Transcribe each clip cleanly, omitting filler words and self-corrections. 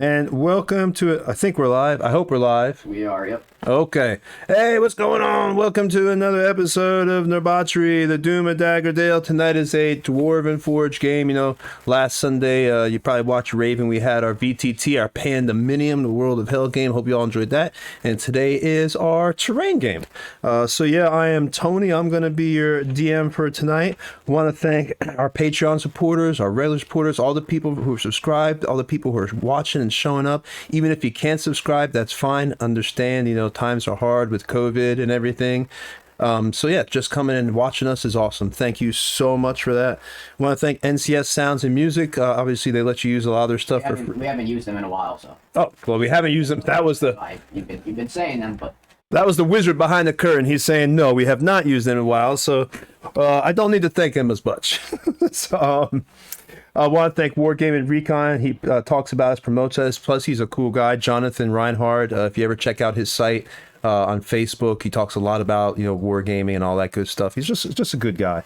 And welcome to it. I think we're live. I hope we're live. We are, yep. Okay. Hey, what's going on? Welcome to another episode of Nerdbauchery, the Doom of Daggerdale. Tonight is a Dwarven Forge game. Last Sunday, you probably watched Raven. We had our VTT, our Pandemonium, the World of Hell game. Hope you all enjoyed that. And today is our terrain game. I am Tony. I'm going to be your DM for tonight. Want to thank our Patreon supporters, our regular supporters, all the people who are subscribed, all the people who are watching and showing up. Even if you can't subscribe, that's fine. Understand, times are hard with COVID and everything. Just coming and watching us is awesome. Thank you so much for that. I want to thank NCS Sounds and Music. Obviously, they let you use a lot of their stuff for free. We haven't used them in a while, so. Oh, well, we haven't used them. You've been saying them, but. That was the wizard behind the curtain. He's saying, no, we have not used them in a while, so I don't need to thank him as much. I want to thank Wargaming Recon. He talks about us, promotes us. Plus, he's a cool guy, Jonathan Reinhardt. If you ever check out his site on Facebook, he talks a lot about wargaming and all that good stuff. He's just a good guy.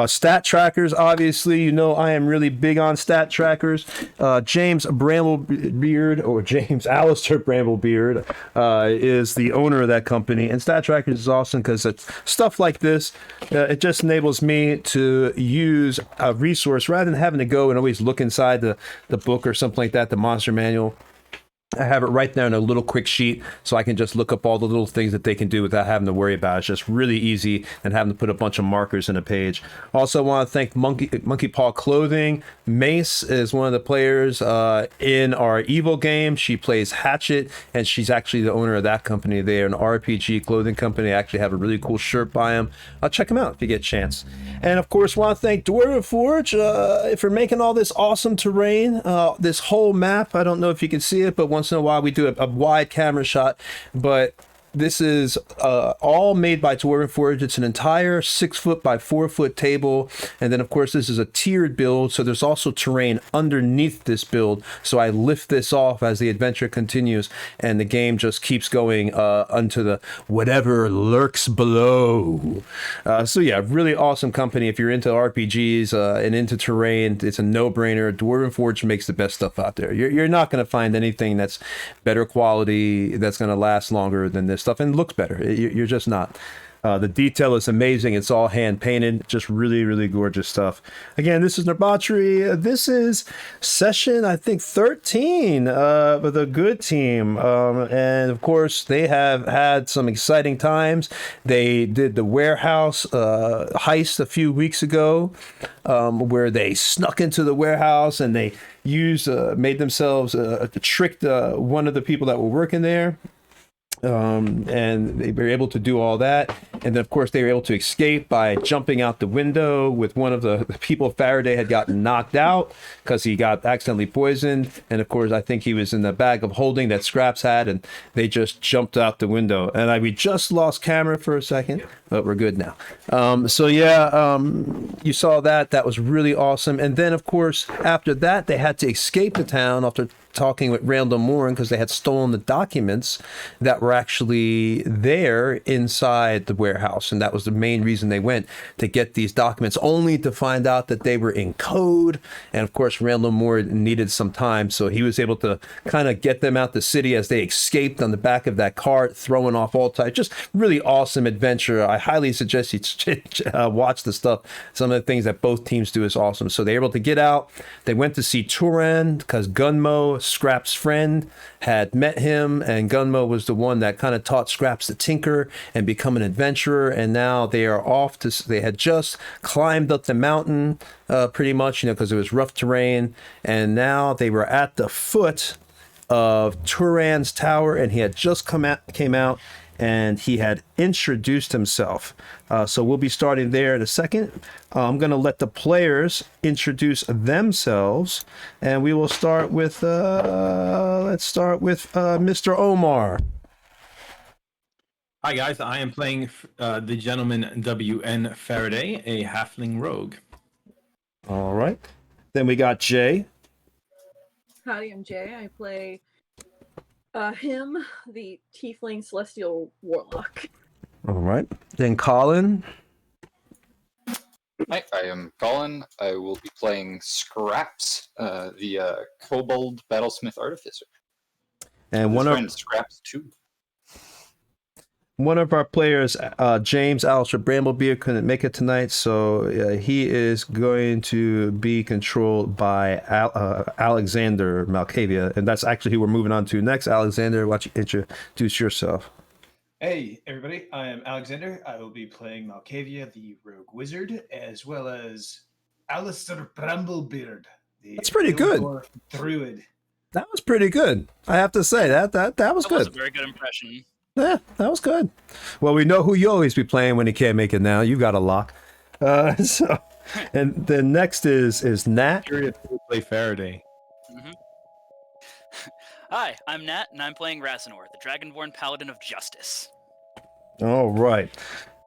Stat trackers, obviously, I am really big on stat trackers. James Bramblebeard, or James Alistair Bramblebeard, is the owner of that company. And stat trackers is awesome because it's stuff like this. It just enables me to use a resource rather than having to go and always look inside the book or something like that, the monster manual. I have it right there in a little quick sheet so I can just look up all the little things that they can do without having to worry about it. It's just really easy and having to put a bunch of markers in a page. Also, I want to thank Monkey Paw Clothing. Mace is one of the players in our Evil game. She plays Hatchet, and she's actually the owner of that company. They're an RPG clothing company. I actually have a really cool shirt by them. Check them out if you get a chance. And of course, want to thank Dwarven Forge for making all this awesome terrain, this whole map. I don't know if you can see it, but once in a while we do a wide camera shot, but this is all made by Dwarven Forge. It's an entire 6-foot by 4-foot table. And then, of course, this is a tiered build. So there's also terrain underneath this build. So I lift this off as the adventure continues. And the game just keeps going unto the whatever lurks below. Really awesome company. If you're into RPGs and into terrain, it's a no-brainer. Dwarven Forge makes the best stuff out there. You're not going to find anything that's better quality, that's going to last longer than this stuff and looks better. You're just not. The detail is amazing. It's all hand painted. Just really, really gorgeous stuff. Again, this is Nerdbauchery. This is session, I think, 13 with a good team. And of course, they have had some exciting times. They did the warehouse heist a few weeks ago, where they snuck into the warehouse and they made themselves tricked one of the people that were working there. And they were able to do all that. And then, of course, they were able to escape by jumping out the window with one of the people. Faraday had gotten knocked out because he got accidentally poisoned. And, of course, I think he was in the bag of holding that Scraps had, and they just jumped out the window. And we just lost camera for a second, but we're good now. You saw that. That was really awesome. And then, of course, after that, they had to escape the town after talking with Randall Morin because they had stolen the documents that were actually there inside the warehouse, and that was the main reason they went, to get these documents, only to find out that they were in code. And of course, Randall Morin needed some time, so he was able to kind of get them out the city as they escaped on the back of that cart, throwing off all types. Just really awesome adventure. I highly suggest you watch the stuff. Some of the things that both teams do is awesome. So they were able to get out. They went to see Turan because Gunmo, Scraps' friend, had met him, and Gunmo was the one that kind of taught Scraps to tinker and become an adventurer. And now they are off to, they had just climbed up the mountain pretty much, because it was rough terrain, and now they were at the foot of Turan's tower, and he had just came out and he had introduced himself. So we'll be starting there in a second. I'm going to let the players introduce themselves, and we will start with, Mr. Omar. Hi guys, I am playing the gentleman W.N. Faraday, a halfling rogue. All right. Then we got Jay. Howdy, I'm Jay. I play him, the Tiefling Celestial Warlock. All right. Then Colin. Hi, I am Colin. I will be playing Scraps, the Kobold Battlesmith Artificer. And scraps too. one of our players, James Alistair Bramblebeard, couldn't make it tonight, so he is going to be controlled by Alexander Malkavia, and that's actually who we're moving on to next. Alexander, why don't you introduce yourself? Hey, everybody. I am Alexander. I will be playing Malkavia, the rogue wizard, as well as Alistair Bramblebeard, the That's pretty good. Ildor druid. That was pretty good. I have to say that was That was good. a very good impression. Yeah, that was good. Well, we know who you always be playing when you can't make it now. You got a lock. So, and the next is Nat. Curious to play Faraday. Hi, I'm Nat, and I'm playing Razenor, the Dragonborn Paladin of Justice. All right.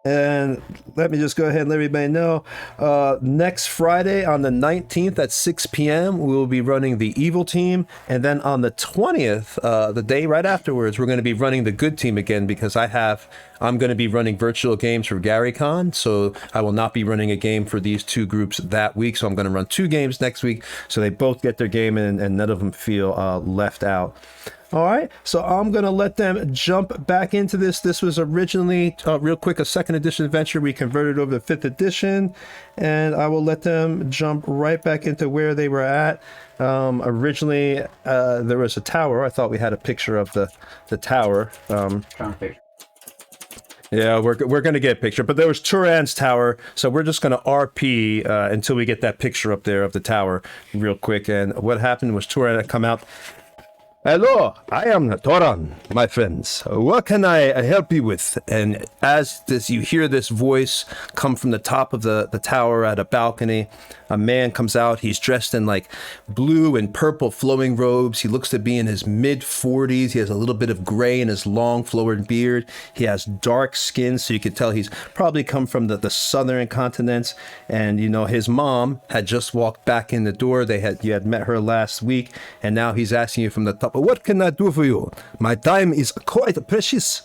And let me just go ahead and let everybody know. Next Friday on the 19th at 6 p.m., we will be running the evil team. And then on the 20th, the day right afterwards, we're going to be running the good team again because I'm going to be running virtual games for GaryCon. So I will not be running a game for these two groups that week. So I'm going to run 2 games next week so they both get their game in and none of them feel left out. All right, so I'm going to let them jump back into this. This was originally, real quick, a 2nd edition adventure. We converted over to 5th edition, and I will let them jump right back into where they were at. Originally, there was a tower. I thought we had a picture of the tower. Trying to picture. Yeah, we're going to get a picture, but there was Turan's tower, so we're just going to RP until we get that picture up there of the tower real quick. And what happened was Turan had come out. Hello, I am Toran, my friends. What can I help you with? And as you hear this voice come from the top of the tower at a balcony, a man comes out. He's dressed in like blue and purple flowing robes. He looks to be in his mid-40s. He has a little bit of gray in his long flowing beard. He has dark skin, so you can tell he's probably come from the southern continents. And, you know, his mom had just walked back in the door. You had met her last week, and now he's asking you from the top, what can I do for you? My time is quite precious.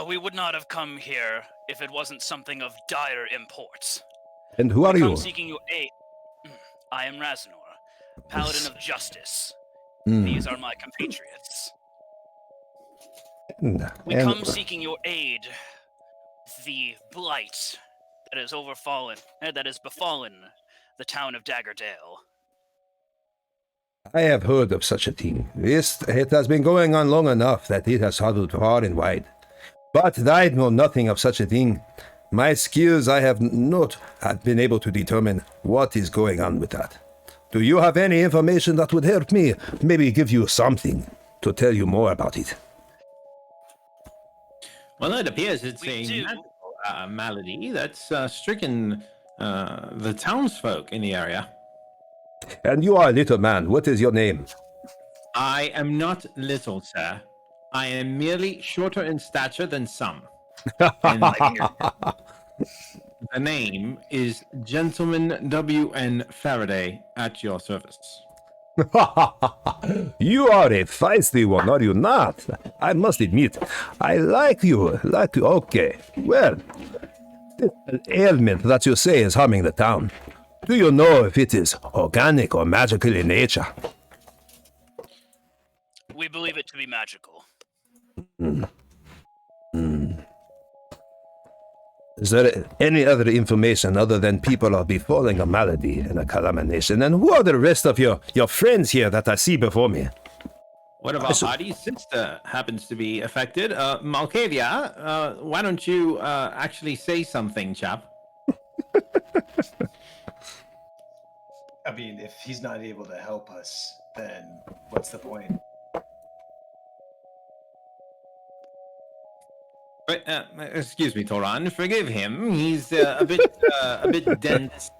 We would not have come here if it wasn't something of dire import. And who are you? I'm seeking your aid. I am Razenor, Paladin of Justice. These are my compatriots. We come seeking your aid. The blight that has befallen the town of Daggerdale. I have heard of such a thing. It has been going on long enough that it has traveled far and wide. But I know nothing of such a thing. My skills, I have not been able to determine what is going on with that. Do you have any information that would help me? Maybe give you something to tell you more about it. Well, it appears it's We a do. magical malady that's stricken the townsfolk in the area. And you are a little man. What is your name? I am not little, sir. I am merely shorter in stature than some. And the name is Gentleman W.N. Faraday at your service. You are a feisty one, are you not? I must admit, I like you. Okay, well, this ailment that you say is harming the town. Do you know if it is organic or magical in nature? We believe it to be magical. Is there any other information other than people are befalling a malady and a calamitation? And who are the rest of your friends here that I see before me? One of our party's sister happens to be affected. Malkavia, why don't you actually say something, chap? I mean, if he's not able to help us, then what's the point? But, excuse me, Toran. Forgive him. He's a bit dense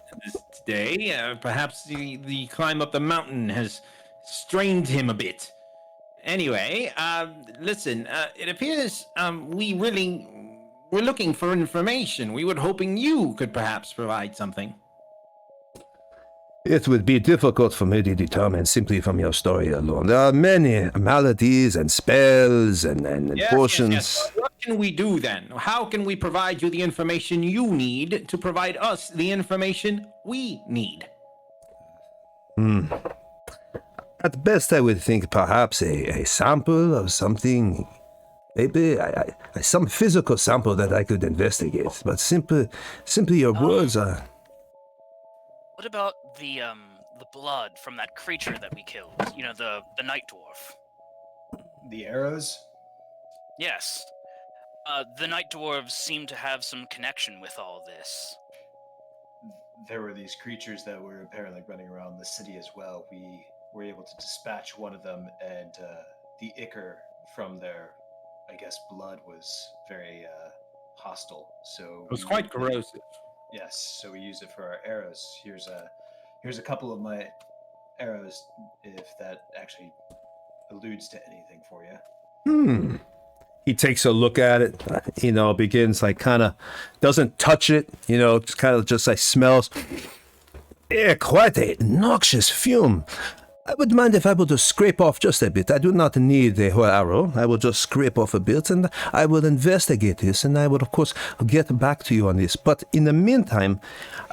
today. Perhaps the climb up the mountain has strained him a bit. Anyway, listen. It appears we're looking for information. We were hoping you could perhaps provide something. It would be difficult for me to determine simply from your story alone. There are many maladies and spells and potions. Yes. What can we do then? How can we provide you the information you need to provide us the information we need? At best, I would think perhaps a sample of something. Maybe some physical sample that I could investigate. But simply your words are... What about the blood from that creature that we killed? You know, the night dwarf. The arrows? Yes. The night dwarves seem to have some connection with all this. There were these creatures that were apparently running around the city as well. We were able to dispatch one of them, and the ichor from their, I guess, blood was very hostile. So It was quite corrosive. yes, so we use it for our arrows. Here's a couple of my arrows, if that actually alludes to anything for you. He takes a look at it, begins kind of, doesn't touch it, just kind of just smells. Quite a noxious fume. I would mind if I would just scrape off just a bit. I do not need a whole arrow. I will just scrape off a bit, and I will investigate this, and I will, of course, get back to you on this. But in the meantime,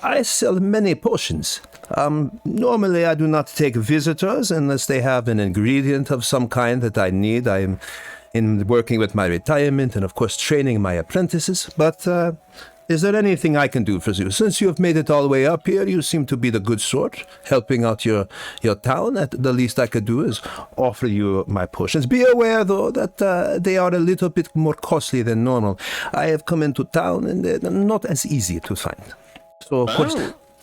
I sell many potions. Normally, I do not take visitors unless they have an ingredient of some kind that I need. I am in working with my retirement and, of course, training my apprentices. But is there anything I can do for you? Since you have made it all the way up here, you seem to be the good sort, helping out your town. At the least I could do is offer you my potions. Be aware, though, that they are a little bit more costly than normal. I have come into town, and they're not as easy to find. So, of course...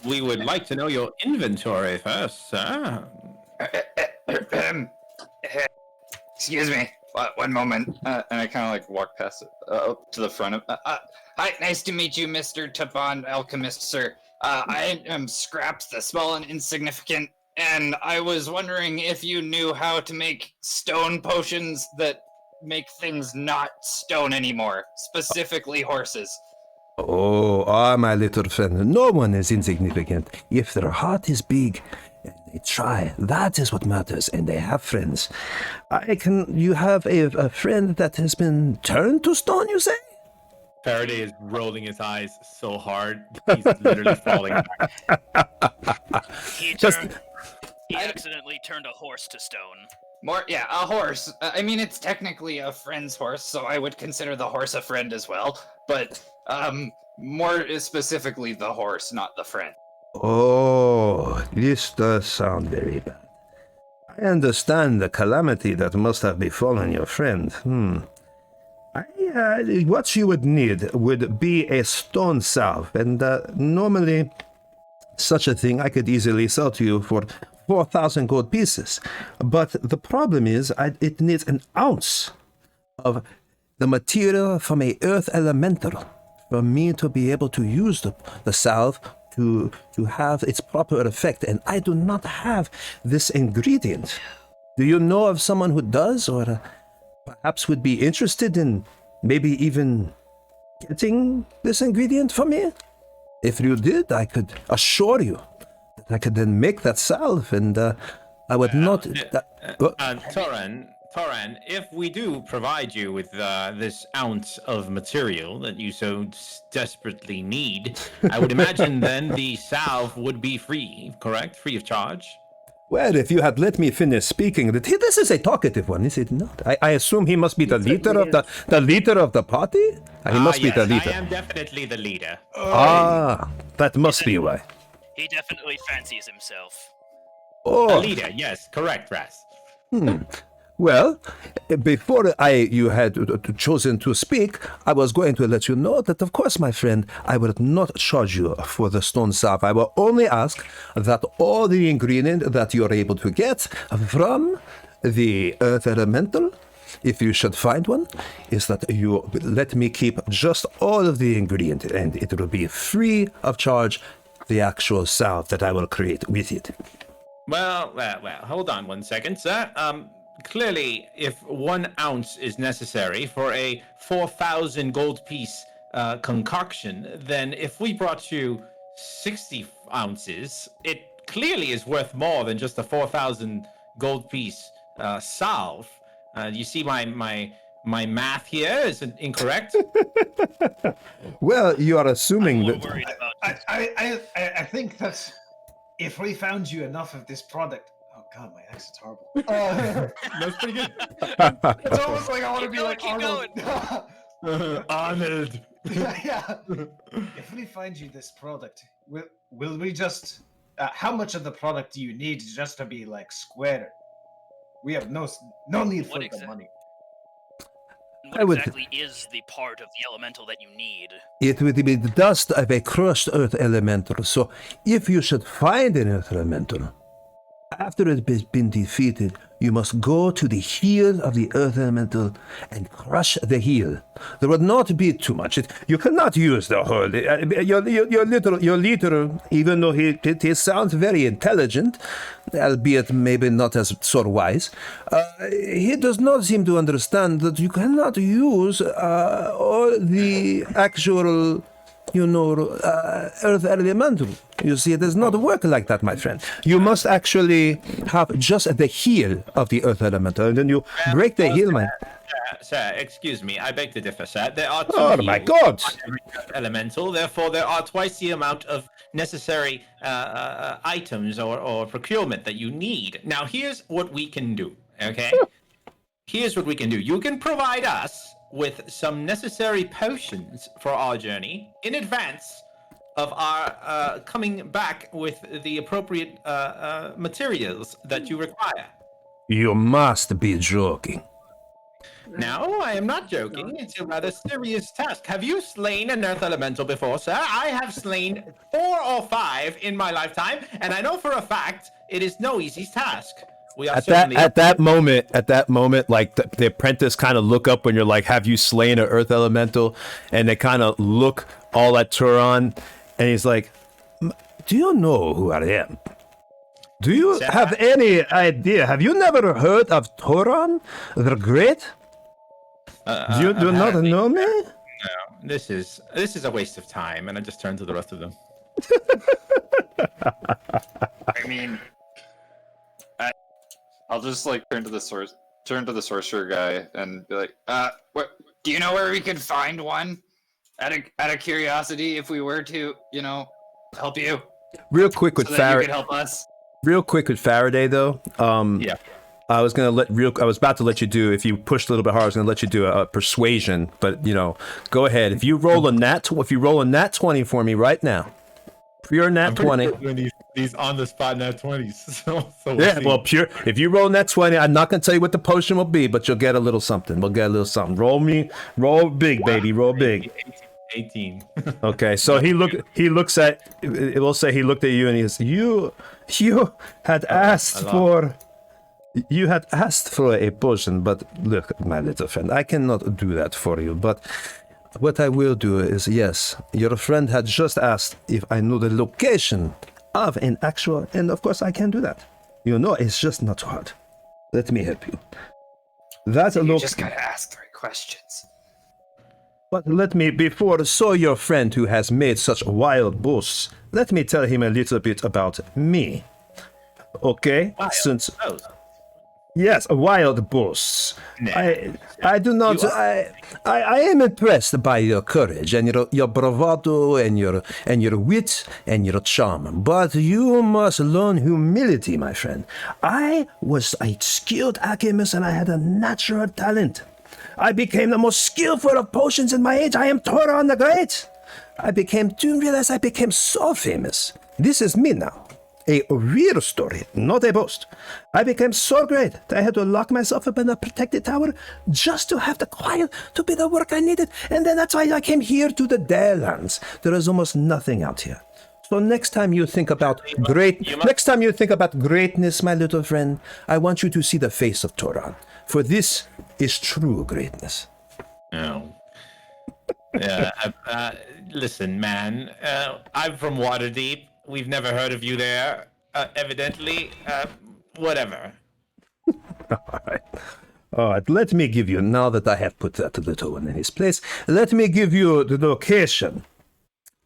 We would like to know your inventory first, sir. Excuse me. One moment. And I kind of walk past it, up to the front of... hi, nice to meet you, Mr. Taban Alchemist, sir. I am Scraps, the small and insignificant, and I was wondering if you knew how to make stone potions that make things not stone anymore, specifically horses. Oh, my little friend, no one is insignificant. If their heart is big, and they try, that is what matters, and they have friends. You have a friend that has been turned to stone, you say? Faraday is rolling his eyes so hard, he's literally falling back. He accidentally turned a horse to stone. A horse. I mean, it's technically a friend's horse, so I would consider the horse a friend as well. But, more specifically the horse, not the friend. Oh, this does sound very bad. I understand the calamity that must have befallen your friend. What you would need would be a stone salve, and normally such a thing I could easily sell to you for 4,000 gold pieces. But the problem is, it needs an ounce of the material from a earth elemental for me to be able to use the salve to have its proper effect, and I do not have this ingredient. Do you know of someone who does, or perhaps would be interested in maybe even getting this ingredient for me? If you did, I could assure you that I could then make that salve, and I would not... Toran, if we do provide you with this ounce of material that you so desperately need, I would imagine then the salve would be free, correct? Free of charge? Well, if you had let me finish speaking, this is a talkative one, is it not? I assume he must be the leader of the leader of the party? He must be the leader. I am definitely the leader. That must be why. He definitely fancies himself. A leader, yes, correct, Ras. Well, before you had chosen to speak, I was going to let you know that, of course, my friend, I will not charge you for the stone salve. I will only ask that all the ingredient that you're able to get from the earth elemental, if you should find one, is that you let me keep just all of the ingredient, and it will be free of charge, the actual salve that I will create with it. Well, hold on one second, sir. Clearly, if 1 ounce is necessary for a 4,000 gold piece concoction, then if we brought you 60 ounces, it clearly is worth more than just a 4,000 gold piece salve. You see my math here is incorrect? Well, you are assuming I'm that... worried about I think that if we found you enough of this product... Oh, God, my accent's horrible. That's pretty good. It's almost like I want to be like keep Arnold. Arnold. Yeah. If we find you this product, will we just? How much of the product do you need just to be like square? We have no need for the money. What exactly is the part of the elemental that you need? It would be the dust of a crushed earth elemental. So if you should find an earth elemental, after it has been defeated, you must go to the heel of the earth elemental and crush the heel. There would not be too much. You cannot use the whole. Your literal, even though he sounds very intelligent, albeit maybe not as sort of wise, he does not seem to understand that you cannot use all the actual earth elemental. You see, it does not work like that, my friend. You must actually have just the heel of the earth elemental, and then you break the heel, man. Sir, excuse me, I beg to differ, sir. There are two Oh my God! on every elemental, therefore there are twice the amount of necessary items or procurement that you need. Now, here's what we can do, okay? Here's what we can do. You can provide us with some necessary potions for our journey in advance of our coming back with the appropriate materials that you require. You must be joking. No, I am not joking. It's a rather serious task. Have you slain an earth elemental before, sir? I have slain 4 or 5 in my lifetime, and I know for a fact it is no easy task. We are At that moment, like the apprentice kind of look up when you're like, "Have you slain an earth elemental?" And they kind of look all at Turan, and he's like, "Do you know who I am? Do you have any idea? Have you never heard of Turan the Great? Do you not know me?" No, this is a waste of time, and I just turn to the rest of them. I mean, I'll just like turn to the sorcerer guy and be like, what? Do you know where we could find one? Out of curiosity, if we were to, help you. Real quick with Faraday. You could help us. Real quick with Faraday, though. Yeah. I was about to let you do. If you pushed a little bit hard, I was gonna let you do a persuasion. But go ahead. If you roll a nat 20 for me right now, pure nat 20. These on the spot nat 20s. So Yeah, well, pure. If you roll nat 20, I'm not gonna tell you what the potion will be, but you'll get a little something. We'll get a little something. Roll big, baby, roll big. 18. Okay, so he looks at. It will say he looked at you and he says, "You had asked for." You had asked for a potion, but look, my little friend, I cannot do that for you. But what I will do is, yes, your friend had just asked if I knew the location of an actual, and of course I can do that. It's just not hard. Let me help you. That's a You just gotta ask the right questions. But let me, before your friend who has made such wild boasts, let me tell him a little bit about me. Okay? Yes, wild boasts. I do not. I am impressed by your courage and your bravado and your wit and your charm. But you must learn humility, my friend. I was a skilled alchemist and I had a natural talent. I became the most skillful of potions in my age. I am Turan the Great. Do you realize I became so famous? This is me now. A real story, not a boast. I became so great that I had to lock myself up in a protected tower just to have the quiet to be the work I needed. And then that's why I came here to the Dalelands. There is almost nothing out here. So next time you think about greatness, my little friend, I want you to see the face of Turan. For this is true greatness. No. Listen, man. I'm from Waterdeep. We've never heard of you there, evidently. Whatever. All right. Let me give you, now that I have put that little one in his place, let me give you the location.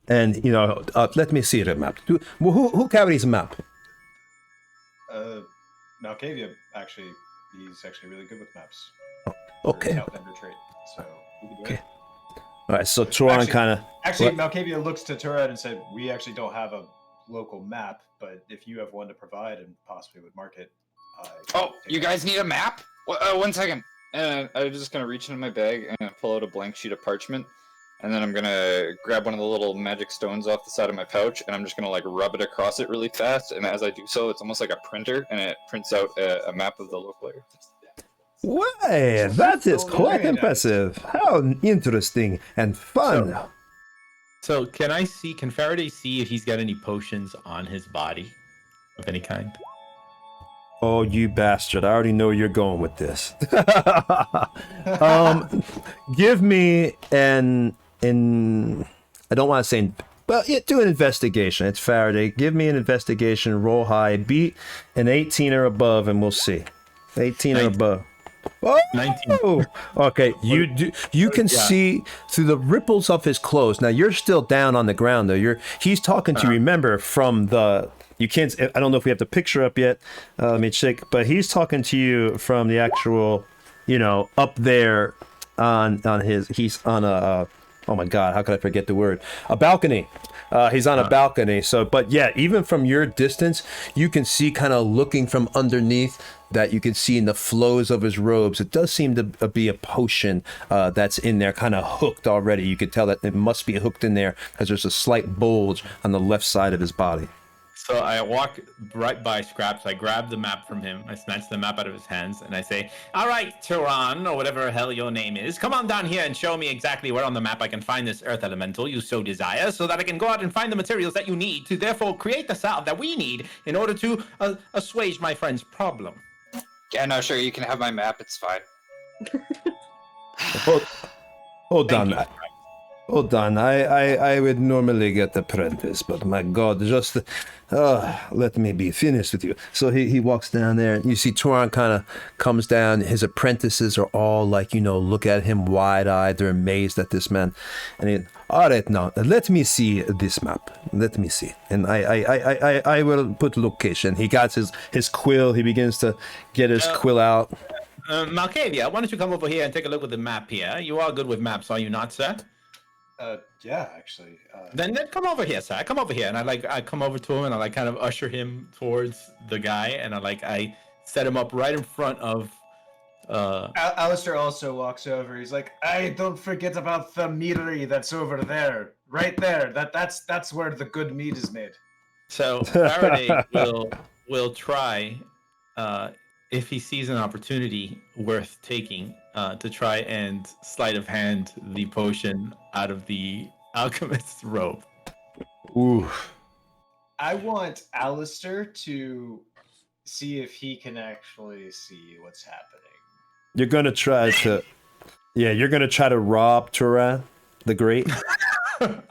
And, let me see the map. Who carries a map? Malkavia, actually, he's actually really good with maps. Okay. Outlander trait, so we can do Okay. it. All right, so Turan kind of... Actually, Malkavia looks to Turan and said, we actually don't have a local map, but if you have one to provide and possibly would mark it, Oh, you guys need a map? One second. And I'm just gonna reach into my bag and pull out a blank sheet of parchment, and then I'm gonna grab one of the little magic stones off the side of my pouch, and I'm just gonna like rub it across it really fast. And as I do so, it's almost like a printer, and it prints out a map of the local area. Way, that is quite Very impressive. How interesting and fun. So can Faraday see if he's got any potions on his body of any kind? Oh, you bastard. I already know you're going with this. Give me I don't want to say, well, yeah, do an investigation. It's Faraday. Give me an investigation, roll high, beat an 18 or above, and we'll see. 18 or 19. above. Oh! 19. Okay, you can see through the ripples of his clothes. Now you're still down on the ground though. He's talking to you, remember, from the you can't I don't know if we have the picture up yet. Let me check, but he's talking to you from the actual, up there on his he's on a oh my god, how could I forget the word? A balcony. He's on a balcony. So, but yeah, even from your distance, you can see kind of looking from underneath that you can see in the flows of his robes. It does seem to be a potion that's in there, kind of hooked already. You could tell that it must be hooked in there because there's a slight bulge on the left side of his body. So I walk right by Scraps. I grab the map from him. I snatch the map out of his hands, and I say, "All right, Turan, or whatever the hell your name is, come on down here and show me exactly where on the map I can find this earth elemental you so desire, so that I can go out and find the materials that you need to therefore create the salve that we need in order to assuage my friend's problem." Yeah, no, sure, you can have my map. It's fine. Hold on. Hold on. I would normally get the apprentice, but my God, just let me be finished with you. So he walks down there, and you see Turan kind of comes down. His apprentices are all like, look at him wide-eyed. They're amazed at this man. And all right, now let me see this map. Let me see. And I will put location. He got his quill. He begins to get his quill out. Malkavia, why don't you come over here and take a look at the map here? You are good with maps, are you not, sir? Yeah, actually. Then come over here, sir. Come over here, and I come over to him, and I kind of usher him towards the guy, and I set him up right in front of. Alistair also walks over. He's like, "I don't forget about the meadery that's over there, right there. That's where the good meat is made." So Faraday will try, if he sees an opportunity worth taking, to try and sleight of hand the potion out of the alchemist's robe. Ooh. I want Alistair to see if he can actually see what's happening. You're gonna try to rob Turan the Great. Well,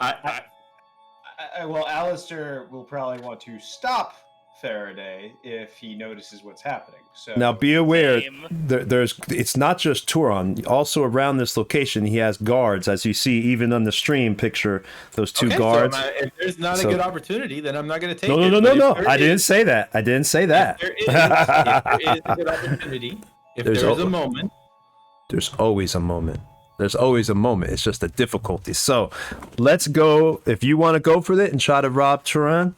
Alistair will probably want to stop Faraday if he notices what's happening. So Now be aware, Same. it's not just Turan. Also around this location, he has guards, as you see even on the stream picture. Those two guards. So if there's not a good opportunity, then I'm not going to take No. I didn't say that. I didn't say that. If there is a good opportunity, if there's a moment. There's always a moment. There's always a moment. It's just a difficulty. So let's go. If you want to go for it and try to rob Turan.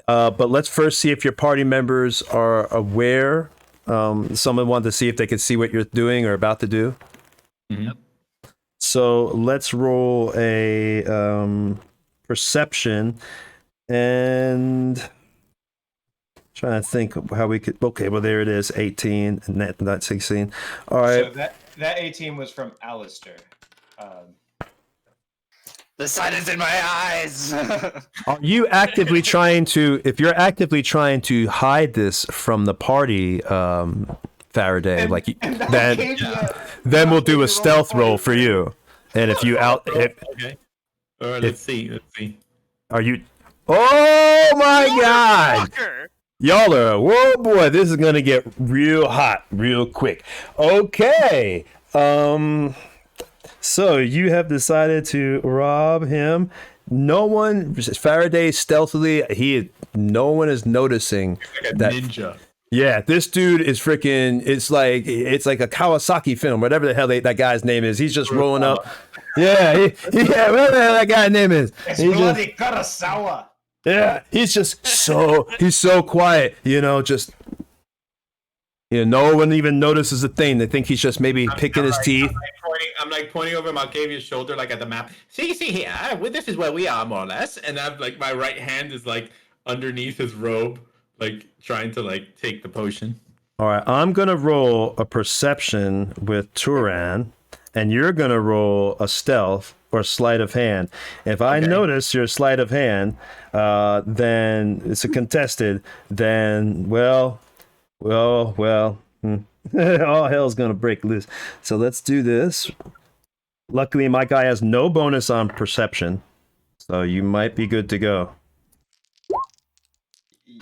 But let's first see if your party members are aware. Someone wanted to see if they could see what you're doing or about to do. Mm-hmm. So let's roll a perception and trying to think how we could. Okay, well there it is, 18 and not 16. All right. So that 18 was from Alistair. The sun is in my eyes. Are you actively trying to? If you're actively trying to hide this from the party, Faraday, then we'll do a stealth roll for you. And if you Okay. All right. Let's see. Are you? Oh my God! Fucker! Y'all are. Whoa, boy! This is gonna get real hot, real quick. Okay. So you have decided to rob him. No one, Faraday stealthily. No one is noticing Like a that. ninja. Yeah, this dude is freaking. It's like a Kawasaki film, whatever the hell that guy's name is. He's just rolling up. Yeah, whatever the hell that guy's name is. It's He just- bloody Kurosawa. yeah, he's so quiet. Just You know, no one even notices a thing. They think he's just maybe picking his teeth. I'm like pointing over Malkavia's shoulder, like at the map. See here. This is where we are, more or less. And I'm like, my right hand is like underneath his robe, like trying to like take the potion. All right, I'm gonna roll a perception with Turan, and you're gonna roll a stealth or sleight of hand. If I notice your sleight of hand, then it's a contested. Then well, all hell's gonna break loose. So let's do this. Luckily, my guy has no bonus on perception, so you might be good to go.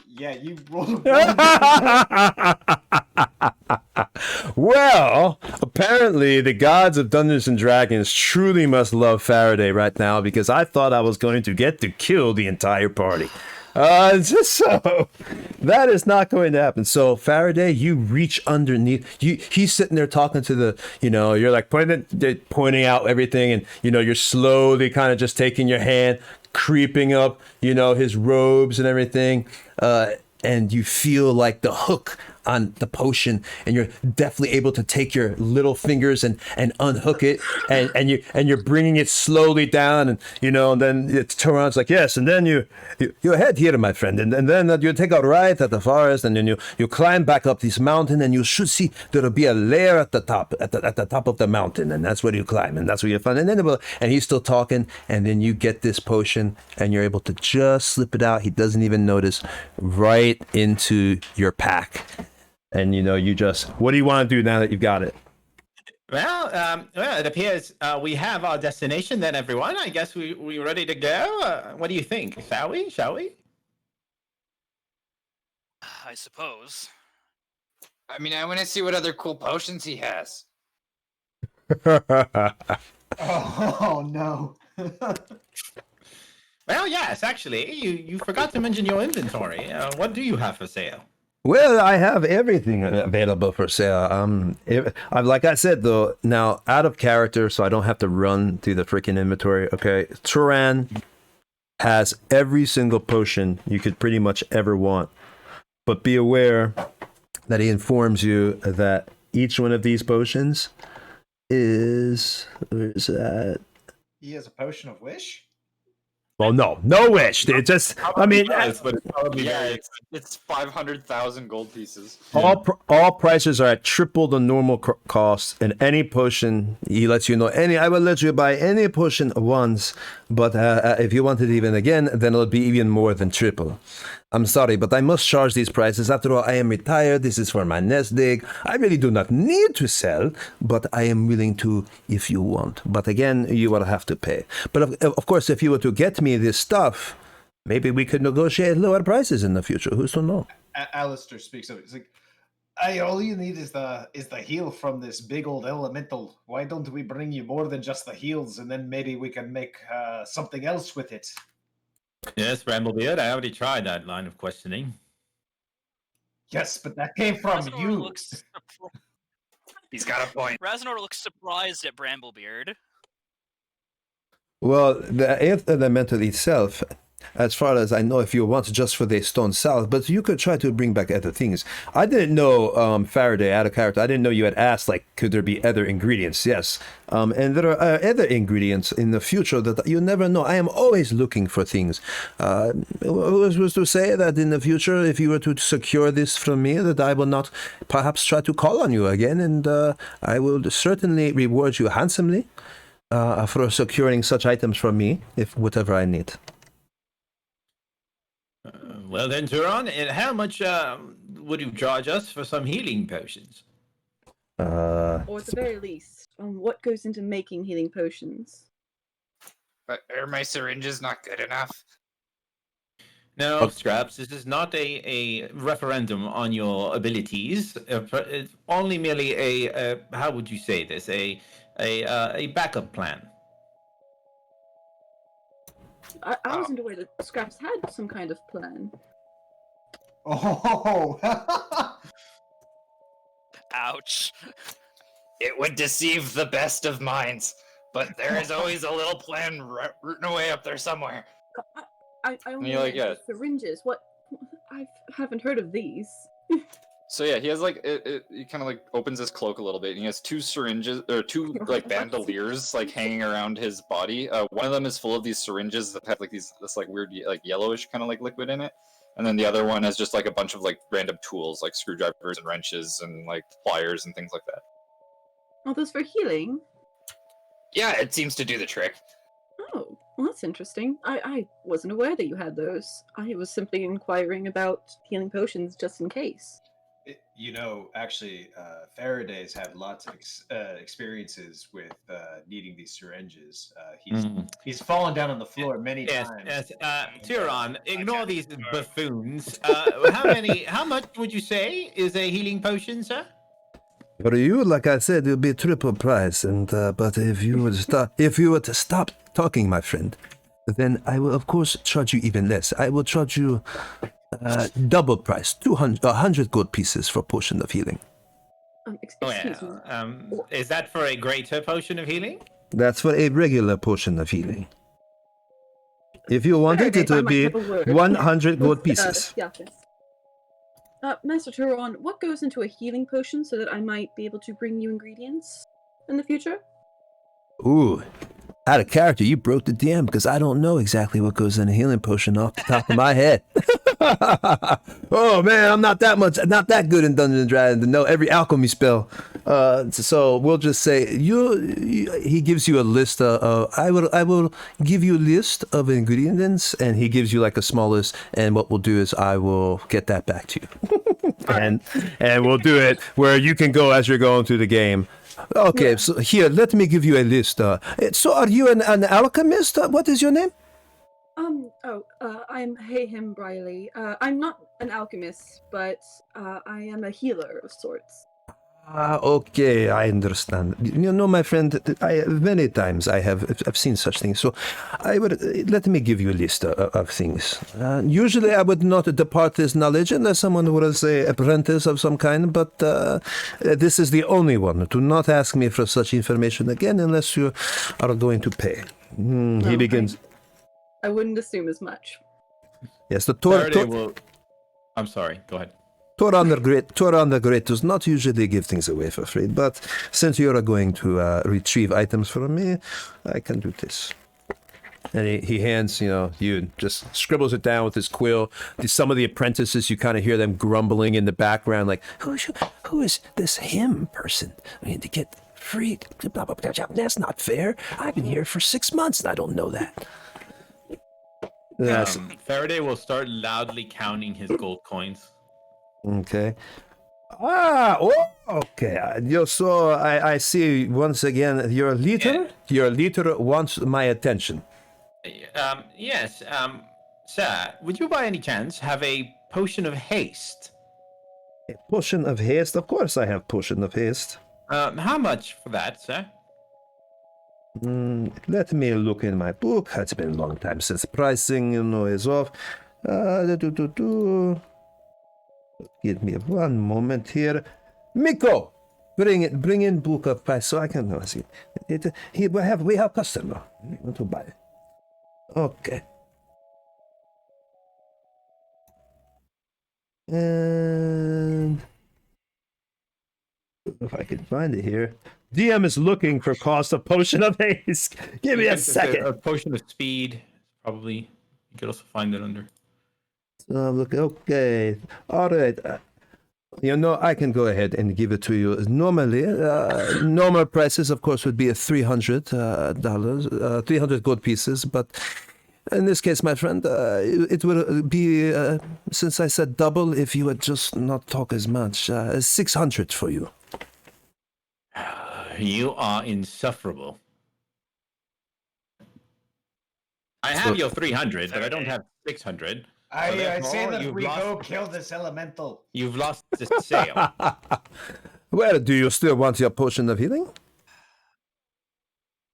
Yeah, you rolled a Well, apparently the gods of Dungeons and Dragons truly must love Faraday right now, because I thought I was going to get to kill the entire party. So that is not going to happen. So Faraday, you reach underneath. He's sitting there talking to the, you're like pointing out everything, and you're slowly kind of just taking your hand, creeping up, his robes and everything, and you feel like the hook on the potion, and you're definitely able to take your little fingers and unhook it, and you're bringing it slowly down, and then it turns like, yes, and then you head here, my friend, and then you take a right at the forest, and then you climb back up this mountain, and you should see there'll be a lair at the top at the top of the mountain, and that's where you climb, and that's where you find, and he's still talking, and then you get this potion, and you're able to just slip it out. He doesn't even notice, right into your pack. And you just, what do you want to do now that you've got it? Well, it appears we have our destination then, everyone. I guess we're ready to go. What do you think? Shall we? I suppose. I mean, I want to see what other cool potions he has. Oh no. Well, yes, actually, you forgot to mention your inventory. What do you have for sale? Well, I have everything available for sale. Like I said, though, now out of character, so I don't have to run through the freaking inventory. Okay, Turan has every single potion you could pretty much ever want, but be aware that he informs you that each one of these potions is, where's that? He has a potion of wish? Well, no wish. It just, I mean, but it's probably It's 500,000 gold pieces. all prices are at triple the normal cost, and any potion he lets you know. I will let you buy any potion once, but if you want it even again, then it'll be even more than triple. I'm sorry, but I must charge these prices. After all, I am retired. This is for my nest egg. I really do not need to sell, but I am willing to if you want. But again, you will have to pay. But of course, if you were to get me this stuff, maybe we could negotiate lower prices in the future. Who's to know? Alistair speaks up. He's like, all you need is the heal from this big old elemental. Why don't we bring you more than just the heals, and then maybe we can make something else with it? Yes, Bramblebeard, I already tried that line of questioning. Yes, but that came from Razanor you. looks He's got a point. Razanor looks surprised at Bramblebeard. Well, the eighth elemental itself, as far as I know, if you want just for the stone salve, but you could try to bring back other things. I didn't know, Faraday, out of character, I didn't know you had asked, like, could there be other ingredients? Yes. And there are other ingredients in the future that you never know. I am always looking for things. Who was to say that in the future, if you were to secure this from me, that I will not perhaps try to call on you again, and I will certainly reward you handsomely for securing such items from me, if whatever I need. Well then, Turan, how much would you charge us for some healing potions? Or at the very least, what goes into making healing potions? But are my syringes not good enough? No, Scraps, this is not a referendum on your abilities. It's only merely a how would you say this? A backup plan. I wasn't aware that Scraps had some kind of plan. Oh, Ouch. It would deceive the best of minds, but there is always a little plan rooting away up there somewhere. I only You're like, know yeah. syringes. What? I haven't heard of these. So yeah, he has like he kind of like opens his cloak a little bit, and he has 2 syringes or 2 like bandoliers like hanging around his body. One of them is full of these syringes that have like this like weird like yellowish kind of like liquid in it, and then the other one has just like a bunch of like random tools like screwdrivers and wrenches and like pliers and things like that. Are those for healing? Yeah, it seems to do the trick. Oh, well, that's interesting. I wasn't aware that you had those. I was simply inquiring about healing potions just in case. Actually, Faraday's had lots of experiences with needing these syringes. He's fallen down on the floor many times. Yes. Tyron, ignore these buffoons. How much would you say is a healing potion, sir? For you, like I said, it'll be triple price. And but if you were to stop talking, my friend, then I will of course charge you even less. I will charge you double price, 100 gold pieces for potion of healing. Excuse me. Is that for a greater potion of healing? That's for a regular potion of healing. If you want it, it will be 100 gold pieces. Yes. Master Turon, what goes into a healing potion so that I might be able to bring you ingredients in the future? Ooh, out of character, you broke the DM because I don't know exactly what goes in a healing potion off the top of my head. Oh man, I'm not that good in Dungeons and Dragons to know every alchemy spell. So we'll just say he gives you a list of. I will give you a list of ingredients, and he gives you like a small list. And what we'll do is I will get that back to you, and we'll do it where you can go as you're going through the game. Okay, so here, let me give you a list. So are you an alchemist? What is your name? I'm Hayhim Briley. I'm not an alchemist, but I am a healer of sorts. Okay, I understand. You know, my friend, many times I've seen such things. So let me give you a list of things. Usually I would not depart this knowledge unless someone was an apprentice of some kind, but this is the only one. Do not ask me for such information again unless you are going to pay. He begins. I wouldn't assume as much. Yes, the I'm sorry, go ahead. Toran the Great does not usually give things away for free, but since you are going to retrieve items from me, I can do this. And he hands, you just scribbles it down with his quill. Some of the apprentices, you kind of hear them grumbling in the background, like, who is this him person? I mean, to get free, blah, blah, blah, blah. That's not fair. I've been here for 6 months and I don't know that. Yes. Faraday will start loudly counting his gold coins. Okay. Okay. So I see once again your leader. Yeah. Your leader wants my attention. Yes. Sir, would you by any chance have a potion of haste? A potion of haste? Of course I have potion of haste. How much for that, sir? Let me look in my book. It's been a long time since pricing, is off. Give me one moment here. Miko, bring in book of price so I can see it. We have customer. We want to buy it. Okay. And if I can find it here. DM is looking for cost of potion of haste. Give me a second. A potion of speed, probably. You could also find it under. Look, okay. All right. I can go ahead and give it to you. Normally, normal prices, of course, would be $300, 300 gold pieces. But in this case, my friend, it will be, since I said double, if you would just not talk as much, 600 for you. You are insufferable. I have your 300, but I don't have 600. I say that we go kill this elemental. You've lost the sale. Well, do you still want your potion of healing?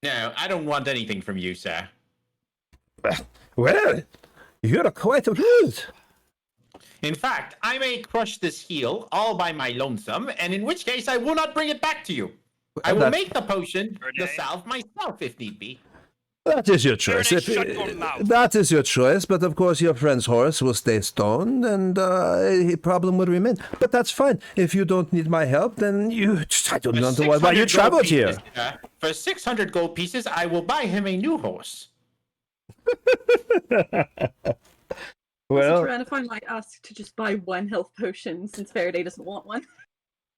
No, I don't want anything from you, sir. Well, you're quite rude. In fact, I may crush this heal all by my lonesome, and in which case I will not bring it back to you. I will make the potion, the salve, myself if need be. That is your choice. Faraday, shut your mouth. That is your choice, but of course your friend's horse will stay stoned, and a problem will remain. But that's fine. If you don't need my help, then I don't know why you 600 traveled gold here. pieces, for 600 gold pieces, I will buy him a new horse. Also, Well, Tyrannophine might ask to just buy one health potion since Faraday doesn't want one.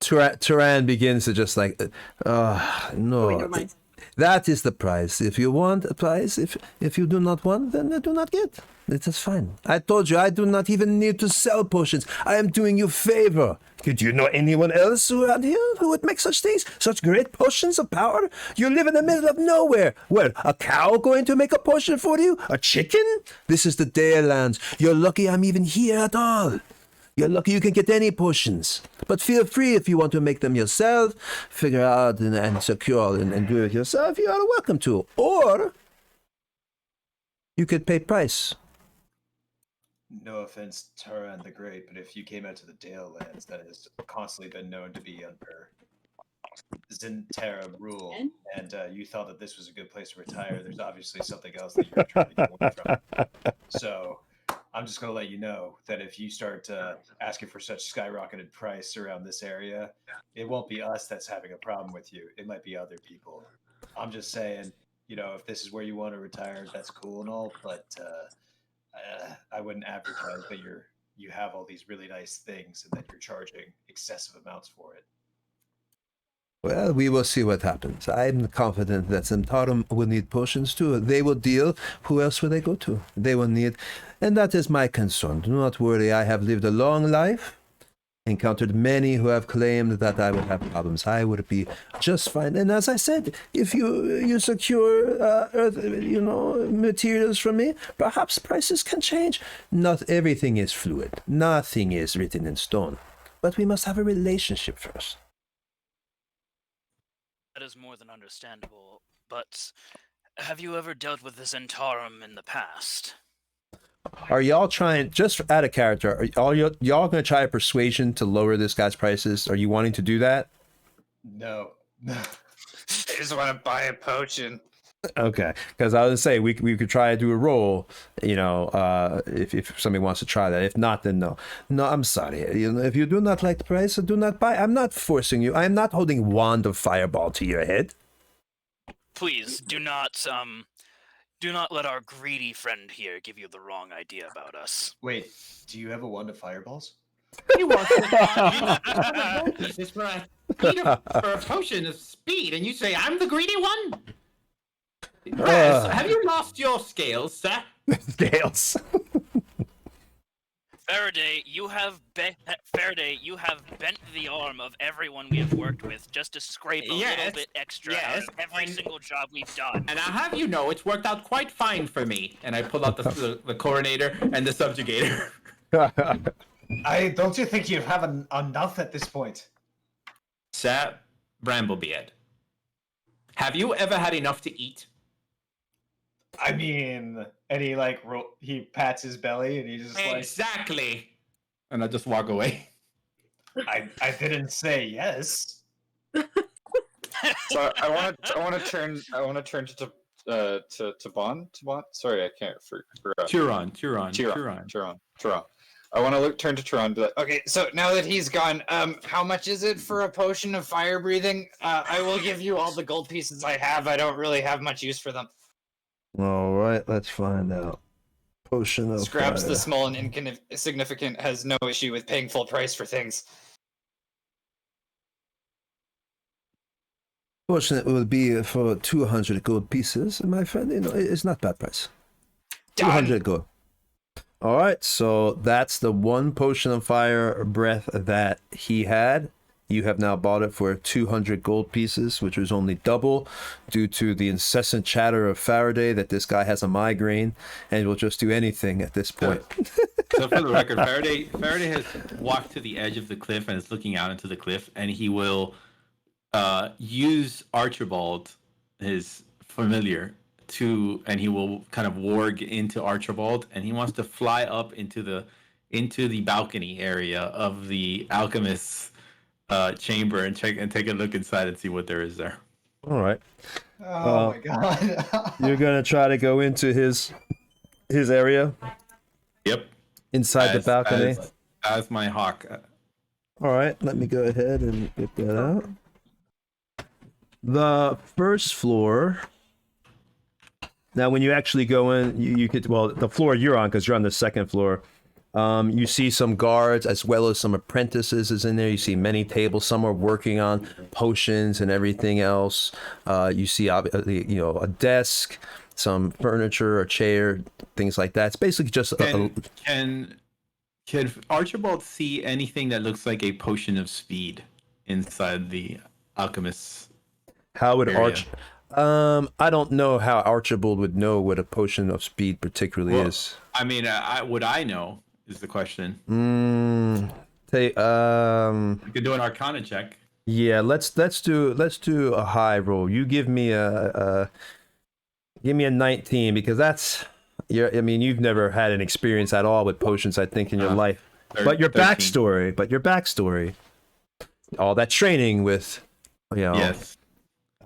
Turan begins to just like, Oh, wait, no. never mind. That is the price. If you want a price, if you do not want, then do not get. It is fine. I told you I do not even need to sell potions. I am doing you a favor. Do you know anyone else around here who would make such things? Such great potions of power? You live in the middle of nowhere. Well, a cow going to make a potion for you? A chicken? This is the Dale lands. You're lucky I'm even here at all. You're lucky you can get any potions. But feel free if you want to make them yourself, figure out and secure and do it yourself, you are welcome to. Or you could pay price. No offense, Turan the Great, but if you came out to the Dale lands, that has constantly been known to be under Zintera rule, and you thought that this was a good place to retire, there's obviously something else that you're trying to get away from. So I'm just going to let you know that if you start asking for such skyrocketed price around this area, it won't be us that's having a problem with you. It might be other people. I'm just saying, if this is where you want to retire, that's cool and all, but I wouldn't advertise that you have all these really nice things and that you're charging excessive amounts for it. Well, we will see what happens. I'm confident that Zentarum will need potions too. They will deal. Who else will they go to? They will need. And that is my concern. Do not worry. I have lived a long life, encountered many who have claimed that I would have problems. I would be just fine. And as I said, if you secure materials from me, perhaps prices can change. Not everything is fluid. Nothing is written in stone. But we must have a relationship first. That is more than understandable, but have you ever dealt with the Zentarum in the past? Are y'all trying, just out of character, are y'all going to try a persuasion to lower this guy's prices? Are you wanting to do that? No. I just want to buy a potion. Okay, because I was going to say, we could try to do a roll, if somebody wants to try that. If not, then no. No, I'm sorry. If you do not like the price, do not buy. I'm not forcing you. I am not holding wand of fireball to your head. Please, do not let our greedy friend here give you the wrong idea about us. Wait, do you have a wand of fireballs? He wants to buy this for a potion of speed, and you say I'm the greedy one? Yes, have you lost your scales, sir? Scales. Faraday, you have bent the arm of everyone we have worked with just to scrape a little bit extra out of every single job we've done. And I'll have you know, it's worked out quite fine for me. And I pull out the coronator and the subjugator. Don't you think you have enough at this point? Sir Bramblebeard, have you ever had enough to eat? I mean, and he pats his belly and he just Exactly. And I just walk away. I didn't say yes. So I want to turn to Bon. Sorry, I can't forget. Turon. I want to turn to Turon and be like, okay, so now that he's gone, how much is it for a potion of fire breathing? I will give you all the gold pieces I have. I don't really have much use for them. All right, let's find out. Potion of Scraps fire. the small and insignificant has no issue with paying full price for things. Potion it will be for 200 gold pieces, my friend. It's not bad price. 200 gold. All right, so that's the one potion of fire breath that he had. You have now bought it for 200 gold pieces, which was only double due to the incessant chatter of Faraday that this guy has a migraine and will just do anything at this point. So for the record, Faraday has walked to the edge of the cliff and is looking out into the cliff, and he will use Archibald, his familiar, and he will kind of warg into Archibald, and he wants to fly up into the balcony area of the alchemist's chamber and take a look inside and see what there is there. All right. Oh my god. You're gonna try to go into his area Yep. inside the balcony. As my hawk. All right, let me go ahead and get that out. The first floor. Now, when you actually go in, you could, well, the floor you're on, because you're on the second floor. You see some guards as well as some apprentices is in there. You see many tables. Some are working on potions and everything else. You see, a desk, some furniture, a chair, things like that. It's basically just Can Archibald see anything that looks like a potion of speed inside the alchemist's how would area? I don't know how Archibald would know what a potion of speed particularly is. I mean, would I know is the question. You could do an Arcana check. Yeah, let's do a high roll. You give me a 19 because you've never had an experience at all with potions, I think, in your life. But your 13. backstory, all that training with, Yes.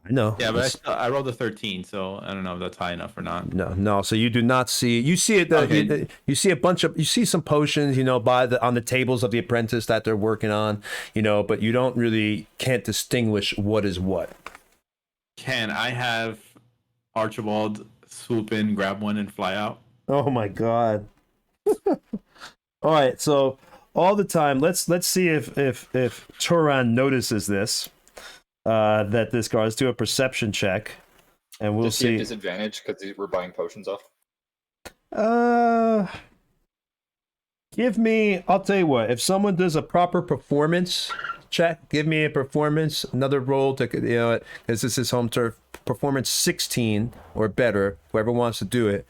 I know. Yeah, but I rolled a 13, so I don't know if that's high enough or not. No. So you do not see. You see it. Okay. You see some potions, on the tables of the apprentice that they're working on, but you can't distinguish what is what. Can I have Archibald swoop in, grab one, and fly out? Oh my god. All right. So all the time, let's see if Turan notices this. That this guard. Let's do a perception check, and we'll Does he have see. disadvantage because we're buying potions off? Give me. I'll tell you what. If someone does a proper performance check, give me a performance. Another roll to because this is home turf. Performance 16 or better. Whoever wants to do it.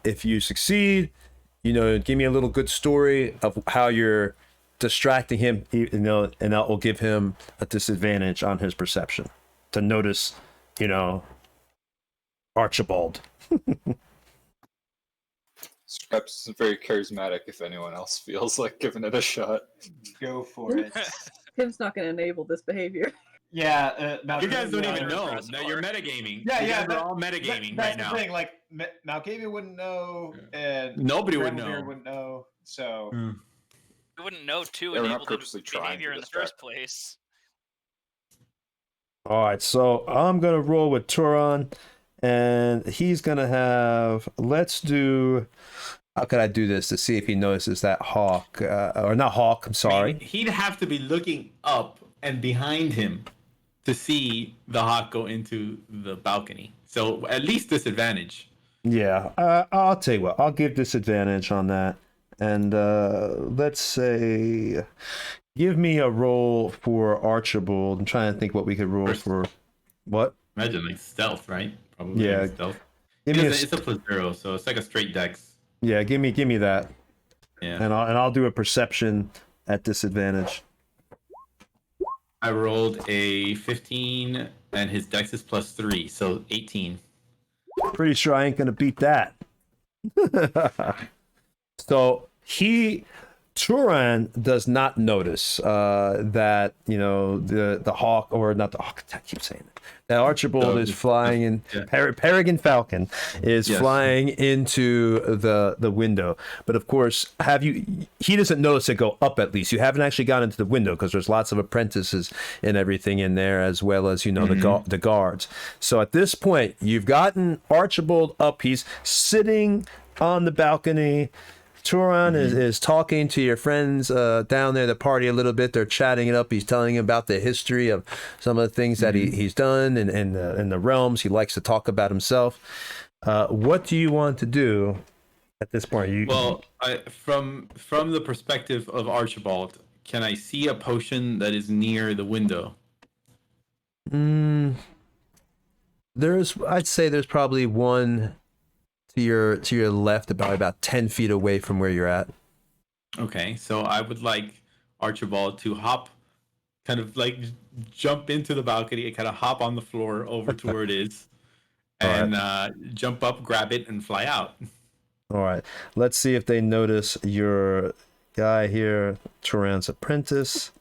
If you succeed, give me a little good story of how you're distracting him, and that will give him a disadvantage on his perception to notice, Archibald. Scraps is very charismatic if anyone else feels like giving it a shot. Go for it. Tim's not going to enable this behavior. Yeah, you guys don't even know impressive that you're metagaming. Yeah, we're all metagaming that's right now. the thing. Like Malkavian wouldn't know, and Nobody would Gravamir know. Wouldn't know. So You wouldn't know to Yeah, we're not enable the purposely trying behavior to in the distract. first place. All right, so I'm gonna roll with Turan, and he's gonna have. Let's do. How could I do this to see if he notices that hawk, or not hawk? I'm sorry. He'd have to be looking up and behind him to see the hawk go into the balcony. So at least disadvantage. Yeah, I'll tell you what. I'll give disadvantage on that, and let's say, give me a roll for Archibald. I'm trying to think what we could roll for. What? Imagine like stealth, right? Probably Yeah. stealth. Give me It's a +0, so it's like a straight dex. Yeah, give me that, Yeah. and I'll do a perception at disadvantage. I rolled a 15, and his dex is +3, so 18. Pretty sure I ain't gonna beat that. So Turan does not notice that the hawk, or not the hawk. I keep saying it. That Archibald is flying in. Yeah. Peregrine Falcon is Yes. flying into the window. But of course, he doesn't notice it go up. At least you haven't actually gone into the window because there's lots of apprentices and everything in there, as well as the guards. So at this point, you've gotten Archibald up. He's sitting on the balcony. Turan is talking to your friends down there, the party a little bit. They're chatting it up. He's telling about the history of some of the things that he's done and in the realms. He likes to talk about himself. What do you want to do at this point? From the perspective of Archibald, can I see a potion that is near the window? I'd say there's probably one to your left, about 10 feet away from where you're at. Okay, so I would like Archibald to hop, kind of like jump into the balcony and kind of hop on the floor over to where it is, and jump up, grab it, and fly out. All right, let's see if they notice your guy here, Turan's apprentice.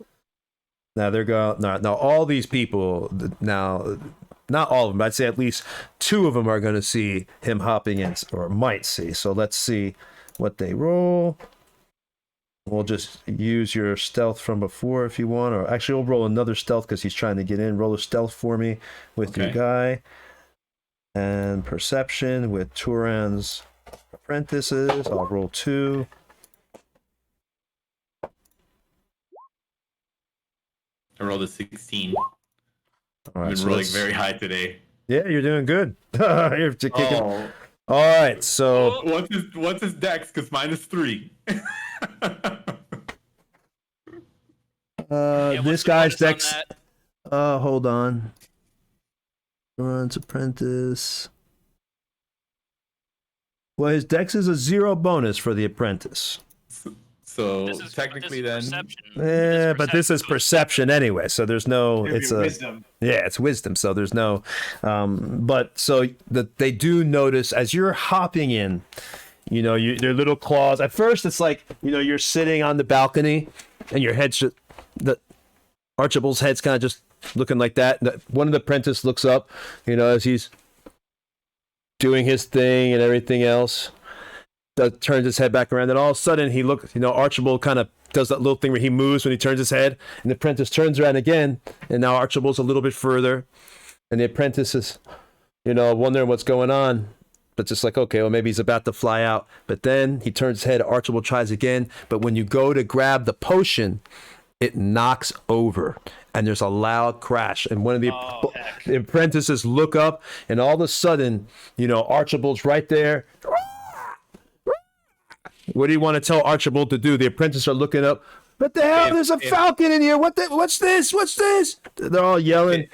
Now they're going. Now all these people. Now not all of them. I'd say at least 2 of them are going to see him hopping in, or might see. So let's see what they roll. We'll just use your stealth from before if you want, or actually we'll roll another stealth because he's trying to get in. Roll a stealth for me with your guy. And perception with Turan's apprentices. I'll roll 2. I rolled a 16. All right, I've been rolling very high today. Yeah, you're doing good. You're kicking. All right, so what's his dex? Because mine is 3. This guy's dex. Hold on. Runs apprentice. Well, his dex is a 0 bonus for the apprentice. So technically, then. Yeah, but this is perception anyway. So there's no. It's a wisdom. Yeah, it's wisdom. So there's no. But so they do notice as you're hopping in. You know, their little claws. At first, it's like you're sitting on the balcony, and your head's just Archibald's head's kind of just looking like that. One of the apprentices looks up, as he's doing his thing and everything else. Turns his head back around, and all of a sudden he looks. Archibald kind of does that little thing where he moves when he turns his head, and the apprentice turns around again, and now Archibald's a little bit further, and the apprentice is, wondering what's going on. But just like, okay, well, maybe he's about to fly out. But then he turns his head, Archibald tries again. But when you go to grab the potion, it knocks over. And there's a loud crash. And one of the apprentices look up, and all of a sudden, Archibald's right there. What do you want to tell Archibald to do? The apprentices are looking up. What the hell? There's a falcon in here. What's this? What's this? They're all yelling.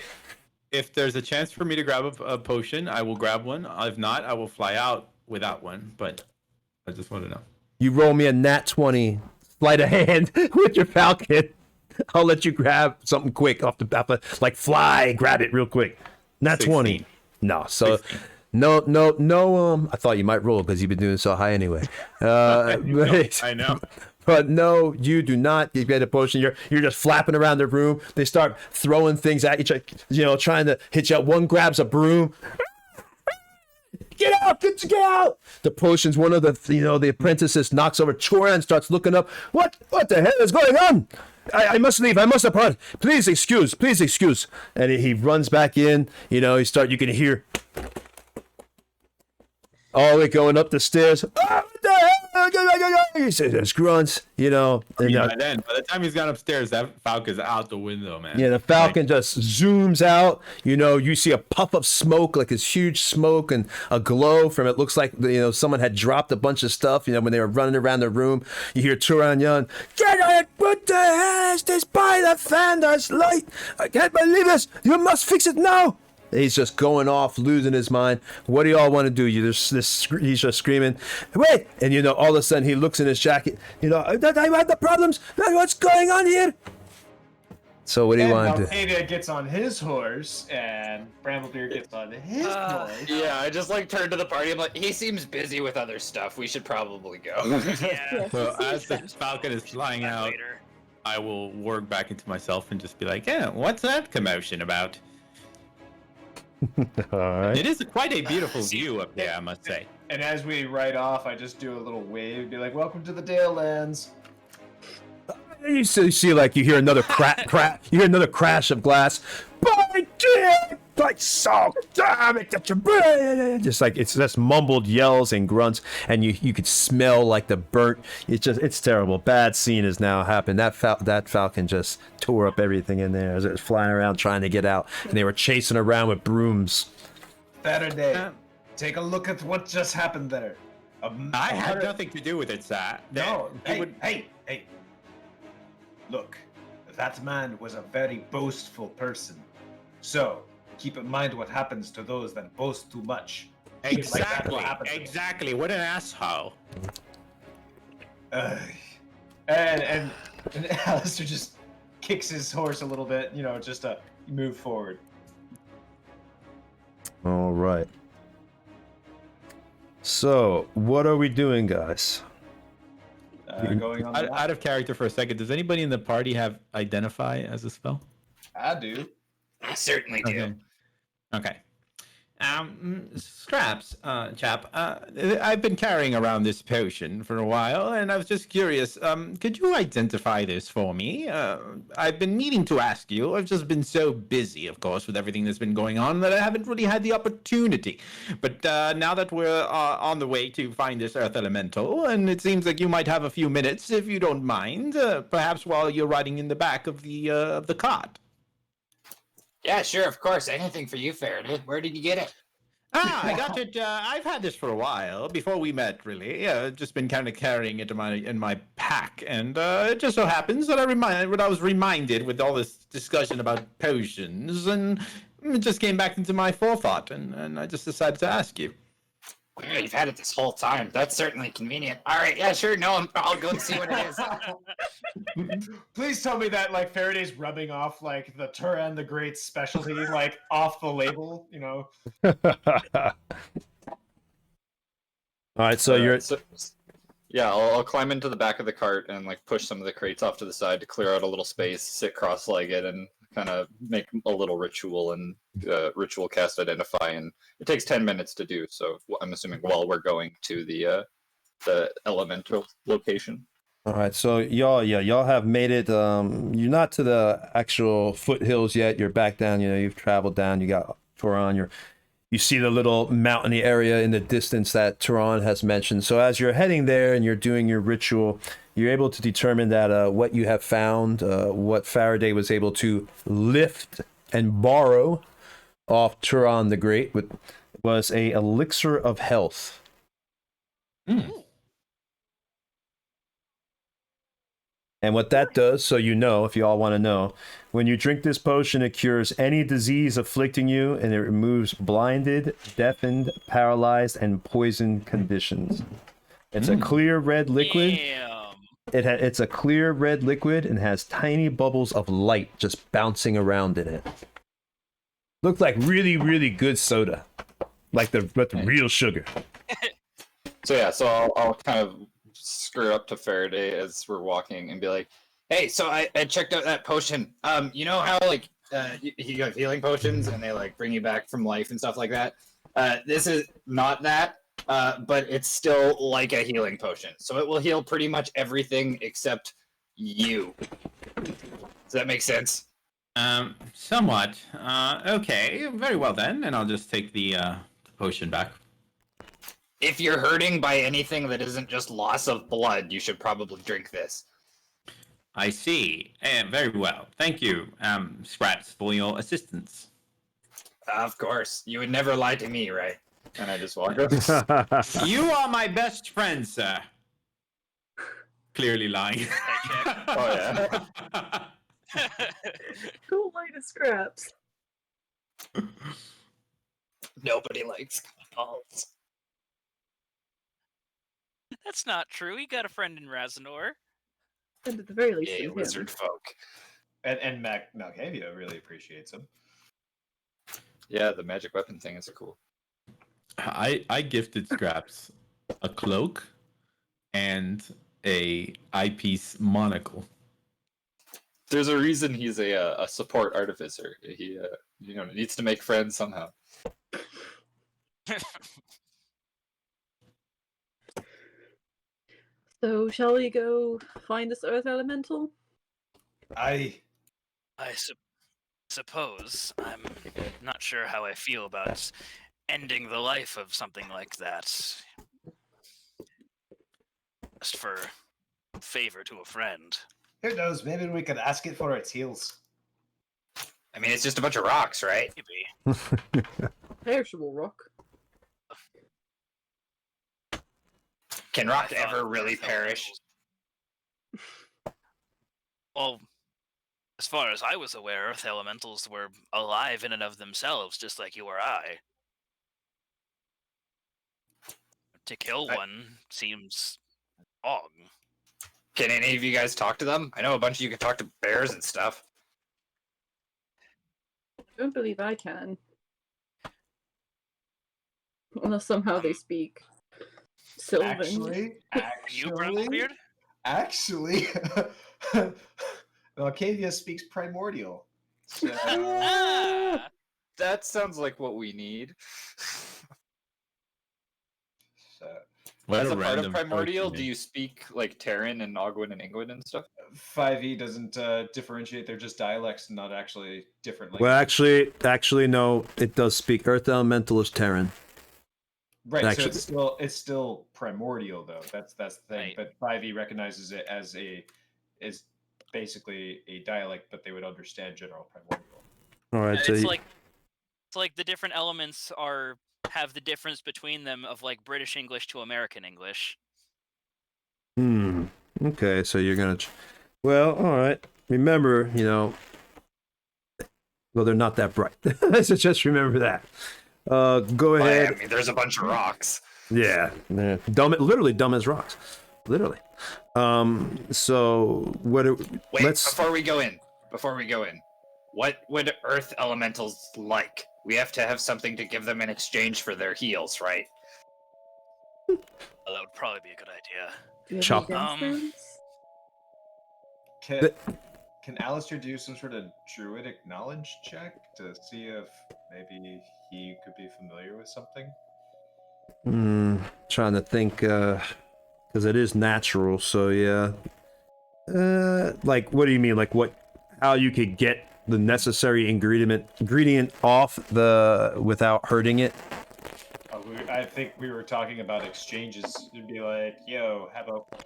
If there's a chance for me to grab a potion, I will grab one. If not, I will fly out without one. But I just want to know. You roll me a nat 20, sleight of hand with your falcon. I'll let you grab something quick off the bat, like fly, grab it real quick. Nat 20. No, so 16. No. I thought you might roll because you've been doing so high anyway. I know. But no, you do not. You get a potion. You're just flapping around the room. They start throwing things at you, trying to hit you out. One grabs a broom. Get out! Get out! The potion's one of the apprentices knocks over. Choran starts looking up. What the hell is going on? I must leave. I must depart. Please excuse. And he runs back in. You can hear all the way going up the stairs. What the hell? He says there's grunts, And by the time he's gone upstairs, that falcon's out the window, man. Yeah, the falcon just zooms out. You see a puff of smoke, like this huge smoke, and a glow from it. Looks like someone had dropped a bunch of stuff. When they were running around the room, you hear Turan yelling, "Get it! What the hell is this? By the Fander's light! I can't believe this! You must fix it now!" He's just going off, losing his mind. What do y'all want to do? He's just screaming, "Wait!" And all of a sudden he looks in his jacket. I had the problems. What's going on here? So what do you want to do? Ada gets on his horse, and Bramblebeard gets on his horse. Yeah, I just turn to the party. I'm like, he seems busy with other stuff. We should probably go. Yeah. So as the falcon is flying out, Later. I will work back into myself and just be like, "Yeah, what's that commotion about?" All right. It is quite a beautiful view up there, I must say. And as we ride off, I just do a little wave, be like, "Welcome to the Dale Lands." You see, like you hear another crack. You hear another crash of glass. By dear, like so, damn it! Just like it's just mumbled yells and grunts, and you could smell like the burnt. It's terrible. Bad scene has now happened. That falcon just tore up everything in there as it was flying around trying to get out, and they were chasing around with brooms. Saturday, take a look at what just happened there. I had nothing to do with it, sir. No, hey. Look, that man was a very boastful person. So, keep in mind what happens to those that boast too much. Exactly. What an asshole. And Alistair just kicks his horse a little bit, just to move forward. All right. So, what are we doing, guys? Going on Out of character for a second, does anybody in the party have Identify as a spell? I do. I certainly do. Okay. Okay. Scraps, chap. I've been carrying around this potion for a while, and I was just curious. Could you identify this for me? I've been meaning to ask you. I've just been so busy, of course, with everything that's been going on that I haven't really had the opportunity. But now that we're on the way to find this earth elemental, and it seems like you might have a few minutes, if you don't mind, perhaps while you're riding in the back of the cart. Yeah, sure, of course. Anything for you, Faraday. Where did you get it? I got it. I've had this for a while before we met. Really, just been kind of carrying it in my pack, and it just so happens that I was reminded with all this discussion about potions, and it just came back into my forethought, and I just decided to ask you. Well, you've had it this whole time. That's certainly convenient. All right, yeah, sure. No, I'll go and see what it is. Please tell me that like Faraday's rubbing off like the Turan the Great's specialty like off the label, you know. All right, so you're Yeah, I'll climb into the back of the cart and like push some of the crates off to the side to clear out a little space, sit cross-legged, and kind of make a little ritual and ritual cast identify. And it takes 10 minutes to do. So I'm assuming while we're going to the elemental location. all right. So y'all have made it. You're not to the actual foothills yet. You're back down. You know, you've traveled down. You got Turan. You see the little mountainy area in the distance that Turan has mentioned. So as you're heading there and you're doing your ritual, you're able to determine that what you have found, what Faraday was able to lift and borrow off Turan the Great, was a elixir of health. And what that does, so you know, if you all want to know, when you drink this potion, it cures any disease afflicting you, and it removes blinded, deafened, paralyzed, and poisoned conditions. It's a clear red liquid. Damn. It's a clear red liquid and has tiny bubbles of light just bouncing around in it. Looked like really, really good soda, like the real sugar. So yeah, so I'll kind of screw up to Faraday as we're walking and be like, "Hey, so I checked out that potion. You know how like you have healing potions and they like bring you back from life and stuff like that. This is not that, but it's still like a healing potion. So it will heal pretty much everything except you. Does that make sense?" Somewhat. Okay, very well then, and I'll just take the potion back. If you're hurting by anything that isn't just loss of blood, you should probably drink this. I see. Very well. Thank you, Scraps, for your assistance. Of course. You would never lie to me, right? And I just walk up. You are my best friend, sir. Clearly lying. Oh, yeah. Don't lie to Scraps. Nobody likes calls. That's not true. He got a friend in Razanor. And at the very least, Yay, in him. lizard folk. And Malkavia really appreciates him. Yeah, the magic weapon thing is cool. I gifted Scraps a cloak and a eyepiece monocle. There's a reason he's a support artificer. He needs to make friends somehow. So, shall we go find this earth elemental? I Suppose. I'm not sure how I feel about ending the life of something like that. Just for favor to a friend. Who knows? Maybe we could ask it for its heals. I mean, it's just a bunch of rocks, right? Maybe. Perishable rock. Can rock I thought ever really earth perish? elementals- Well, as far as I was aware, earth elementals were alive in and of themselves, just like you or I. To kill one seems wrong. Can any of you guys talk to them? I know a bunch of you can talk to bears and stuff. I don't believe I can. Unless somehow they speak Sylvan. You, Brownbeard? Actually, Malkavia speaks primordial. So, Ah! that sounds like what we need. So, What as a part of random Primordial, choice do you speak like Terran and Ogwin and Ingwin and stuff? 5e doesn't differentiate. They're just dialects, not actually different Well, languages. actually, no. It does speak Earth Elemental is Terran. Right, Actually- so it's still primordial though. That's the thing. Right. But 5e recognizes it as basically a dialect, but they would understand general primordial. All right, so It's like the different elements have the difference between them of like British English to American English. okay, so you're gonna. Well, all right. Remember, well, they're not that bright. So just remember that. Go ahead. I mean, there's a bunch of rocks. Yeah, dumb, literally dumb as rocks, literally. So what? Wait, let's. before we go in, what would Earth Elementals like? We have to have something to give them in exchange for their heals, right? Well, that would probably be a good idea. Do you have Chop. any dance Can Alistair do some sort of druidic knowledge check to see if maybe he could be familiar with something? Trying to think, because it is natural. So yeah. Like, what do you mean? Like, how you could get the necessary ingredient off without hurting it? I think we were talking about exchanges. It'd be like, yo, how about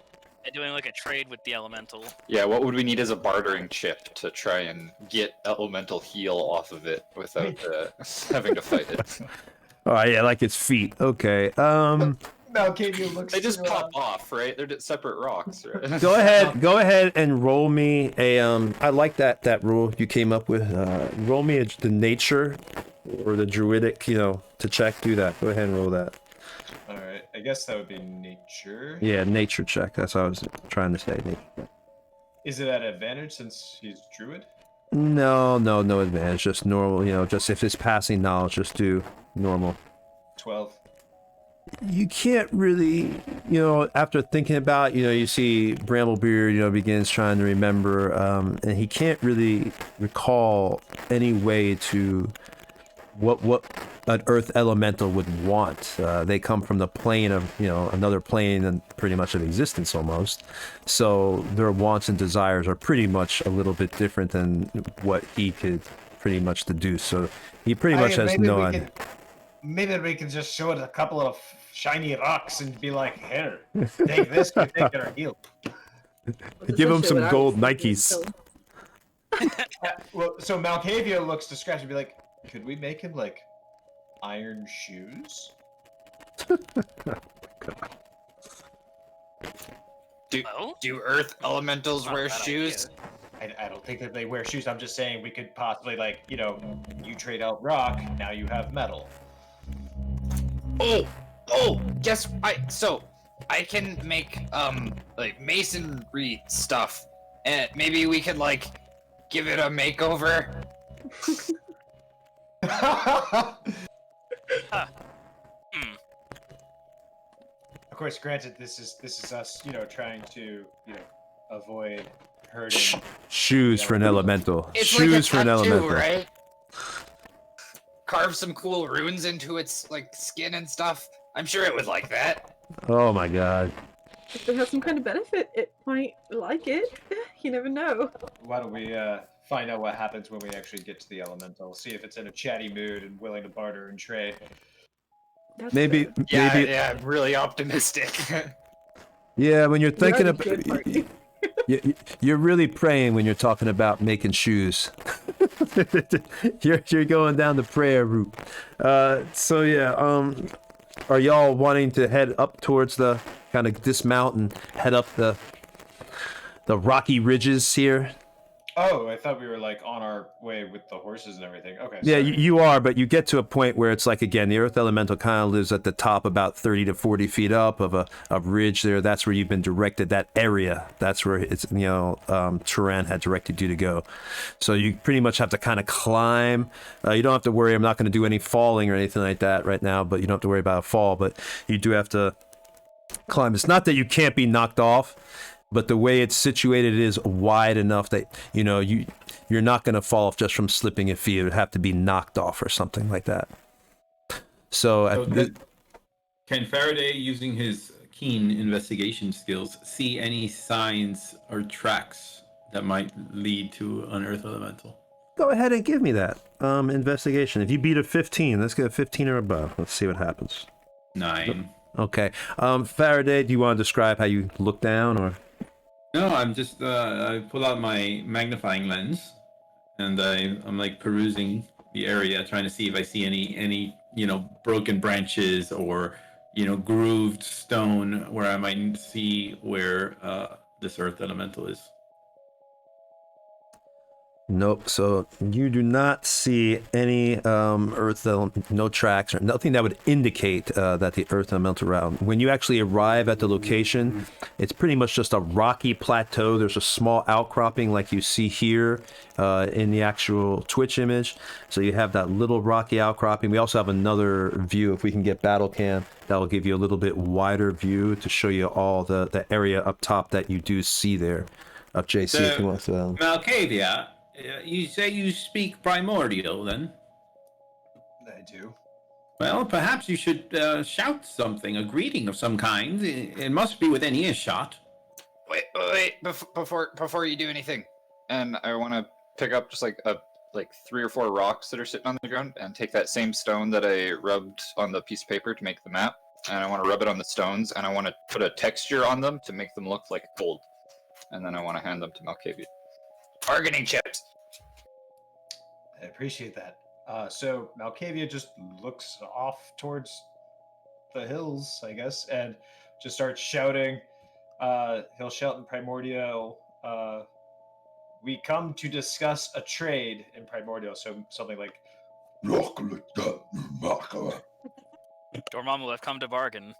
Doing like a trade with the elemental. Yeah, what would we need as a bartering chip to try and get elemental heal off of it without having to fight it? Oh yeah, like its feet. Okay. Malkavian looks They just to, pop off, right? They're just separate rocks, right? Go ahead and roll me a I like that rule you came up with. Roll me the nature or the druidic, to check. Do that. Go ahead and roll that. all right, I guess that would be nature. Yeah, nature check. That's what I was trying to say. Nature. Is it at advantage since he's druid? No advantage. Just normal. Just if it's passing knowledge, just do normal. 12. You can't really, after thinking about, you see Bramblebeard, begins trying to remember, and he can't really recall any way to what an earth elemental would want. They come from the plane of, another plane and pretty much of existence almost. So their wants and desires are pretty much a little bit different than what he could pretty much deduce. So he pretty much has no idea. Maybe we can just show it a couple of shiny rocks and be like, here, take this, you take your heal. Give him Essentially some what I gold was thinking, Nikes. so- Well, so Malkavia looks to Scratch and be like, could we make him like iron shoes? Do Earth Elementals Not a wear bad shoes? I don't think that they wear shoes. I'm just saying we could possibly like, you trade out rock, now you have metal. So I can make like masonry stuff, and maybe we could like give it a makeover. Of course, granted, this is us, trying to, avoid hurting. Shoes for an elemental. It's Shoes like a for an tattoo, elemental. right? Carve some cool runes into its like skin and stuff. I'm sure it would like that. Oh my god. If it has some kind of benefit, it might like it. You never know. Why don't we find out what happens when we actually get to the elemental? See if it's in a chatty mood and willing to barter and trade. That's Maybe, fair. maybe, Yeah, I'm really optimistic. yeah. When you're thinking already good about, party. you're really praying when you're talking about making shoes. you're going down the prayer route. So yeah. Are y'all wanting to head up towards the kind of dismount and head up the rocky ridges here? Oh, I thought we were like on our way with the horses and everything. Okay. Yeah, sorry. you are, but you get to a point where it's like, again, the earth elemental kind of lives at the top about 30 to 40 feet up of a ridge there. That's where you've been directed, that area. That's where it's, Turan had directed you to go. So you pretty much have to kind of climb. You don't have to worry. I'm not going to do any falling or anything like that right now, but you don't have to worry about a fall, but you do have to climb. It's not that you can't be knocked off, but the way it's situated is wide enough that you're not going to fall off just from slipping your feet. It would have to be knocked off or something like that. So can Faraday, using his keen investigation skills, see any signs or tracks that might lead to an earth elemental? go ahead and give me that investigation. If you beat a 15, let's get a 15 or above. Let's see what happens. 9. Okay. Faraday, do you want to describe how you look down, or? No, I'm just I pull out my magnifying lens, and I'm like perusing the area, trying to see if I see any broken branches or grooved stone where I might see where this earth elemental is. Nope. So you do not see any no tracks or nothing that would indicate that the earth elemental route. When you actually arrive at the location, it's pretty much just a rocky plateau. There's a small outcropping like you see here in the actual Twitch image. So you have that little rocky outcropping. We also have another view, if we can get battle cam, that will give you a little bit wider view to show you all the area up top that you do see there. Up JC, if you want to. Malkavia, you say you speak primordial, then? I do. Well, perhaps you should shout something, a greeting of some kind. It must be within earshot. Wait! Before you do anything, and I want to pick up just like 3 or 4 rocks that are sitting on the ground, and take that same stone that I rubbed on the piece of paper to make the map, and I want to rub it on the stones, and I want to put a texture on them to make them look like gold, and then I want to hand them to Malkavia. Bargaining chips. I appreciate that. So Malkavia just looks off towards the hills, I guess, and just starts shouting. He'll shout in Primordial, we come to discuss a trade in Primordial. So something like, Dormammu have come to bargain.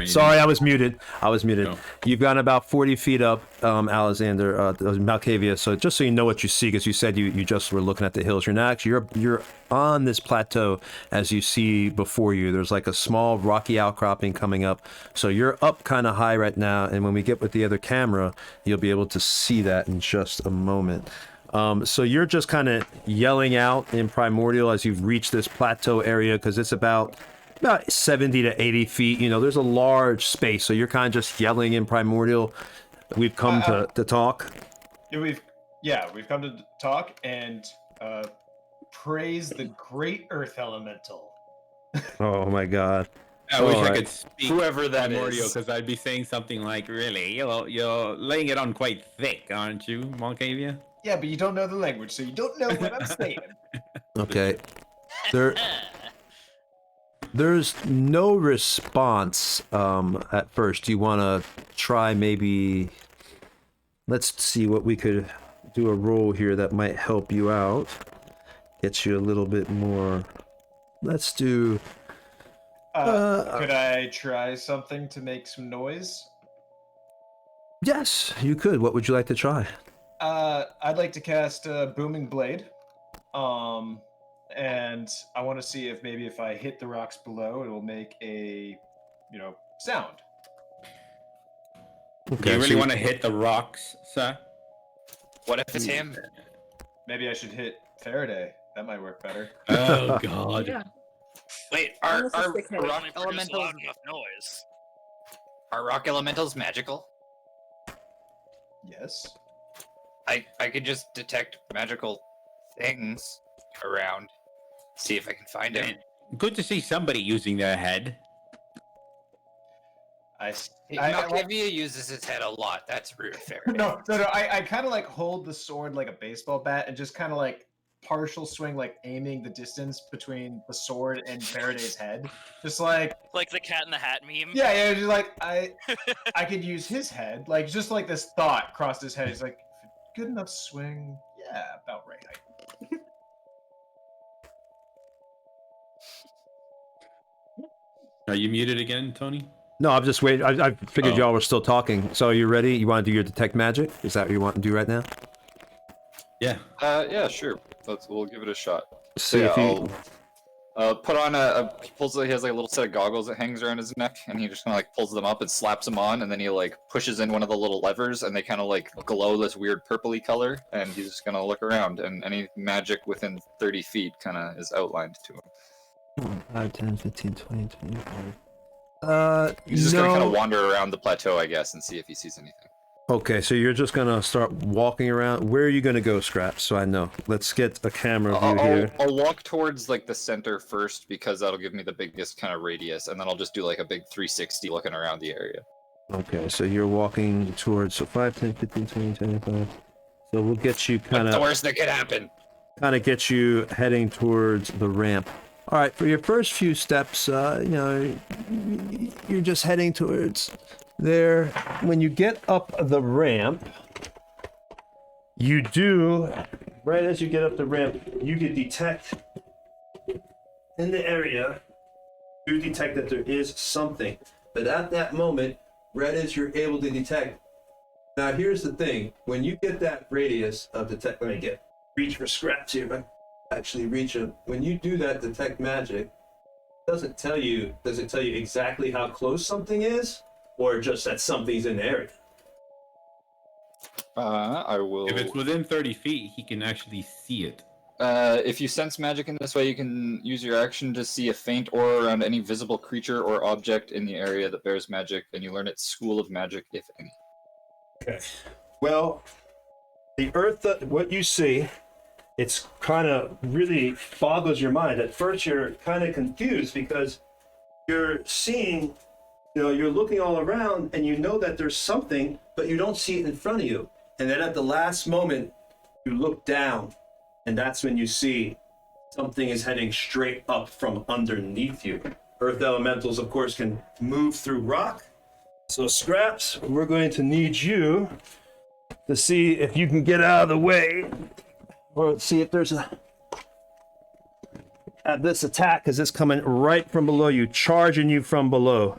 Sorry, I was muted. No. You've gone about 40 feet up, Alexander, Malkavia. So just so you know what you see, because you said you just were looking at the hills. You're not actually, you're on this plateau as you see before you. There's like a small rocky outcropping coming up. So you're up kind of high right now. And when we get with the other camera, you'll be able to see that in just a moment. So you're just kind of yelling out in Primordial as you've reached this plateau area, because it's about 70 to 80 feet. There's a large space, so you're kind of just yelling in Primordial. We've come to talk. we've come to talk and praise the great earth elemental. Oh my god. I wish I Alright. could speak Whoever that primordial, is. because I'd be saying something like, really, you're laying it on quite thick, aren't you, Malkavia? Yeah, but you don't know the language, so you don't know what I'm saying. Okay. There's no response at first. Do you want to try maybe... Let's see what we could do a roll here that might help you out. Get you a little bit more... Let's do... Could I try something to make some noise? Yes, you could. What would you like to try? I'd like to cast Booming Blade. And I want to see if I hit the rocks below, it'll make a, sound. Okay, Do you really so want to hit the rocks, sir? What if it's him? Maybe I should hit Faraday. That might work better. Oh, God. Yeah. Wait, are Unless it's thick head. rock Only produce elementals loud enough noise. are rock elementals magical? Yes. I could just detect magical things around. See if I can find him. Good to see somebody using their head. Malkavia uses his head a lot. That's rude, Faraday. No. I kind of like hold the sword like a baseball bat and just kind of like partial swing, like aiming the distance between the sword and Faraday's head. Just like, Like the Cat in the Hat meme. yeah, just like I could use his head. Like just like this thought crossed his head. He's like, good enough swing. Yeah, about right height. Are you muted again, Tony? No, I'm just waiting. I figured Oh. y'all were still talking. So are you ready? You want to do your detect magic? Is that what you want to do right now? Yeah. Yeah, sure. We'll give it a shot. See yeah, if you. put on he has like a little set of goggles that hangs around his neck, and he just kind of like pulls them up and slaps them on, and then he like pushes in one of the little levers, and they kind of like glow this weird purpley color, and he's just gonna look around, and any magic within 30 feet kind of is outlined to him. 5, 10, 15, 20, 25. He's just gonna kind of wander around the plateau, I guess, and see if he sees anything. Okay, so you're just gonna start walking around. Where are you gonna go, Scraps? So I know. Let's get a camera view here. I'll walk towards like the center first because that'll give me the biggest kind of radius, and then I'll just do like a big 360 looking around the area. Okay, so you're walking towards 5, 10, 15, 20, 25. So we'll get you kind What's the of worst that could happen? get you heading towards the ramp. All right, for your first few steps, you're just heading towards there. When you get up the ramp, you do, right as you get up the ramp, you can detect in the area, you detect that there is something. But at that moment, right as you're able to detect, now here's the thing, when you get that radius of detect, let me reach for Scraps here, but actually reach him. When you do that detect magic, does it tell you exactly how close something is, or just that something's in the area? I will. If it's within 30 feet, he can actually see it. If you sense magic in this way, you can use your action to see a faint aura around any visible creature or object in the area that bears magic, and you learn its school of magic, if any. Okay. Well, the earth, what you see, it's kind of really boggles your mind. At first, you're kind of confused because you're seeing, you're looking all around and you know that there's something, but you don't see it in front of you. And then at the last moment, you look down, and that's when you see something is heading straight up from underneath you. Earth elementals, of course, can move through rock. So, Scraps, we're going to need you to see if you can get out of the way, or see if there's this attack, because it's coming right from below you, charging you from below.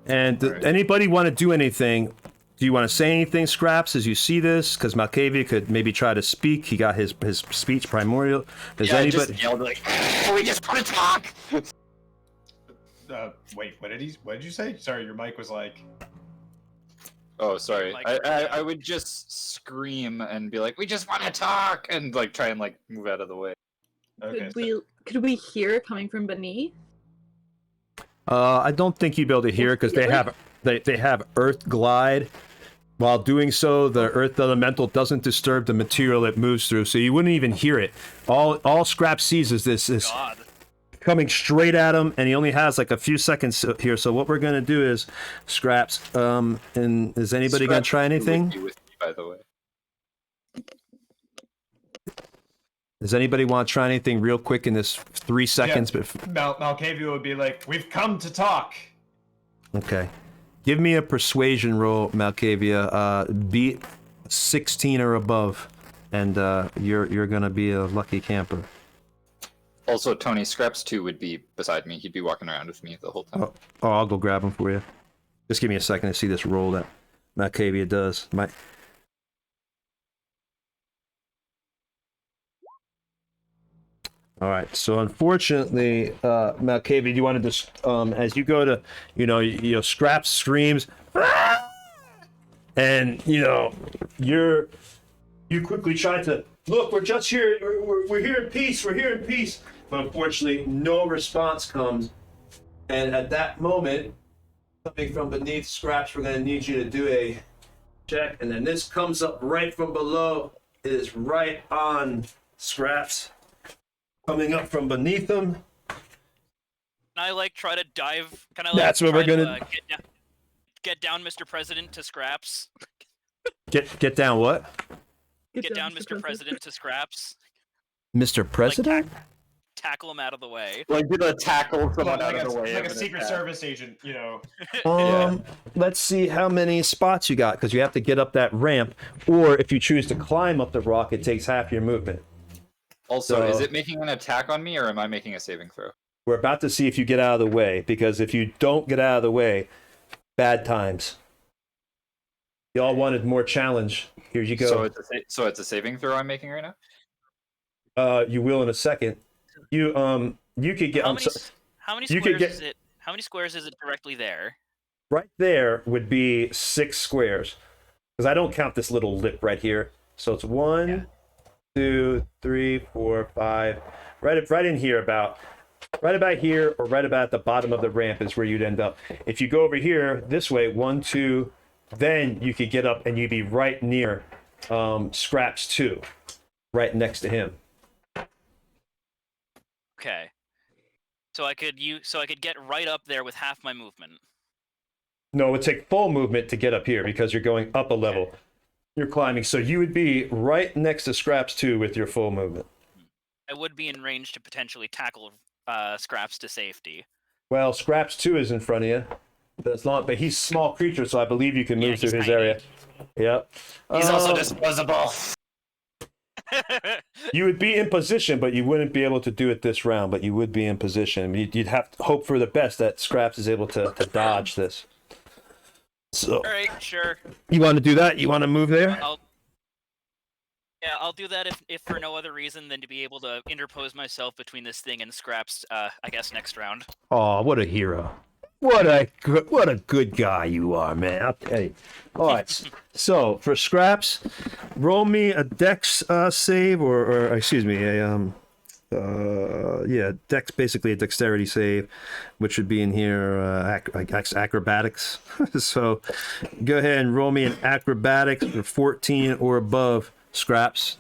And anybody want to do anything? Do you want to say anything, Scraps, as you see this? Because Malkavian could maybe try to speak. He got his speech primordial. Does anybody? I just yelled like, "We just want to talk." Wait, what did you say? Sorry, your mic was like. Oh, sorry. Like- I would just scream and be like, "We just want to talk," and like try and like move out of the way. Okay. Could we hear it coming from beneath? I don't think you'd be able to hear it because they have Earth Glide. While doing so, the Earth Elemental doesn't disturb the material it moves through, so you wouldn't even hear it. All Scrap sees is this God. coming straight at him, and he only has like a few seconds here. So what we're gonna do is, Scraps, and is anybody gonna try anything? With me, by the way. Does anybody want to try anything real quick in this 3 seconds? Yeah, Malkavian would be like, "We've come to talk." Okay. Give me a persuasion roll, Malkavia. Beat 16 or above, and you're gonna be a lucky camper. Also, Tony Scraps 2 would be beside me. He'd be walking around with me the whole time. Oh, I'll go grab him for you. Just give me a second to see this roll that Malkavia does. All right. So unfortunately, Malkavia, do you want to just as you go to, Scraps screams, "Ah!" and you quickly try to look. We're just here. We're here in peace. We're here in peace. But unfortunately, no response comes. And at that moment, coming from beneath, Scraps, we're going to need you to do a check. And then this comes up right from below. It is right on Scraps. Coming up from beneath them. Can I try to dive? Can I That's what we're gonna get down, Mr. President, to Scraps? Get down what? Get down, Mr. President, to Scraps. Mr. President? Tackle him out of the way. Like, do the tackle someone Like out of the way. like a Secret Service agent, Let's see how many spots you got, because you have to get up that ramp, or if you choose to climb up the rock, it takes half your movement. Also, So- is it making an attack on me, or am I making a saving throw? We're about to see if you get out of the way, because if you don't get out of the way, bad times. Y'all wanted more challenge. Here you go. So it's a saving throw I'm making right now. You will in a second. You could get. How many you could squares get- is it? How many squares is it directly there? Right there would be 6 squares, because I don't count this little lip right here. So it's 1, 2, 3, 4, 5. Right in here right about here, or right about the bottom of the ramp is where you'd end up. If you go over here this way, 1, 2, then you could get up and you'd be right near Scraps 2, right next to him. Okay. So I could get right up there with half my movement. No, it would take full movement to get up here because you're going up a level. You're climbing, so you would be right next to Scraps 2 with your full movement. I would be in range to potentially tackle Scraps to safety. Well, Scraps 2 is in front of you, but he's a small creature, so I believe you can move through his tiny. area. Yep. He's also disposable. You would be in position, but you wouldn't be able to do it this round. But you would be in position. You'd have to hope for the best that Scraps is able to dodge this. So, All right, sure. you want to do that? You want to move there? I'll do that if for no other reason than to be able to interpose myself between this thing and Scraps. I guess next round. Oh, what a hero! What a good guy you are, man. I'll tell you. All right. So for Scraps, roll me a Dex save, or excuse me, Dex, basically a dexterity save, which would be in here, acrobatics. So go ahead and roll me an acrobatics for 14 or above, Scraps.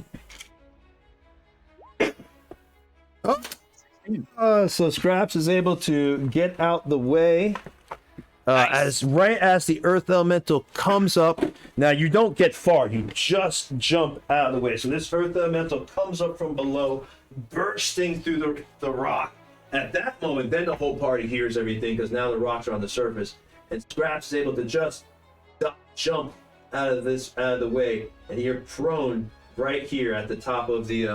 So Scraps is able to get out the way. Nice. As the Earth Elemental comes up. Now you don't get far, you just jump out of the way. So this Earth Elemental comes up from below, bursting through the rock. At that moment, then the whole party hears everything, because now the rocks are on the surface. And Scraps is able to just jump out of the way, and you're prone right here at the top of the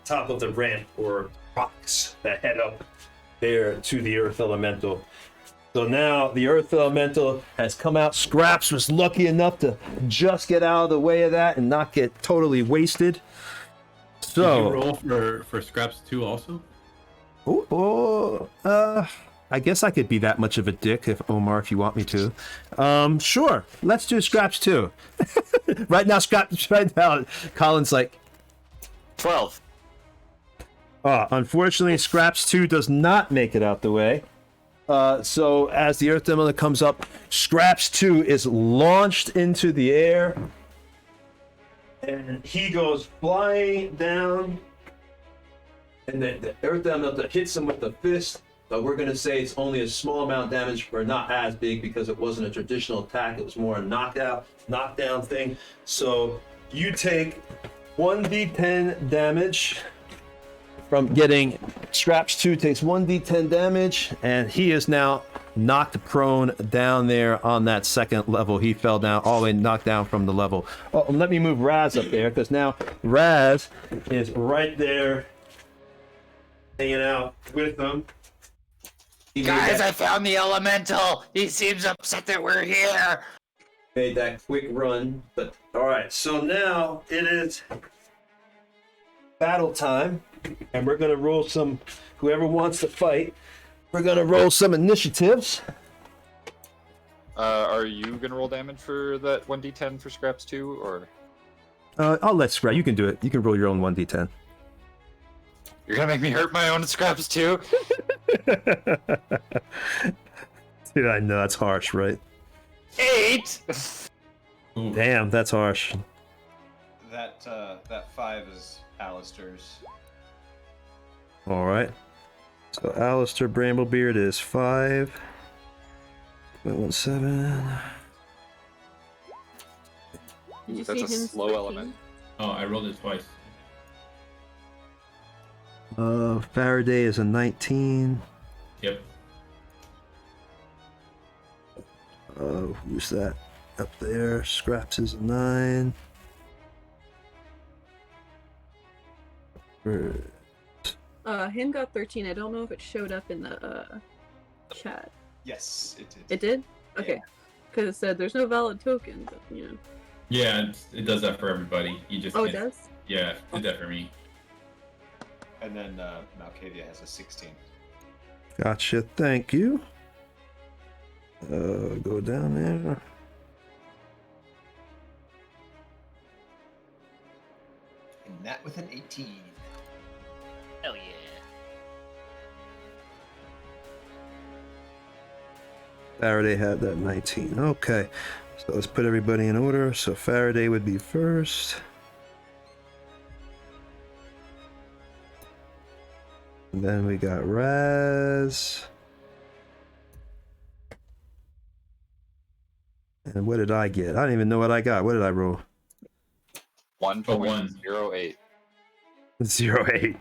top of the ramp, or rocks that head up there to the Earth Elemental. So now the Earth Elemental has come out. Scraps was lucky enough to just get out of the way of that and not get totally wasted. So did you roll for Scraps 2 also? I guess I could be that much of a dick, if you want me to. Sure, let's do Scraps 2. Right now, Colin's like 12. Unfortunately, Scraps 2 does not make it out the way. So as the Earth Elemental comes up, Scraps 2 is launched into the air, and he goes flying down, and the Earth Elemental hits him with the fist, but we're going to say it's only a small amount of damage, or not as big, because it wasn't a traditional attack, it was more a knockdown thing. So you take 1d10 damage from getting. Scraps 2 takes 1d10 damage, and he is now knocked prone down there on that second level. He fell down, all the way knocked down from the level. Oh, let me move Raz up there, because now Raz is right there hanging out with them. Guys, I found the elemental. He seems upset that we're here. Made that quick run, but all right. So now it is battle time, and we're gonna roll some. Whoever wants to fight, we're gonna roll some initiatives. Are you gonna roll damage for that 1d10 for Scraps 2, or? I'll let Scrap. You can do it. You can roll your own 1d10. You're gonna make me hurt my own Scraps 2? Dude, I know that's harsh, right? 8. Damn, that's harsh. That 5 is Alistair's. All right. So Alistair Bramblebeard is 5. 17. Did you That's see a him slow 14? element. Oh, I rolled it twice. Faraday is a 19. Yep. Who's that up there? Scraps is a 9. Him got 13. I don't know if it showed up in the chat. Yes, it did. It did? Okay. Because it said there's no valid token, but, you know. Yeah, it does that for everybody. You just Oh, it can't- does? Yeah, did that for me. And then Malkavia has a 16. Gotcha. Thank you. Go down there. And that with an 18. Hell yeah. Faraday had that 19. Okay. So let's put everybody in order. So Faraday would be first. And then we got Raz. And what did I get? I don't even know what I got. What did I roll? 1.08. 08.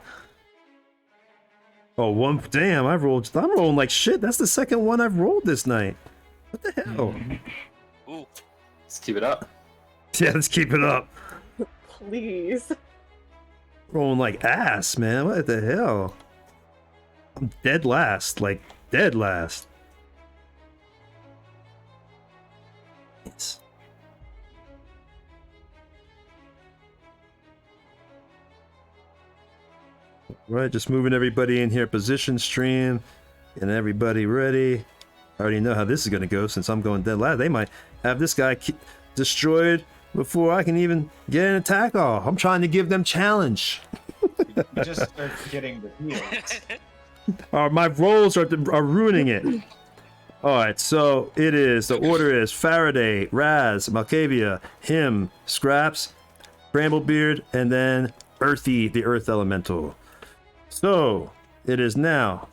Oh, one. Damn, I'm rolling like shit. That's the second one I've rolled this night. What the hell? Ooh. Let's keep it up. Yeah, let's keep it up. Please. Rolling like ass, man. What the hell? I'm dead last. Like, dead last. Nice. Right, just moving everybody in here. Position stream. And everybody ready. I already know how this is going to go since I'm going dead last. They might have this guy destroyed before I can even get an attack off. I'm trying to give them challenge. You just start getting the heals. My rolls are ruining it. All right, so it is. The order is Faraday, Raz, Malkavia, him, Scraps, Bramblebeard, and then Earthy, the Earth Elemental. So it is now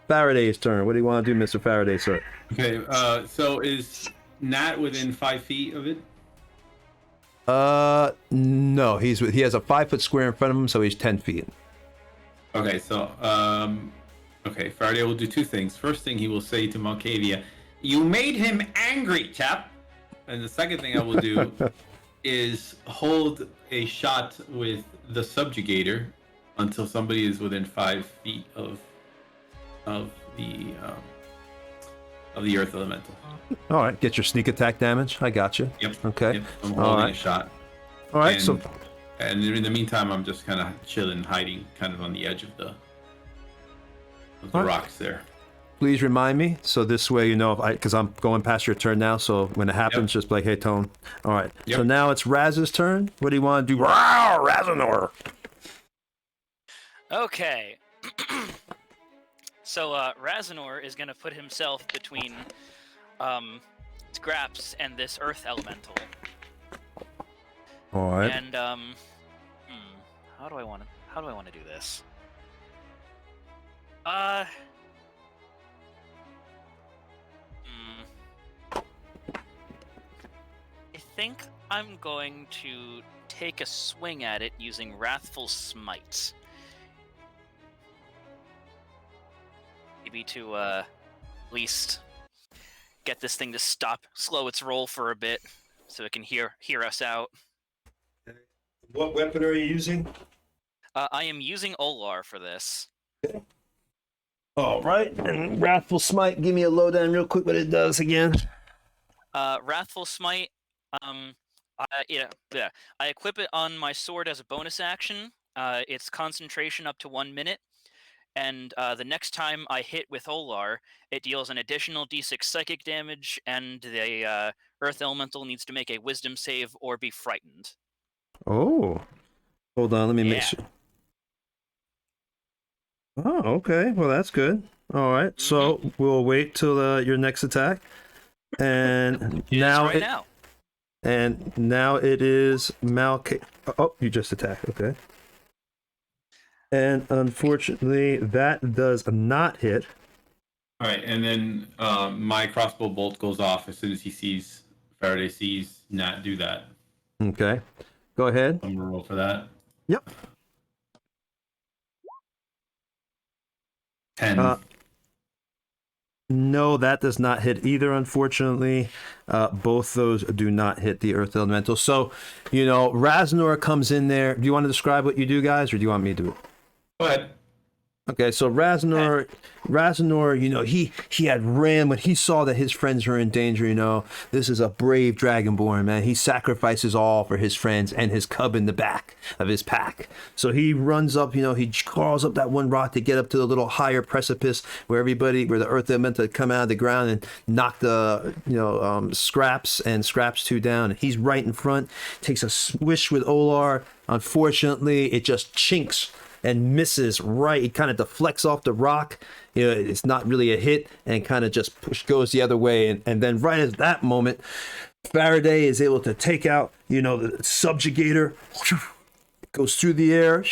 Faraday's turn. What do you want to do, Mr. Faraday, sir? Okay, so is Nat within 5 feet of it? No, he has a 5-foot square in front of him, so he's 10 feet. Okay, so okay, Faraday will do two things. First thing he will say to Malkavia, "You made him angry, chap." And the second thing I will do is hold a shot with the subjugator until somebody is within 5 feet of the Earth Elemental. All right, get your sneak attack damage. I got you. Yep. Okay. Yep, I'm All holding right. a shot. All right, so And in the meantime, I'm just kind of chilling, hiding, kind of on the edge of the Alright. rocks there. please remind me, so this way you know if because I'm going past your turn now. So when it happens, just be like, hey, Tone. All right. Yep. So now it's Raz's turn. What do you want to do? Rawr, Razanor. Okay. So Razanor is gonna put himself between Scraps and this Earth Elemental. All right. And how do I want to do this? I think I'm going to take a swing at it using Wrathful Smite. Maybe to at least get this thing to slow its roll for a bit, so it can hear us out. What weapon are you using? I am using Olar for this. All right. And Wrathful Smite. Give me a lowdown real quick what it does again. Wrathful Smite. I equip it on my sword as a bonus action. It's concentration up to 1 minute. And the next time I hit with Olar, it deals an additional d6 psychic damage, and the Earth Elemental needs to make a Wisdom save or be frightened. Oh. Hold on. Let me make sure. Oh, okay. Well, that's good. All right. So we'll wait till your next attack. And now now it is Malka. Oh, you just attacked. Okay. And unfortunately, that does not hit. All right, and then my crossbow bolt goes off as soon as Faraday sees Nat do that. Okay. Go ahead. I'm gonna roll for that. Yep. 10. No, that does not hit either, unfortunately. Both those do not hit the Earth Elemental. So, Raznor comes in there. Do you want to describe what you do, guys, or do you want me to do it? Go ahead. Okay, so Razanor, you know, he had ran when he saw that his friends were in danger. You know, this is a brave dragonborn, man. He sacrifices all for his friends and his cub in the back of his pack. So he runs up, you know, he crawls up that one rock to get up to the little higher precipice where the earth elemental come out of the ground and knock the, Scraps and Scraps 2 down. And he's right in front, takes a swish with Olar. Unfortunately, it just chinks and misses right. It kind of deflects off the rock. You know, it's not really a hit and kind of just goes the other way. And then right at that moment, Faraday is able to take out, the subjugator, goes through the air,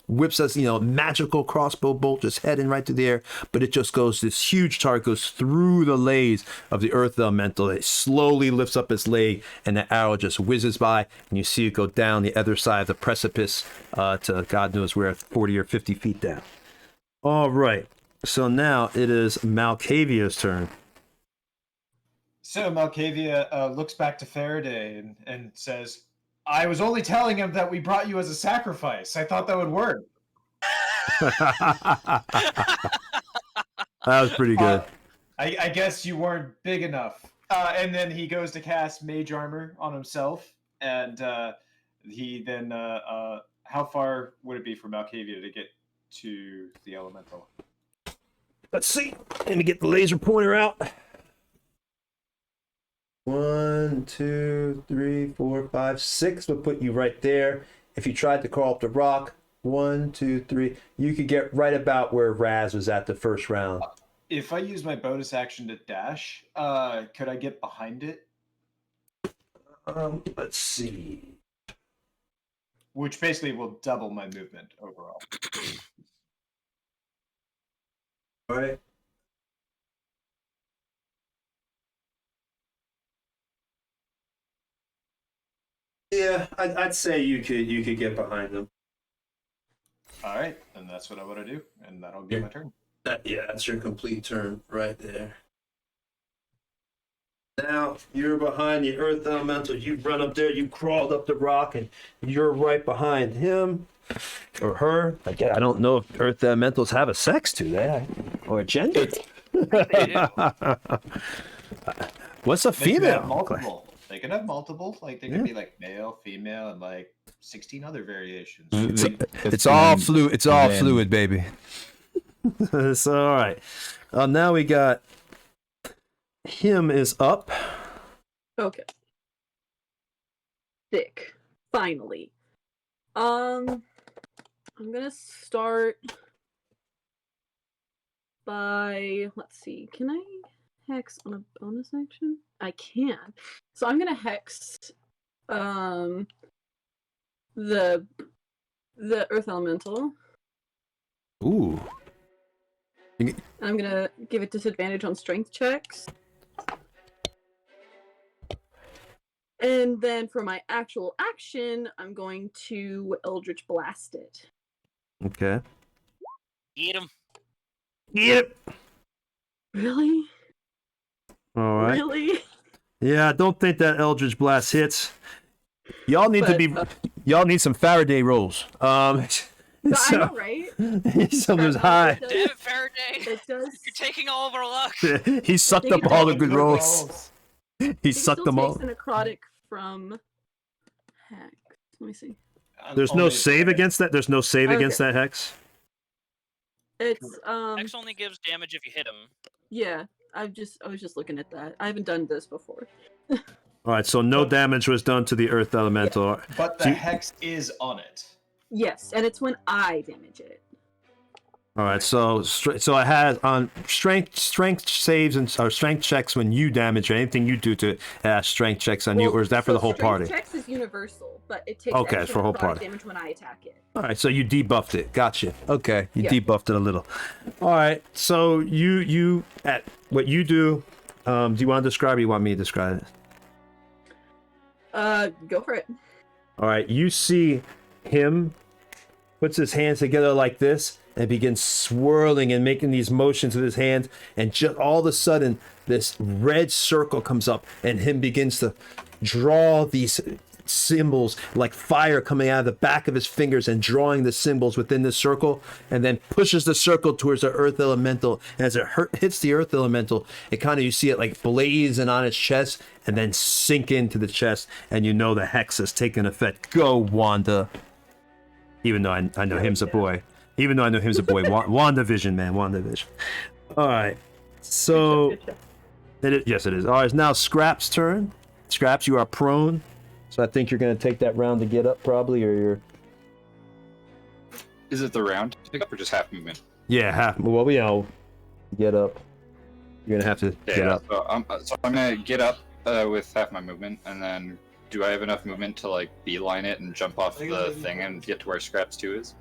whips us, magical crossbow bolt just heading right through the air. But it just goes, this huge target goes through the lays of the earth elemental. It slowly lifts up its leg and the arrow just whizzes by. And you see it go down the other side of the precipice to God knows where, 40 or 50 feet down. All right. So now it is Malkavia's turn. So Malkavia looks back to Faraday and says, I was only telling him that we brought you as a sacrifice. I thought that would work. That was pretty good. I guess you weren't big enough. And then he goes to cast Mage Armor on himself. And he then... how far would it be for Malkavia to get to the elemental? Let's see. Let me get the laser pointer out. 1, 2, 3, 4, 5, 6 would put you right there. If you tried to crawl up the rock, 1, 2, 3, you could get right about where Raz was at the first round. If I use my bonus action to dash, could I get behind it? Let's see. Which basically will double my movement overall. All right. Yeah, I'd say you could get behind them. All right, and that's what I want to do, and that'll be my turn. That's your complete turn right there. Now you're behind the earth elemental. You run up there. You crawled up the rock, and you're right behind him or her. I don't know if earth elementals have a sex to that or a gender. What's a female? They can have multiple. Like they can be like male, female, and like 16 other variations. It's all fluid. It's all fluid, baby. So all right. Now we got him is up. Okay. Sick. Finally. I'm gonna start by, let's see, can I hex on a bonus action? I can. So I'm gonna hex the earth elemental. Ooh. I'm gonna give it disadvantage on strength checks. And then for my actual action, I'm going to Eldritch Blast it. Okay. Eat him. Yep. Really? All right. Really? Yeah, I don't think that Eldritch Blast hits. Y'all need y'all need some Faraday rolls. I know, right? Something's high. Damn it, Faraday! It does. You're taking all of our luck. He sucked up all the good rolls. He sucked them all. It still takes a necrotic from Hex. Let me see. There's no save against that. There's no save against that hex. It's X only gives damage if you hit him. Yeah, I was just looking at that. I haven't done this before. All right, so no damage was done to the earth elemental. Yeah. But the hex is on it. Yes, and it's when I damage it. All right, so it has on strength saves and or strength checks when you damage or anything you do to strength checks on you, or is that for the whole party? Strength checks is universal, but it takes okay extra for whole necrotic party damage when I attack it. All right, so you debuffed it. Gotcha. Okay, you Yeah. debuffed it a little. All right, so you at what you do. Do you want to describe it? Or you want me to describe it? Go for it. All right, you see him puts his hands together like this and begins swirling and making these motions with his hands, and just all of a sudden this red circle comes up and him begins to draw these symbols like fire coming out of the back of his fingers and drawing the symbols within the circle, and then pushes the circle towards the earth elemental. And as it hits the earth elemental, it kind of, you see it like blazing on its chest and then sink into the chest, and you know the hex has taken effect. Go, Wanda. Even though I know him's a boy. Even though I know him's a boy. WandaVision, man. WandaVision. All right. So, yes, it is. All right, it's now Scrap's turn. Scraps, you are prone. So I think you're going to take that round to get up, probably, or you're... Is it the round to pick up or just half movement? Yeah, half. Well, you know, get up. You're going to have to get up. So I'm going to get up with half my movement, and then do I have enough movement to, like, beeline it and jump off the thing and get to where Scraps 2 is?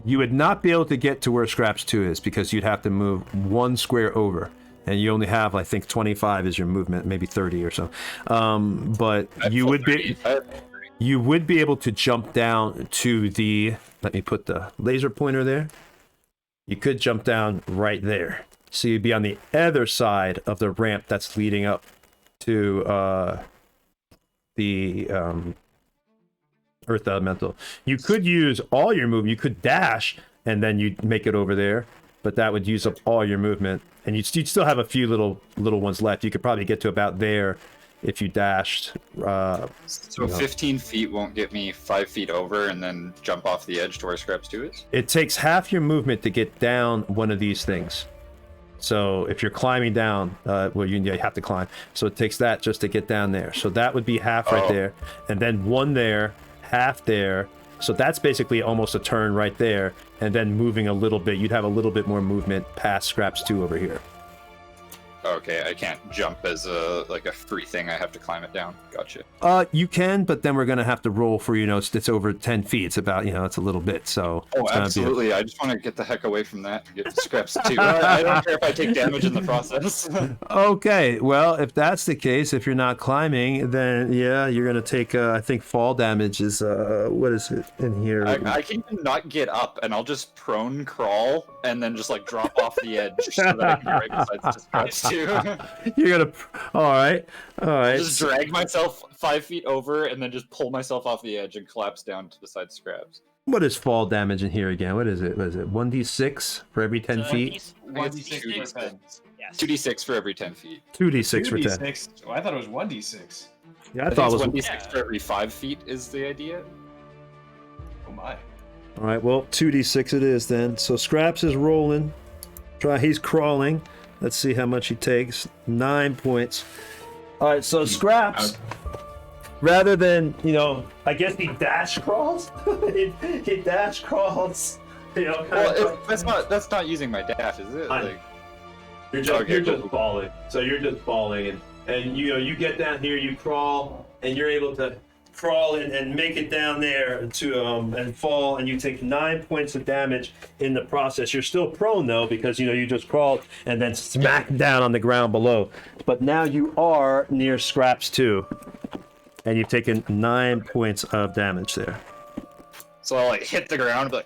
You would not be able to get to where Scraps 2 is because you'd have to move one square over. And you only have, I think, 25 is your movement, maybe 30 or so. But you would be able to jump down to the... Let me put the laser pointer there. You could jump down right there. So you'd be on the other side of the ramp that's leading up to the Earth Elemental. You could use all your movement. You could dash, and then you'd make it over there. But that would use up all your movement. And you'd still have a few little ones left. You could probably get to about there if you dashed. So 15 feet won't get me 5 feet over and then jump off the edge to where Scraps 2 is? It takes half your movement to get down one of these things. So if you're climbing down, you have to climb. So it takes that just to get down there. So that would be half right there. And then one there, half there. So that's basically almost a turn right there. And then moving a little bit, you'd have a little bit more movement past Scraps 2 over here. Okay, I can't jump as a free thing. I have to climb it down. Gotcha. You can, but then we're gonna have to roll for, it's over 10 feet. It's about, it's a little bit. So oh, absolutely. I just want to get the heck away from that and get to Scraps 2. I don't care if I take damage in the process. Okay, well, if that's the case, if you're not climbing, then yeah, you're gonna take. I think fall damage is what is it in here? I can even not get up, and I'll just prone crawl and then just drop off the edge so that I can get right beside Scraps 2. You're gonna. All right. Just drag myself 5 feet over and then just pull myself off the edge and collapse down to beside Scraps. What is fall damage in here again? What is it? 1d6 for every 10 feet? 1d6 for 10. Yes. 2d6 for every 10 feet. 2d6 for 10. 2d6. Oh, I thought it was 1d6. Yeah, I thought it was 1d6 for every 5 feet is the idea. Oh my. All right, well, 2d6 it is then. So Scraps is rolling. He's crawling. Let's see how much he takes. 9 points. All right, so Scraps, rather than, I guess he dash crawls. he dash crawls. Well, that's not using my dash, is it? You're just falling. So you're just falling, and you get down here, you crawl, and you're able to crawl and make it down there to and fall, and you take 9 points of damage in the process. You're still prone though, because you just crawled and then smacked down on the ground below. But now you are near Scraps 2, and you've taken 9 points of damage there. So I'll hit the ground and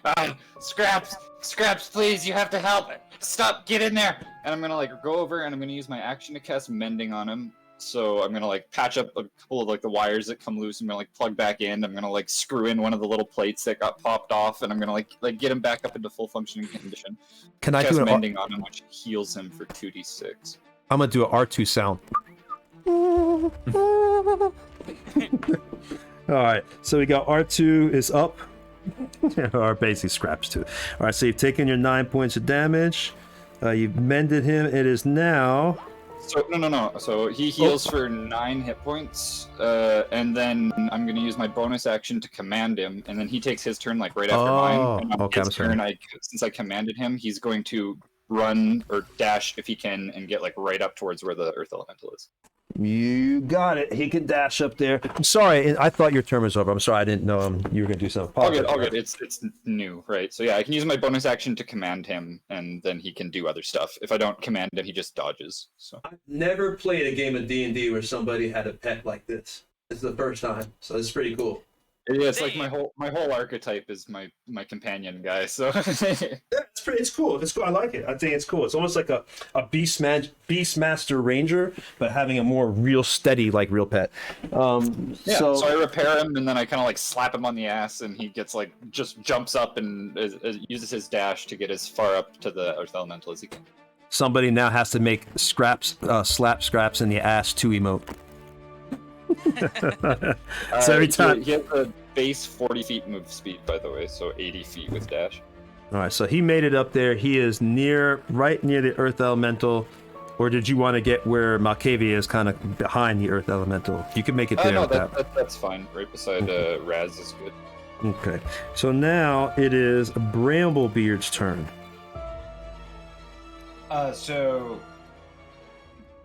be like, Scraps, please, you have to help. Stop, get in there. And I'm gonna go over and I'm gonna use my action to cast Mending on him. So I'm gonna patch up a couple of the wires that come loose. I'm gonna plug back in. I'm gonna screw in one of the little plates that got popped off, and I'm gonna get him back up into full functioning condition. Can I cast do Mending on him, which heals him for 2d6. I'm gonna do an R2 sound. All right, so we got R2 is up. Or basically Scraps 2. All right, so you've taken your 9 points of damage. You've mended him. It is now. So no. So he heals for 9 hit points, and then I'm gonna use my bonus action to command him, and then he takes his turn right after mine. And on okay. his turn, since I commanded him, he's going to run or dash if he can and get right up towards where the Earth Elemental is. You got it. He can dash up there. I'm sorry. I thought your turn was over. I'm sorry. I didn't know you were going to do something. All good. It's new, right? So yeah, I can use my bonus action to command him, and then he can do other stuff. If I don't command him, he just dodges. So I've never played a game of D&D where somebody had a pet like this. It's the first time, so it's pretty cool. Yeah, it's my whole archetype is my companion guy. So That's It's cool. It's cool. I like it. I think it's cool. It's almost like a Beastmaster Ranger, but having a more real steady, like real pet. Yeah, so I repair him, and then I kind of like slap him on the ass, and he gets like just jumps up and uses his dash to get as far up to the Earth Elemental as he can. Somebody now has to make slap Scraps in the ass to emote. So every time he has a base 40 feet move speed, by the way, so 80 feet with dash. All right, so he made it up there. He is right near the Earth Elemental. Or did you want to get where Malkavia is, kind of behind the Earth Elemental? You can make it there. No, with that's fine. Right beside Raz is good. Okay, so now it is Bramblebeard's turn.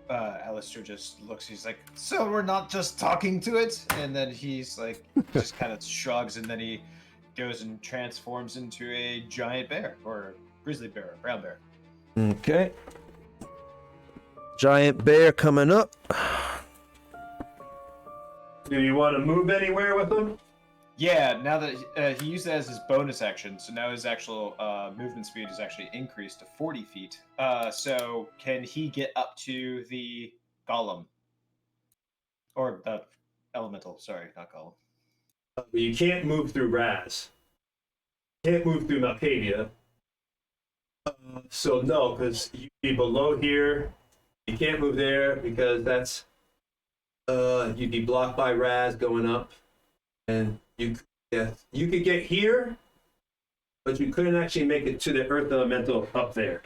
Alistair just looks, he's like, so we're not just talking to it? And then he's like, just kind of shrugs, and then he goes and transforms into a giant bear, or grizzly bear, or brown bear. Okay. Giant bear coming up. Do you want to move anywhere with him? Yeah, now that he used that as his bonus action, so now his actual movement speed is actually increased to 40 feet. So can he get up to the golem? Or the elemental, sorry, not golem. You can't move through Raz. Can't move through Malkavia. So no, because you'd be below here. You can't move there because that's you'd be blocked by Raz going up, and you could get here, but you couldn't actually make it to the Earth Elemental up there.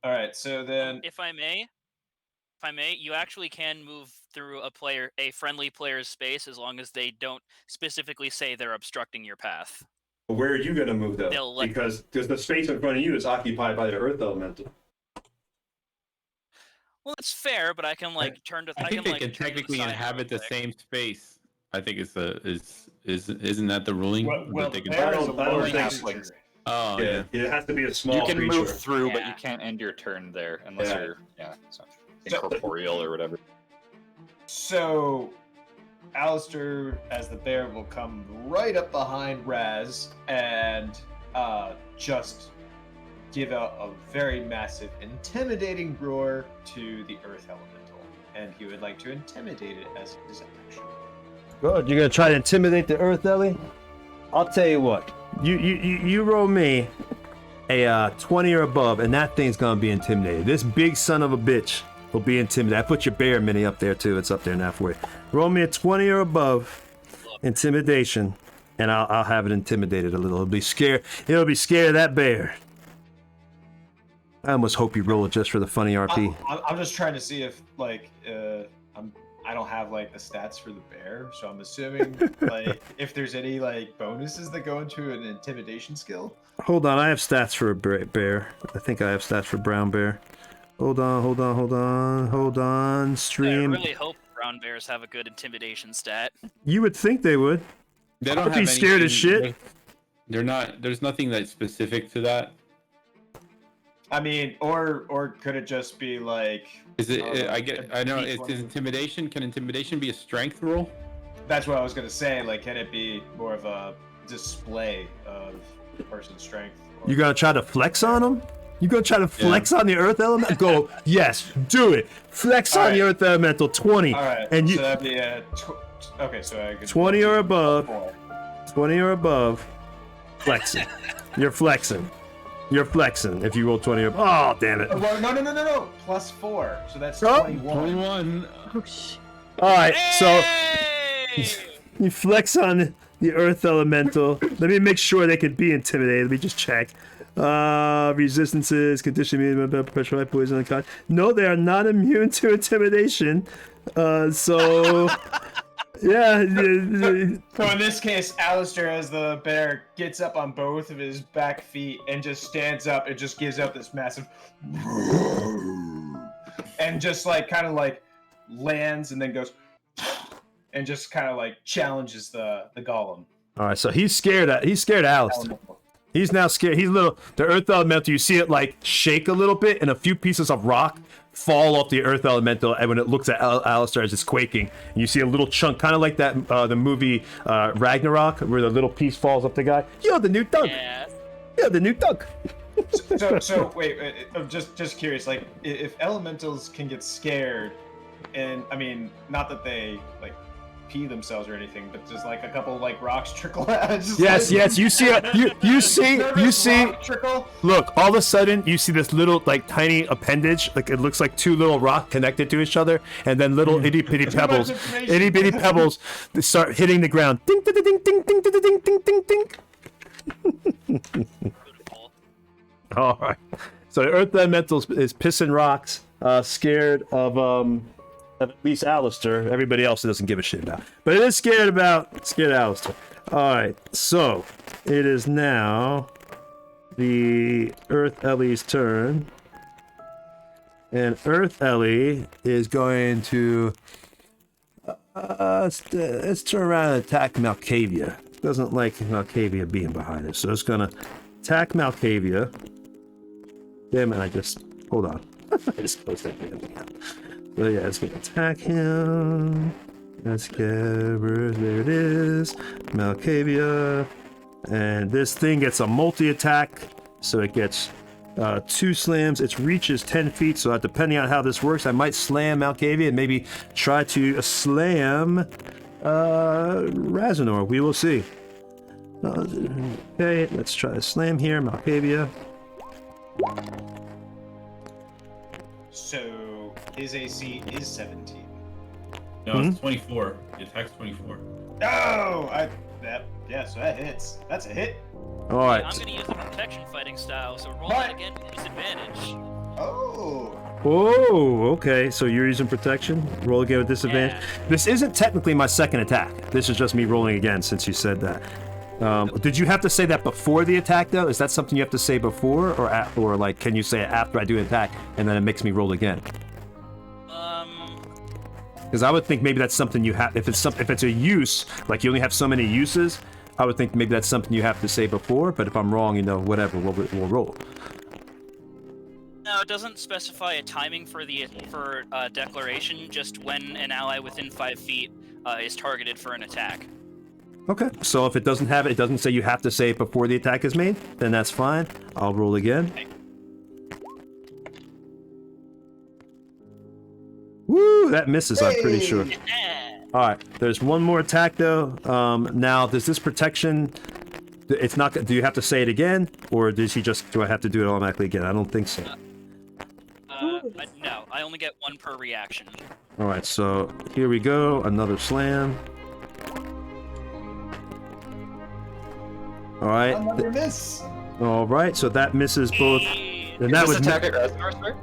All right, so then If I may, you actually can move through a friendly player's space as long as they don't specifically say they're obstructing your path. Where are you going to move though? They'll let- Because the space in front of you is occupied by the Earth Elemental. Well, it's fair, but I can turn to. I think they can turn to the technically side inhabit the real quick. same space. I think isn't that the ruling? well, that they the can... bear is a I don't lower think creature. so. Oh Yeah, it has to be a small You can creature. move through, but Yeah. you can't end your turn there unless Yeah. you're incorporeal or whatever. So, Alistair, as the bear, will come right up behind Raz and just give out a very massive, intimidating roar to the Earth Elemental. And he would like to intimidate it as his action. Good. You're gonna try to intimidate the Earth, Ellie? I'll tell you what. You roll me a 20 or above, and that thing's gonna be intimidated. This big son of a bitch will be intimidated. I put your bear mini up there too. It's up there now for you. Roll me a 20 or above intimidation, and I'll have it intimidated a little. It'll be scared. It'll be scared of that bear. I almost hope you roll it just for the funny RP. I'm just trying to see if, like, I don't have, like, the stats for the bear, so I'm assuming, like, if there's any, like, bonuses that go into an intimidation skill. Hold on, I have stats for a bear. I think I have stats for brown bear. Hold on. I Stream. really hope brown bears have a good intimidation stat. You would think they would. They I'd don't be have scared as anything- shit. They're not. There's nothing that's specific to that. I mean, or could it just be, like... Is it? Oh, I know. each It's one. intimidation. Can intimidation be a strength roll? That's what I was going to say. Like, can it be more of a display of the person's strength? Or... You gonna try to flex on them? You gonna try to flex on the Earth Elemental? Go, yes, do it. Flex on the Earth Elemental, 20. All right, And you so that'd be a... okay, so I could... 20 or above. 4. 20 or above. Flexing. You're flexing. You're flexing if you roll 20 or above. Oh, damn it. Well, no. Plus 4. So that's Oh. 21. 21. Oh shit. All right, so Hey! you flex on the Earth Elemental. Let me make sure they could be intimidated. Let me just check. Resistances, condition immune, pressure, poison, and con. No, they are not immune to intimidation. So yeah. So in this case, Alistair, as the bear, gets up on both of his back feet and just stands up and just gives out this massive... and just, like, kind of, like, lands and then goes... and just kind of, like, challenges the golem. All right, so he's scared of Alistair. He's now scared. He's the Earth Elemental. You see it like shake a little bit, and a few pieces of rock fall off the Earth Elemental. And when it looks at Alistair as it's quaking, and you see a little chunk, kind of like that the movie Ragnarok, where the little piece falls off the guy. You're the new dunk. Yeah. You're the new dunk. So wait, I'm just curious. Like, if elementals can get scared, and I mean, not that they like pee themselves or anything, but just like a couple like rocks trickle out. Yes, yes. You see, you see. Rock trickle. Look, all of a sudden, you see this little, like, tiny appendage. Like, it looks like two little rocks connected to each other, and then little itty bitty pebbles, they start hitting the ground. Ding, ding, ding, ding, ding, ding, ding, ding, ding, ding. Beautiful. All right. So the Earth Elemental is pissing rocks, scared of at least Alistair. Everybody else it doesn't give a shit about, but it is scared of Alistair. All right. So it is now the Earth Ellie's turn, and Earth Ellie is going to let's turn around and attack Malkavia. Doesn't like Malkavia being behind it, so it's gonna attack Malkavia. Damn it! I just hold on. I just closed that damn thing out. So yeah, it's gonna attack him. Let's get there it is, Malkavia, and this thing gets a multi-attack, so it gets 2 slams. Its reach is 10 feet, so depending on how this works, I might slam Malkavia and maybe try to slam Razanor. We will see. Okay, let's try to slam here, Malkavia. So his AC is 17. No, it's 24. The attack's 24. Oh, so that hits. That's a hit. All right. I'm gonna use the protection fighting style, so roll that again with disadvantage. Oh. Oh, okay. So you're using protection. Roll again with disadvantage. Yeah. This isn't technically my second attack. This is just me rolling again since you said that. Did you have to say that before the attack, though? Is that something you have to say before, or like, can you say it after I do an attack and then it makes me roll again? Because I would think maybe that's something you have. If it's a use, like you only have so many uses, I would think maybe that's something you have to say before. But if I'm wrong, whatever, we'll roll. No, it doesn't specify a timing for declaration. Just when an ally within 5 feet is targeted for an attack. Okay. So if it doesn't have it, it doesn't say you have to say it before the attack is made. Then that's fine. I'll roll again. Okay. Woo! That misses. I'm pretty sure. Yeah. All right. There's one more attack though. Now, does this protection? It's not. Do you have to say it again, or does he just? Do I have to do it automatically again? I don't think so. No, I only get 1 per reaction. All right. So here we go. Another slam. All right. Another miss. All right. So that misses both. And that would attack at Razanor, sir?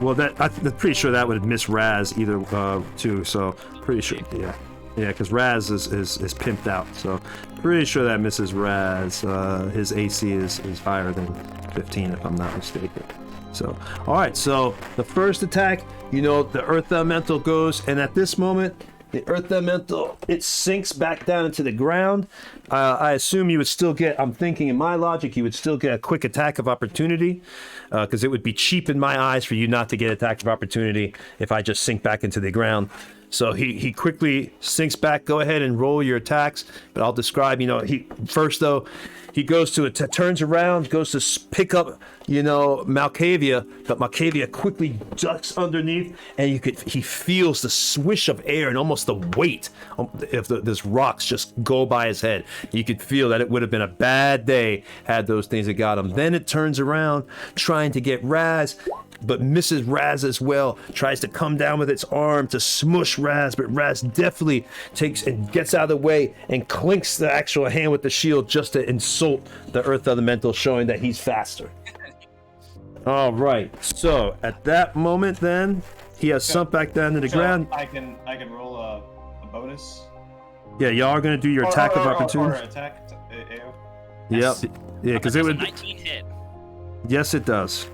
Well, I'm pretty sure that would miss Raz either too. So pretty sure, yeah, because Raz is pimped out. So pretty sure that misses Raz. His AC is higher than 15, if I'm not mistaken. So all right. So the first attack, the Earth Elemental goes, and at this moment, the Earth Elemental, it sinks back down into the ground. I assume you would still get, I'm thinking in my logic, you would still get a quick attack of opportunity, because it would be cheap in my eyes for you not to get attack of opportunity if I just sink back into the ground. So he quickly sinks back. Go ahead and roll your attacks, but I'll describe, he first though, he goes to it, turns around, goes to pick up, Malkavia, but Malkavia quickly ducks underneath, and he feels the swish of air and almost the weight if this rocks just go by his head. You could feel that it would have been a bad day had those things that got him. Then it turns around, trying to get Raz, but misses Raz as well. Tries to come down with its arm to smush Raz, but Raz definitely takes and gets out of the way and clinks the actual hand with the shield just to insult the Earth Elemental, showing that he's faster. All right. So at that moment, then he has sunk back down to the ground. I can roll a bonus. Yeah, y'all are gonna do your attack of opportunity. Or attack. AO. Yep. Yeah, because it would. 19 hit. Yes, it does.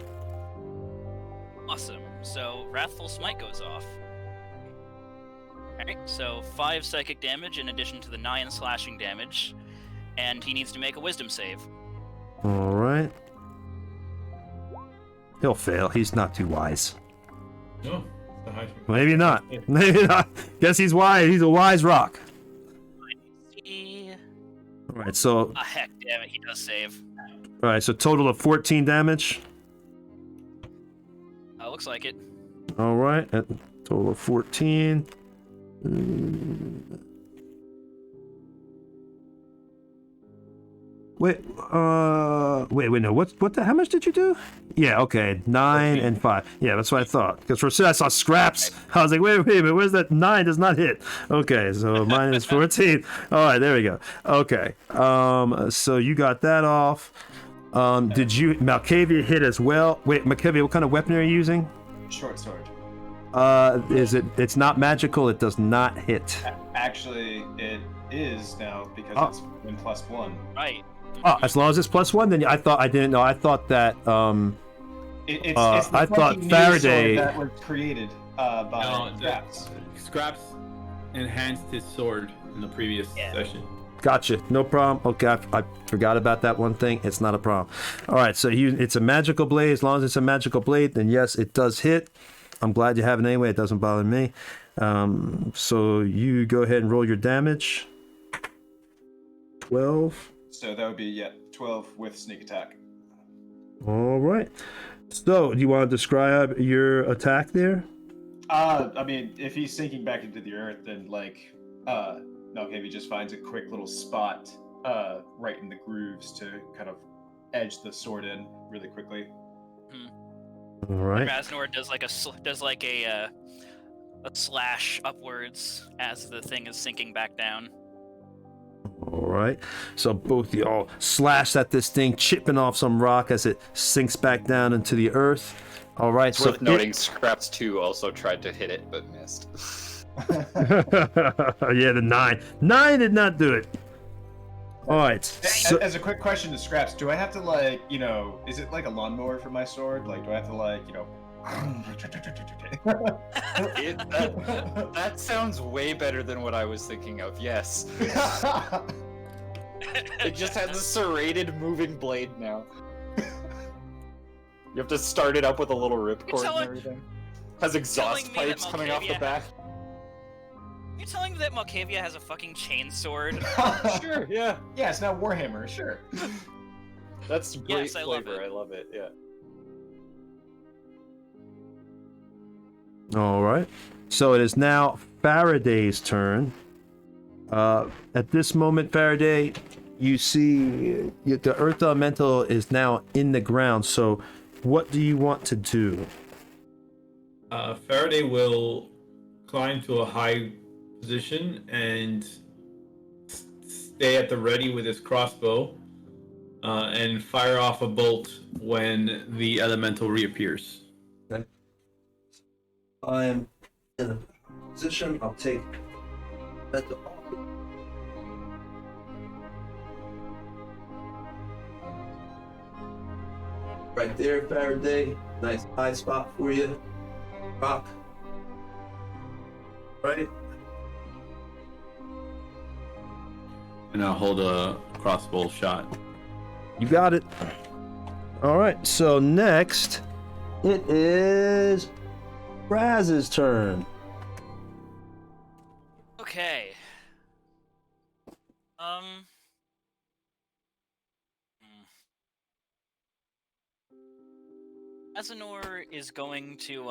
Awesome. So Wrathful Smite goes off. Alright, so 5 psychic damage in addition to the 9 slashing damage. And he needs to make a wisdom save. All right. He'll fail. He's not too wise. No, it's the high. Maybe not. Maybe not. Guess he's wise. He's a wise rock. See. All right. So Ah, heck damn it, he does save. All right, so total of 14 damage. Looks like it. All right, at total of 14. Wait, no. What the? How much did you do? Yeah, okay, 9 and 5. Yeah, that's what I thought. Because for I saw scraps. I was like, wait a minute, where's that 9? Does not hit. Okay, so mine is 14. All right, there we go. Okay, so you got that off. Did you Malkavia hit as well? Wait, Malkavia, what kind of weapon are you using? Short sword. It's not magical. It does not hit. Actually, it is now because it's in +1. Right. Oh, as long as it's +1, then I didn't know. I thought that It's the I thought fucking Faraday- sword that was created by No, Scraps. Scraps enhanced his sword in the previous session. Gotcha. No problem. Okay, I forgot about that one thing. It's not a problem. All right, so it's a magical blade. As long as it's a magical blade, then yes, it does hit. I'm glad you have it anyway. It doesn't bother me. So you go ahead and roll your damage. 12. So that would be 12 with sneak attack. All right. So do you want to describe your attack there? I mean, if he's sinking back into the earth, then Malkavia just finds a quick little spot right in the grooves to kind of edge the sword in really quickly. All right. Raznor does like a slash upwards as the thing is sinking back down. All right. So both y'all slash at this thing, chipping off some rock as it sinks back down into the earth. All right. It's worth noting Scraps 2 also tried to hit it, but missed. Yeah, the 9. 9 did not do it. All right. So, As a quick question to Scraps, do I have to is it like a lawnmower for my sword? Like, do I have to That sounds way better than what I was thinking of. Yes. It just has a serrated moving blade now. You have to start it up with a little ripcord and everything. Has exhaust pipes coming off the back. You're telling me that Malkavia has a fucking chain sword? Sure, yeah. Yeah, it's not Warhammer, sure. That's great Yes, I love flavor. it. I love it, yeah. all right. So it is now Faraday's turn. At this moment, Faraday, you see the Earth Elemental is now in the ground. So what do you want to do? Faraday will climb to a high position and stay at the ready with his crossbow and fire off a bolt when the elemental reappears. Okay. I am in a position. I'll take that. Right there, Faraday. Nice high spot for you. Rock. Right. And I'll hold a crossbow shot. You got it. All right. So next, it is Raz's turn. Okay. Azenor is going to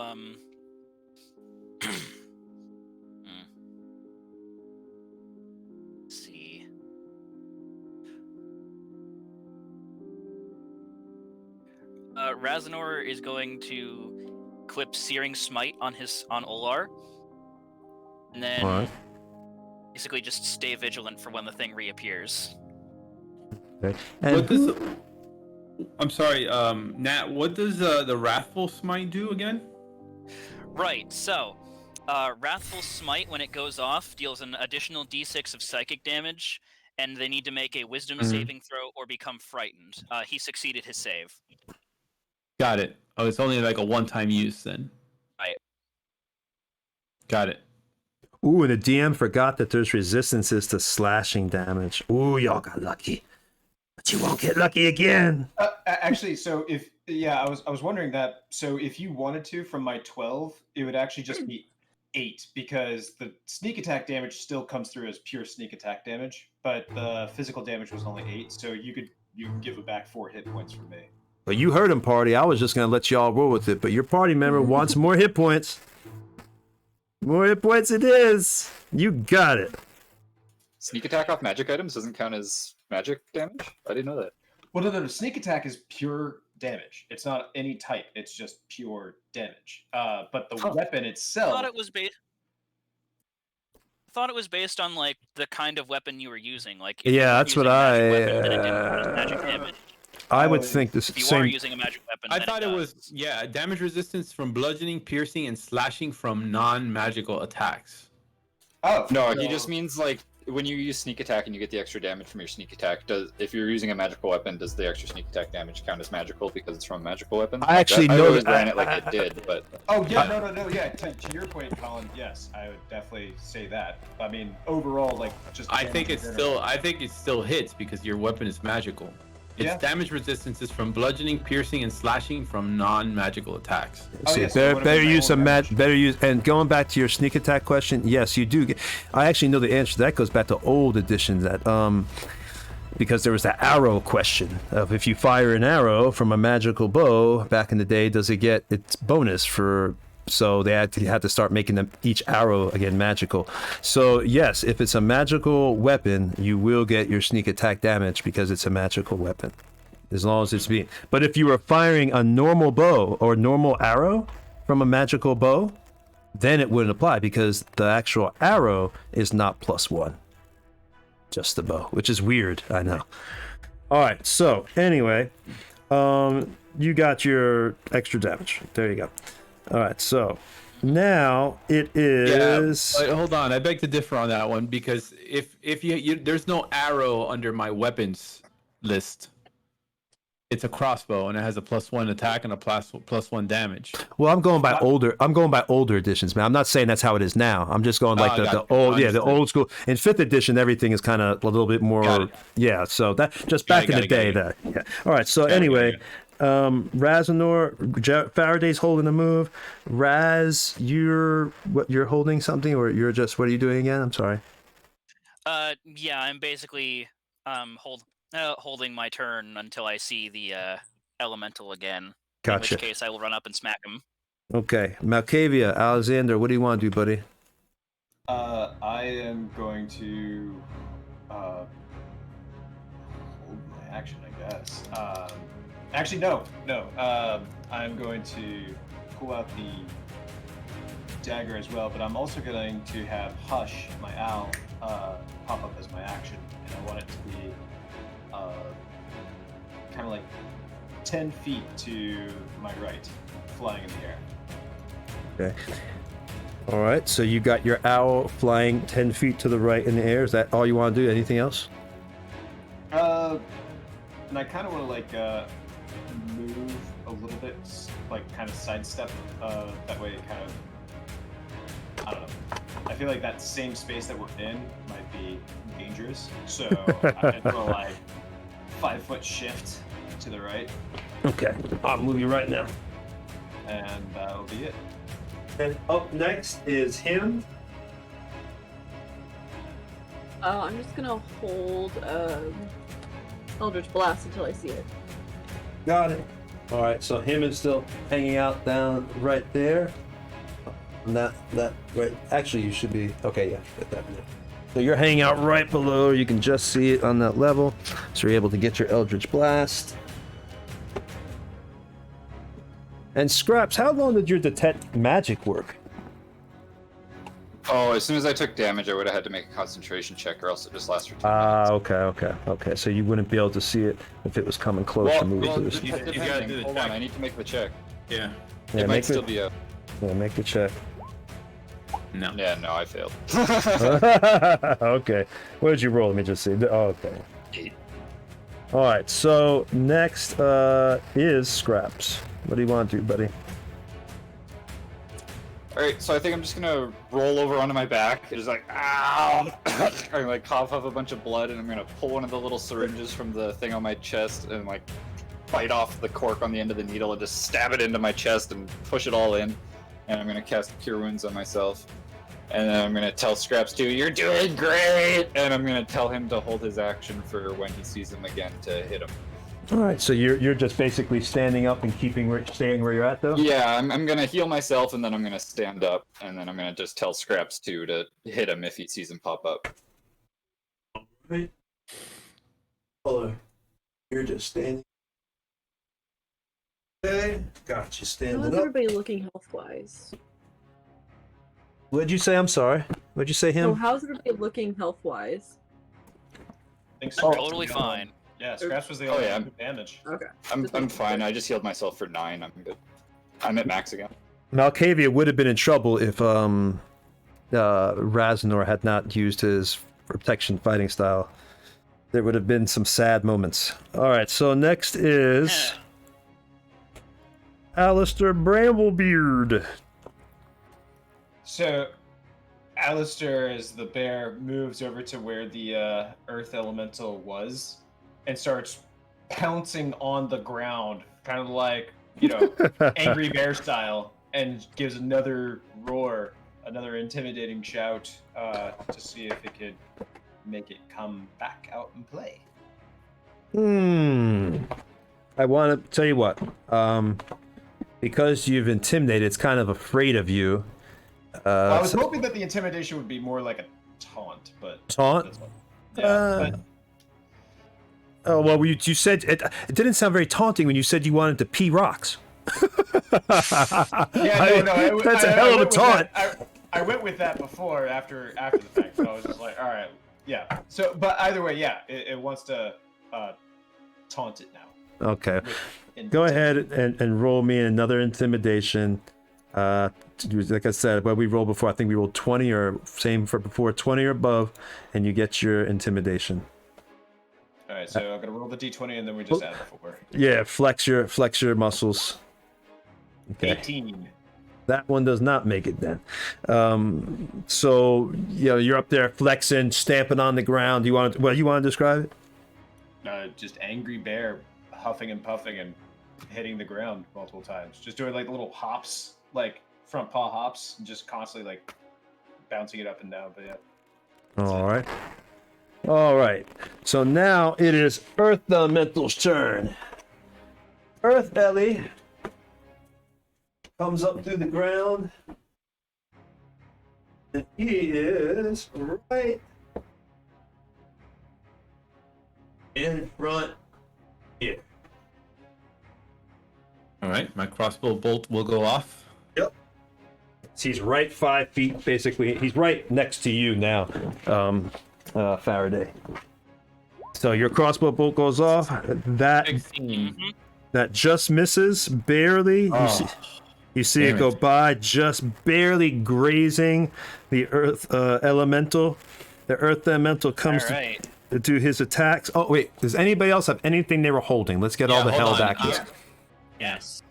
let's see. Raznor is going to clip Searing Smite on Olar, and then All right. basically just stay vigilant for when the thing reappears. Okay. And I'm sorry, Nat. What does the Wrathful Smite do again? Right. So, Wrathful Smite, when it goes off, deals an additional D6 of psychic damage, and they need to make a Wisdom saving throw or become frightened. He succeeded his save. Got it. Oh, it's only like a one-time use then. Right. Got it. ooh, and the DM forgot that there's resistances to slashing damage. Ooh, y'all got lucky. But you won't get lucky again. Actually, so I was wondering that. So if you wanted to, from my 12, it would actually just be 8 because the sneak attack damage still comes through as pure sneak attack damage, but the physical damage was only 8. So you could you give it back 4 hit points from me. But you heard him, party. I was just gonna let y'all roll with it, but your party member wants more hit points. More hit points it is. You got it. Sneak attack off magic items doesn't count as magic damage? I didn't know that. Well, no, sneak attack is pure damage. It's not any type. It's just pure damage. But the weapon itself. I thought it was based on like the kind of weapon you were using. Like, if you Yeah, were that's what using a I. magic weapon, then it didn't count as magic damage. I would think the If you are same. using a magic weapon, I then thought it does. was damage resistance from bludgeoning, piercing, and slashing from non-magical attacks. Oh No, he just means like when you use sneak attack and you get the extra damage from your sneak attack. If you're using a magical weapon, does the extra sneak attack damage count as magical because it's from a magical weapon? I actually I know always that- ran it like it did, but Oh yeah, no. Yeah, to your point, Colin. Yes, I would definitely say that. I mean, overall, like just. I think damage it's in still general. I think it still hits because your weapon is magical. Its Yeah. damage resistance is from bludgeoning, piercing, and slashing from non-magical attacks. Oh, See, yes, it would've better been my use own damage. better use. And going back to your sneak attack question, yes, you do. I actually know the answer to that goes back to old editions that because there was that arrow question of if you fire an arrow from a magical bow back in the day, does it get its bonus for? So they had to start making them each arrow again magical. So yes, if it's a magical weapon, you will get your sneak attack damage because it's a magical weapon, as long as it's being. But if you were firing a normal bow or normal arrow from a magical bow, then it wouldn't apply because the actual arrow is not +1, just the bow, which is weird. I know. All right. So anyway, you got your extra damage. There you go. All right, so now it is. But hold on, I beg to differ on that one because if you there's no arrow under my weapons list. It's a crossbow and it has a +1 attack and a +1 damage. Well, I'm going by older. I'm going by older editions, man. I'm not saying that's how it is now. I'm just going like the gotcha. old, the Understood. old school. In 5th edition, everything is kind of a little bit more. Got it. Yeah, so that just back in the day. That. Yeah. All right. So anyway, Razanor, Faraday's holding a move. Raz, you're holding something, or you're just what are you doing again? I'm sorry. Yeah, I'm basically holding my turn until I see the elemental again. Gotcha. In which case, I will run up and smack him. Okay, Malkavia, Alexander, what do you want to do, buddy? I am going to hold my action, I guess. Actually, no. I'm going to pull out the dagger as well, but I'm also going to have Hush, my owl, pop up as my action, and I want it to be kind of like 10 feet to my right, flying in the air. Okay. All right, so you got your owl flying 10 feet to the right in the air. Is that all you want to do? Anything else? And I kind of want to like move a little bit, like kind of sidestep. That way, it kind of, I don't know. I feel like that same space that we're in might be dangerous, so I throw like 5-foot shift to the right, Okay, I'll move you right now. and that'll be it. And up next is him. I'm just gonna hold Eldritch Blast until I see it. Got it. All right, so him is still hanging out down right there. And that right. Actually, you should be okay. Yeah, that. So you're hanging out right below. You can just see it on that level. So you're able to get your Eldritch Blast. And Scraps, how long did your detect magic work? oh, as soon as I took damage, I would have had to make a concentration check, or else it just lasts for 2 minutes. Okay. So you wouldn't be able to see it if it was coming close or moving Well, close. you gotta depending. do the Hold check. on, I need to make the check. Yeah. Yeah, It might still be a. make the check. No. Yeah, no, I failed. Okay. What did you roll? Let me just see. Oh, okay. 8. All right. So next is Scraps. What do you want to do, buddy? Alright, so I think I'm just gonna roll over onto my back. It's like, ow! I like cough up a bunch of blood, and I'm gonna pull one of the little syringes from the thing on my chest and like bite off the cork on the end of the needle and just stab it into my chest and push it all in. And I'm gonna cast Cure Wounds on myself. And then I'm gonna tell Scraps 2, "You're doing great!" And I'm gonna tell him to hold his action for when he sees him again to hit him. All right, so you're just basically standing up and staying where you're at, though. Yeah, I'm gonna heal myself, and then I'm gonna stand up, and then I'm gonna just tell Scraps 2 to hit him if he sees him pop up. Right. Hello. You're just standing. Okay, got you How's standing up. everybody looking health-wise? What'd you say? I'm sorry. What'd you say, him? Oh, how's everybody looking health-wise? I think I'm Scraps totally was the only fine. one- Yeah, Scraps was the Oh, only yeah. one with damage. Okay. I'm fine. I just healed myself for 9. I'm good. I'm at max again. Malkavia would have been in trouble if Raznor had not used his protection fighting style. There would have been some sad moments. All right, so next is Alistair Bramblebeard. So, Alistair, as the bear, moves over to where the earth elemental was and starts pouncing on the ground, kind of like, angry bear style, and gives another roar, another intimidating shout to see if it could make it come back out and play. I want to tell you what. Because you've intimidated, it's kind of afraid of you. Well, I was hoping that the intimidation would be more like a taunt, but Taunt? that's fine. Yeah, but Oh well, you said it didn't sound very taunting when you said you wanted to pee rocks. yeah, no, that's a hell of a taunt. I went with that before, after the fact. So I was just like, all right, yeah. So, but either way, yeah, it wants to taunt it now. Okay, go ahead and roll me another intimidation. Like I said, what we rolled before, I think we rolled 20 or same for before, 20 or above, and you get your intimidation. All right, so I'm gonna roll the d20 and then we just add the 4. Yeah, flex your muscles. Okay. 18. That one does not make it then. So you're up there flexing, stamping on the ground. You want to describe it? Just angry bear huffing and puffing and hitting the ground multiple times. Just doing like little hops, like front paw hops, and just constantly like bouncing it up and down. But yeah. All right. So now it is Earth Elemental's turn. Earth Ellie comes up through the ground, and he is right in front here. All right, my crossbow bolt will go off. Yep. So he's right 5 feet, basically. He's right next to you now, Faraday. So your crossbow bolt goes off. That 16. that just misses barely. You see it go by, just barely grazing the earth elemental. The earth elemental comes to do his attacks. Oh wait, does anybody else have anything they were holding? Let's get all the held actions. Yes.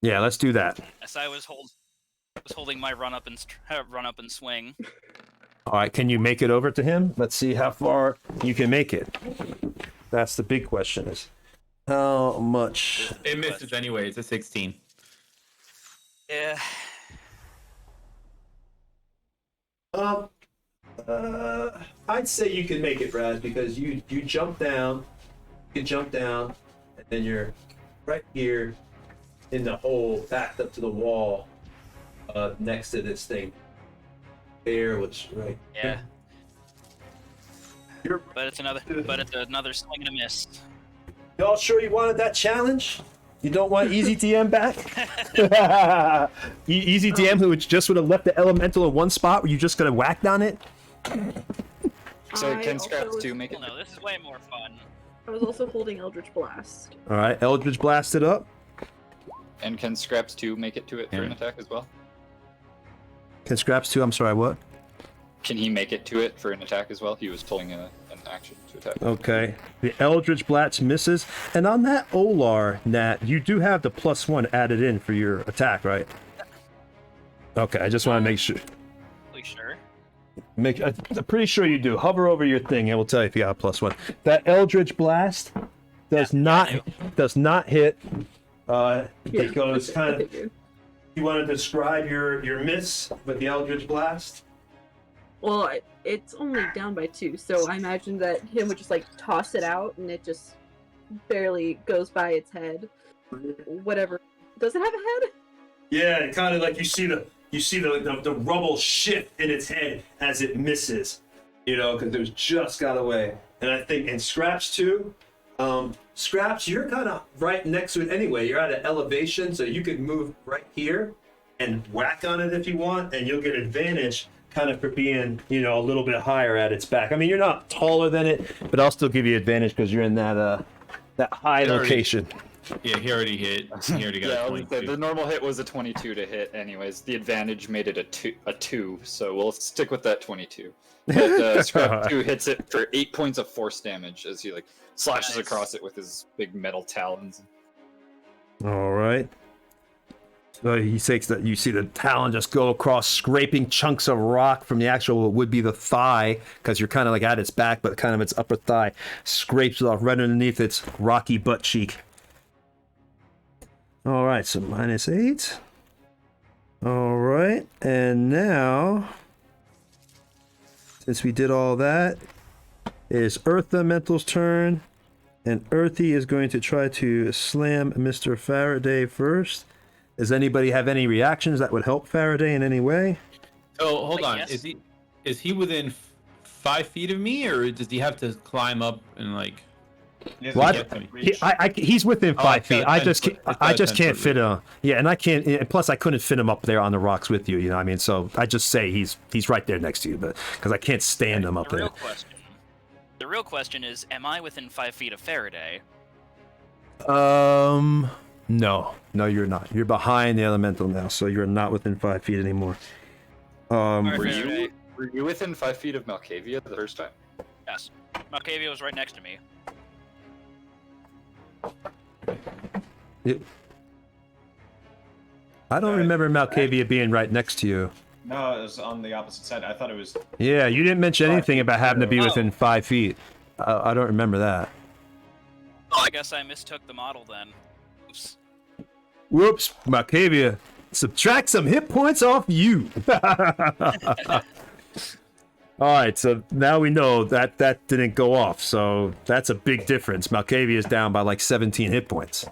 Yeah, let's do that. As I was holding my run up and swing. All right, can you make it over to him? Let's see how far you can make it. That's the big question: is how much? It misses anyway. It's a 16. Yeah. I'd say you can make it, Raz, because you jump down. You can jump down, and then you're right here in the hole, backed up to the wall, next to this thing. Bear was right. Yeah. But it's another swing and a miss. Y'all sure you wanted that challenge? You don't want Easy DM back? Easy DM, who just would have left the elemental in one spot where you just could have whacked on it? So can Scraps 2 make it? No, this is way more fun. I was also holding Eldritch Blast. All right, Eldritch blasted up. And can Scraps 2 make it to it for an attack as well? Can Scraps 2, I'm sorry, what? Can he make it to it for an attack as well? He was pulling an action to attack. Okay. The Eldritch Blast misses. And on that Olar, Nat, you do have the +1 added in for your attack, right? Okay, I just want to make sure. Sure. I'm pretty sure you do. Hover over your thing and we'll tell you if you got a +1. That Eldritch Blast does not hit. It goes kind of... You want to describe your miss with the Eldritch Blast? Well, it's only down by 2, so I imagine that him would just like toss it out, and it just barely goes by its head. Whatever. Does it have a head? Yeah, kind of like you see the rubble shift in its head as it misses, because it was just got away. And I think, and Scraps too. Scraps, you're kind of right next to it anyway. You're at an elevation, so you could move right here and whack on it if you want, and you'll get advantage kind of for being, a little bit higher at its back. I mean, you're not taller than it, but I'll still give you advantage because you're in that high location. Yeah, he already hit. He already got Yeah, a 22. the normal hit was a 22 to hit anyways. The advantage made it a 2, so we'll stick with that 22. But Scrap 2 hits it for 8 points of force damage as he slashes Nice. across it with his big metal talons. All right. So he takes that. You see the talon just go across, scraping chunks of rock from the actual what would be the thigh, because you're kind of like at its back, but kind of its upper thigh, scrapes it off right underneath its rocky butt cheek. All right, so -8. All right, and now, since we did all that, it is Earth Elemental's turn, and Earthy is going to try to slam Mr. Faraday first. Does anybody have any reactions that would help Faraday in any way? Oh, hold on. Yes. Is he within 5 feet of me, or does he have to climb up and What? He's within 5 feet. I just can't 10 fit him. Yeah, and I can't. And plus, I couldn't fit him up there on the rocks with you. You know what I mean? So I just say he's right there next to you, but because I can't stand him up there. The real question is, am I within 5 feet of Faraday? No, you're not. You're behind the elemental now, so you're not within 5 feet anymore. Alright, Were Faraday. you within 5 feet of Malkavia the first time? Yes. Malkavia was right next to me. I don't remember Malkavia being right next to you. No, it was on the opposite side. I thought it was. Yeah, you didn't mention anything about having to be Oh. within 5 feet. I don't remember that. Oh, I guess I mistook the model then. Oops. Whoops, Malkavia, subtract some hit points off you. All right, so now we know that didn't go off, so that's a big difference. Malkavia is down by like 17 hit points.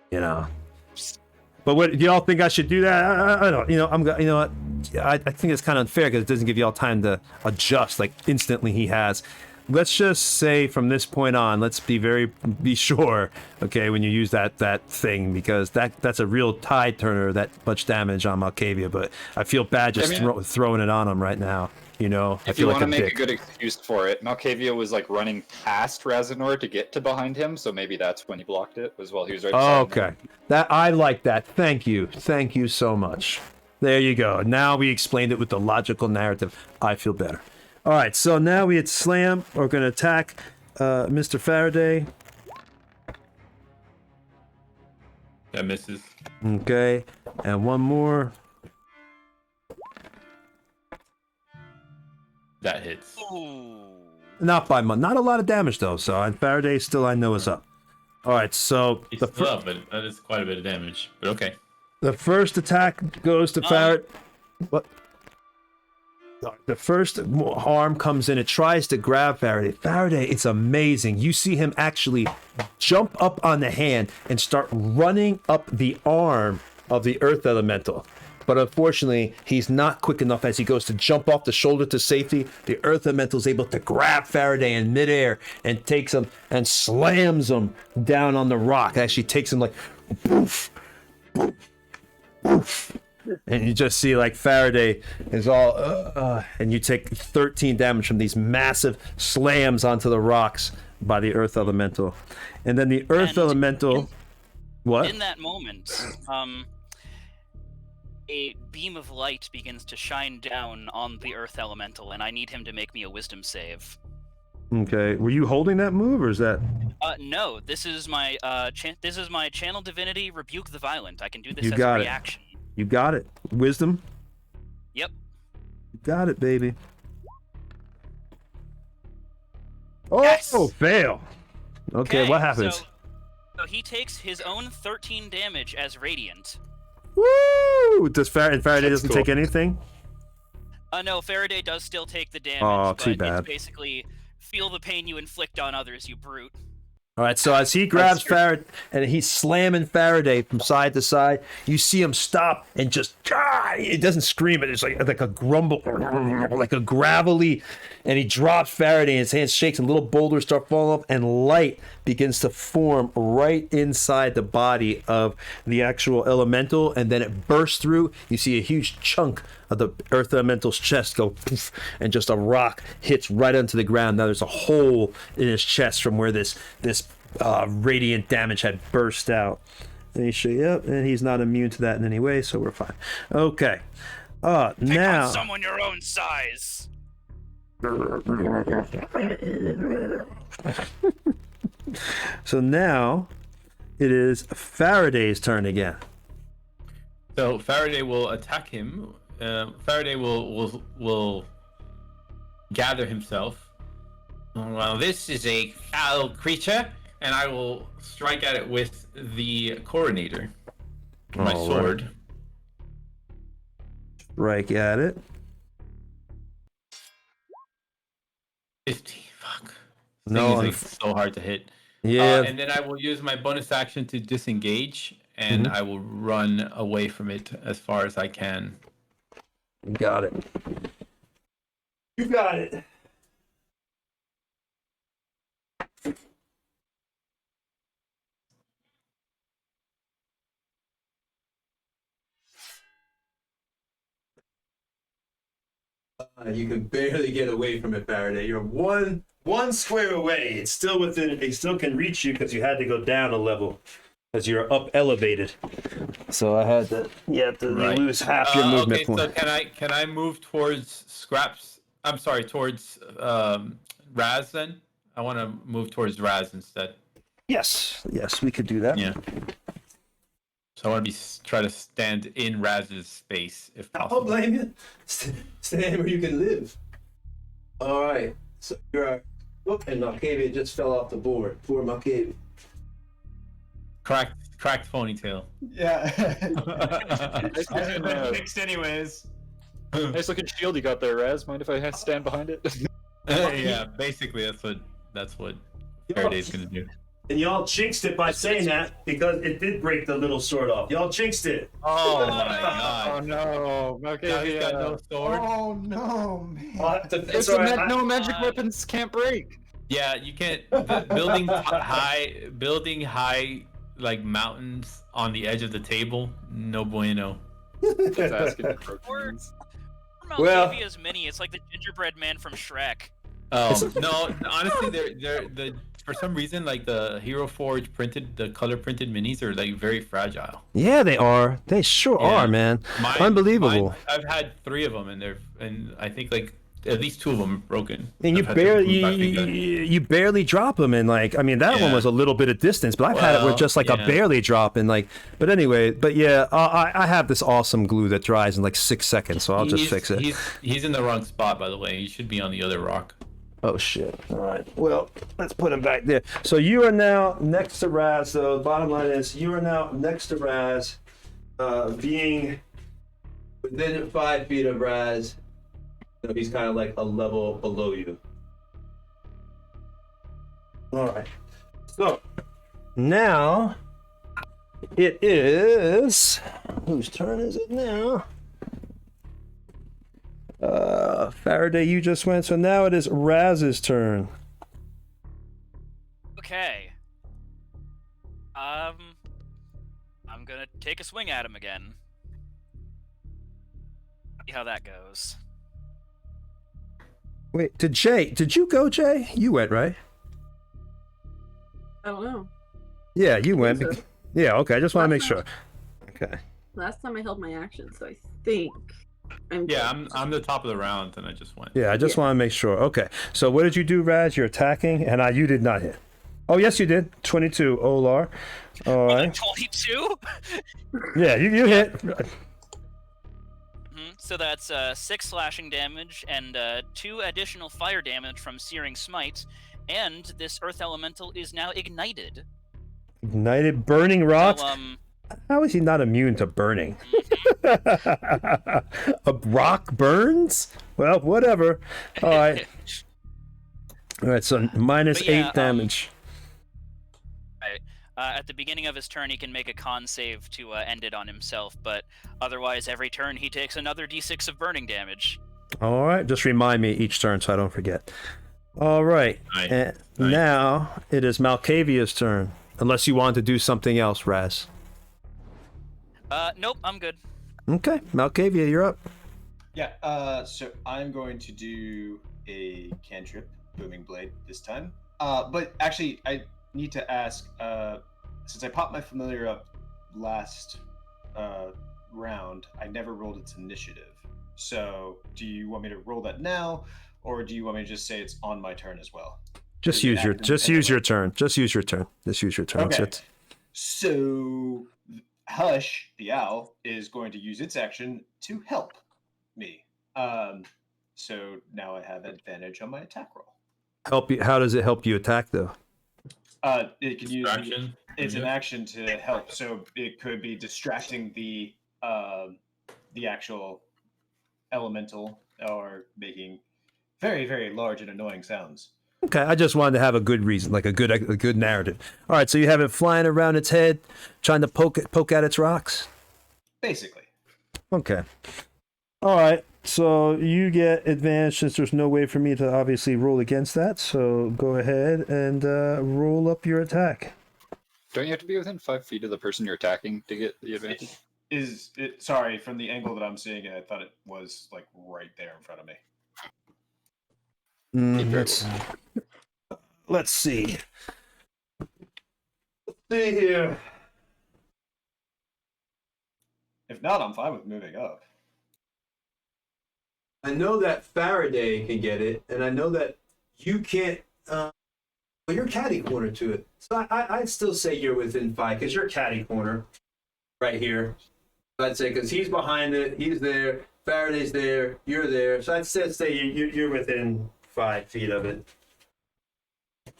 But what do y'all think I should do that? I don't. What? I think it's kind of unfair because it doesn't give y'all time to adjust like instantly. He has. Let's just say from this point on, let's be sure, okay, when you use that thing, because that's a real tide turner, that much damage on Malkavia. But I feel bad just throwing it on him right now. I If feel you like want to make dick. a good excuse for it, Malkavia was running past Razanor to get to behind him, so maybe that's when he blocked it as well. He was right beside him. Okay, that I like that. Thank you so much. There you go. Now we explained it with the logical narrative. I feel better. All right, so now we hit slam. We're gonna attack Mr. Faraday. That misses. Okay, and one more. That hits. Ooh. Not by much. Not a lot of damage though. So and Faraday still I know is up. All right, so He's still up, but that is quite a bit of damage. But okay. the first attack goes to Faraday. What? The first arm comes in. It tries to grab Faraday. Faraday, it's amazing. You see him actually jump up on the hand and start running up the arm of the Earth Elemental. But unfortunately, he's not quick enough as he goes to jump off the shoulder to safety. The Earth Elemental is able to grab Faraday in midair and takes him and slams him down on the rock. Actually takes him like, poof, poof, poof. And you just see like Faraday is all, and you take 13 damage from these massive slams onto the rocks by the Earth Elemental. And then the Earth And Elemental, what? In that moment, a beam of light begins to shine down on the Earth Elemental, and I need him to make me a Wisdom save. Okay, were you holding that move, or is that? No, this is my Channel Divinity Rebuke the Violent. I can do this You as got a it. reaction. You got it. Wisdom. Yep. You got it, baby. Oh, Yes! fail. Okay, what happens? So he takes his own 13 damage as radiant. Woo! And Faraday That's doesn't cool. take anything? No, Faraday does still take the damage, Oh, but too bad. it's basically feel the pain you inflict on others, you brute. All right, so as he grabs Faraday and he's slamming Faraday from side to side, you see him stop and just it doesn't scream, it's like a grumble, like a gravelly, and he drops Faraday and his hand shakes and little boulders start falling off and light begins to form right inside the body of the actual elemental, and then it bursts through. You see a huge chunk of the earth elemental's chest go poof, and just a rock hits right onto the ground. Now there's a hole in his chest from where this radiant damage had burst out. And he show yep, and he's not immune to that in any way, so we're fine. Okay. Take Now on someone your own size. so now it is Faraday's turn again. So Faraday will attack him. Faraday will gather himself. Well, this is a foul creature, and I will strike at it with the coronator, my All sword. right. Strike at it. 15. Fuck. No, Thing is, like, so hard to hit. yeah. And then I will use my bonus action to disengage, and I will run away from it as far as I can. You got it. You got it. You can barely get away from it, Faraday. You're one square away. It's still within. It still can reach you because you had to go down a level because you're up elevated. So I had to. You have to lose half your movement point. So can I move towards Scraps? I'm sorry, towards Raz then. I want to move towards Raz instead. Yes, we could do that. Yeah. So I want to try to stand in Raz's space if I possible. don't blame you. Stand where you can live. All right. So you're. Whoop, and Malkavian just fell off the board. Poor Malkavian. Cracked ponytail. Yeah. Yeah. Fixed anyways. Nice looking shield you got there, Raz. Mind if I stand behind it? Yeah, basically that's what Faraday's gonna do. And y'all jinxed it by saying that because it did break the little sword off. Y'all jinxed it. Oh my Oh god! no. Now he's got no sword. Oh no, man. It's a no magic weapons can't break. Yeah, you can't building high like mountains on the edge of the table. No bueno. Just asking for proteins. Well- Malkavia's mini. It's like the gingerbread man from Shrek. No, honestly, they're for some reason like the Hero Forge the color printed minis are like very fragile. Yeah, they are. They sure Yeah. are, man. Unbelievable. I've had 3 of them, and I think like at least 2 of them broken. And you I've had them barely back together. you barely drop them, and like I mean that one Yeah. was a little bit of distance, but I've had it with Well, just like a yeah. barely drop, and like. But anyway, I have this awesome glue that dries in like 6 seconds, so I'll just fix it. He's in the wrong spot, by the way. He should be on the other rock. Oh shit! All right. Well, let's put him back there. So you are now next to Raz. So the bottom line is you are now next to Raz, being within 5 feet of Raz. So he's kind of like a level below you. All right. So now it is whose turn is it now? Faraday, you just went, so now it is Raz's turn. Okay. I'm gonna take a swing at him again. See how that goes. Wait, did you go, Jay? You went, right? I don't know. Yeah, you went. think so. Yeah, okay, I just want to make sure. Okay. Last time I held my action, so I think I'm Yeah, good. I'm the top of the round, and I just went. Yeah, I just want to make sure. Okay, so what did you do, Raz? You're attacking, and you did not hit. Oh, yes, you did. 22, Olar. All right. 22? Yeah, you hit. So that's 6 slashing damage and 2 additional fire damage from Searing Smite, and this Earth Elemental is now ignited. Ignited burning rocks. So, How is he not immune to burning? A rock burns? Well, whatever. All right. All right, so minus But yeah, 8 damage. Right. At the beginning of his turn, he can make a con save to end it on himself, but otherwise, every turn he takes another d6 of burning damage. All right, just remind me each turn so I don't forget. All right, Nice. and Nice. now it is Malkavia's turn. Unless you want to do something else, Raz. Nope, I'm good. Okay, Malkavia, you're up. Yeah, so I'm going to do a cantrip, Booming Blade, this time. But actually, I need to ask, since I popped my familiar up last round, I never rolled its initiative. So do you want me to roll that now, or do you want me to just say it's on my turn as well? Just Or use your act just use your independently? turn. Just use your turn. Just use your turn. Okay. It's- So Hush, the owl, is going to use its action to help me. So now I have advantage on my attack roll. help you. How does it help you attack though? It can use Distraction. it's an Yeah. action to help. So it could be distracting the actual elemental or making very, very large and annoying sounds. Okay, I just wanted to have a good reason, like a good narrative. All right, so you have it flying around its head, trying to poke at its rocks. Basically. Okay. All right, so you get advantage since there's no way for me to obviously roll against that. So go ahead and roll up your attack. Don't you have to be within 5 feet of the person you're attacking to get the advantage? Is it sorry, from the angle that I'm seeing it, I thought it was like right there in front of me. Let's see. Let's see here. If not, I'm fine with moving up. I know that Faraday can get it, and I know that you can't. Well, you're catty corner to it, so I'd still say you're within 5 because you're catty corner, right here. I'd say because he's behind it, he's there. Faraday's there, you're there, so I'd still say you're within 5 feet of it.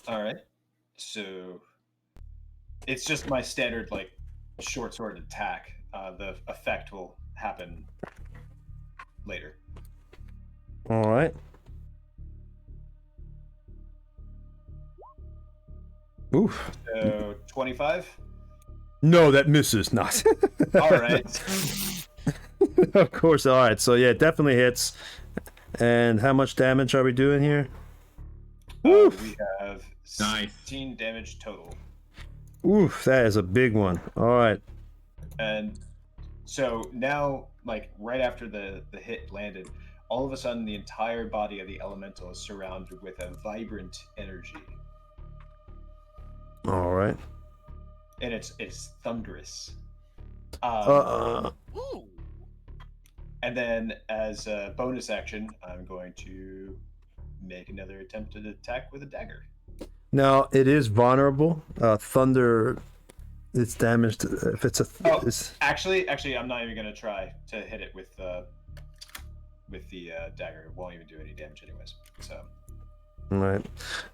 All right. So it's just my standard like short sword attack. The effect will happen later. All right. Oof. So 25. No, that misses. Not. All right. Of course. All right. So yeah, it definitely hits. And how much damage are we doing here? Oof. We have Nice. 16 damage total. Oof, that is a big one. All right. And so now, like right after the hit landed, all of a sudden the entire body of the elemental is surrounded with a vibrant energy. All right. And it's thunderous. Ooh. And then as a bonus action, I'm going to make another attempted attack with a dagger. Now it is vulnerable. Thunder, it's damaged if it's a. Oh, It's, actually, I'm not even gonna try to hit it with the dagger. It won't even do any damage, anyways. So. all right.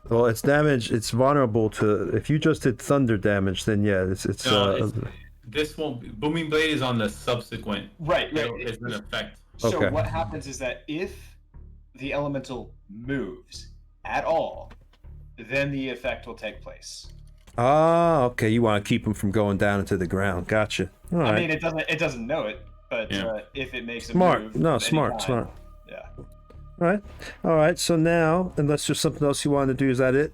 Well, it's damage. It's vulnerable to. If you just did thunder damage, then yeah, it's. No, this won't. Booming Blade is on the subsequent. Right. It's an effect. So Okay. what happens is that if the elemental moves at all, then the effect will take place. Ah, okay. You want to keep them from going down into the ground. Gotcha. All right. I mean, it doesn't know it, but Yeah. if it makes a Smart. move, No, of any smart. kind, Smart. Yeah. All right. So now, unless there's something else you want to do, is that it?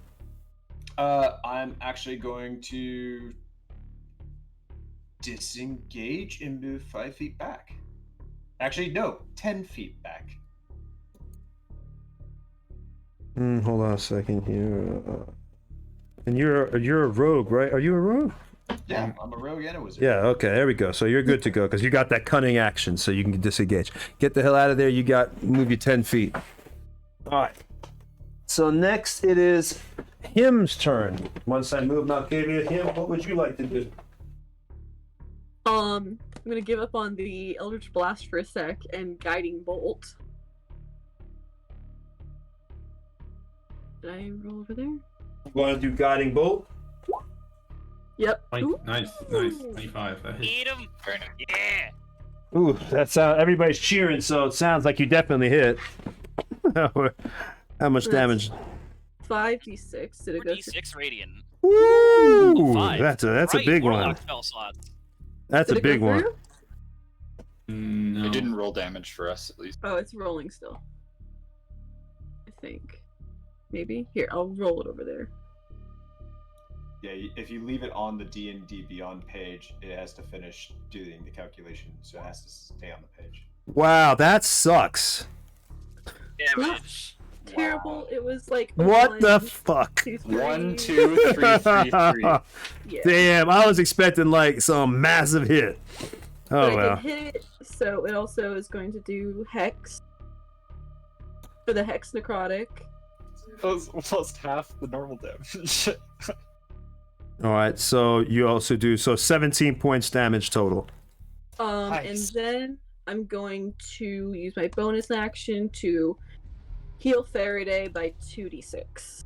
I'm actually going to disengage and move 5 feet back. Actually, no, 10 feet back. Hold on a second here. And you're a rogue, right? Are you a rogue? Yeah, I'm a rogue and a wizard. Yeah. Okay. There we go. So you're good to go because you got that cunning action, so you can disengage. Get the hell out of there. You got move you 10 feet. All right. So next it is him's turn. Once I move Malkavia, him, what would you like to do? I'm gonna give up on the Eldritch Blast for a sec and Guiding Bolt. Did I roll over there? Want to do guiding bolt? Yep. Ooh. Nice. 25. That hits. Eat him. Very nice. Yeah. Ooh, that's everybody's cheering, so it sounds like you definitely hit. How much damage? 5d6. Did it go? D6 radiant. Woo! 5. That's a Right, big one. Warlock spell slots. That's Did a it go big one. through? No. It didn't roll damage for us, at least. Oh, it's rolling still. I think. Maybe? Here, I'll roll it over there. Yeah, if you leave it on the D&D Beyond page, it has to finish doing the calculation, so it has to stay on the page. Wow, that sucks. Damage. Terrible. It was like a What the 1, fuck? 2, 3. 1, 2, 3, 3, 3. Yeah. Damn, I was expecting like some massive hit. But Oh I well. did hit it, so it also is going to do Hex. For the Hex Necrotic. That was almost half the normal damage. All right, so you also do 17 points damage total. Nice. And then I'm going to use my bonus action to heal Faraday by 2d6.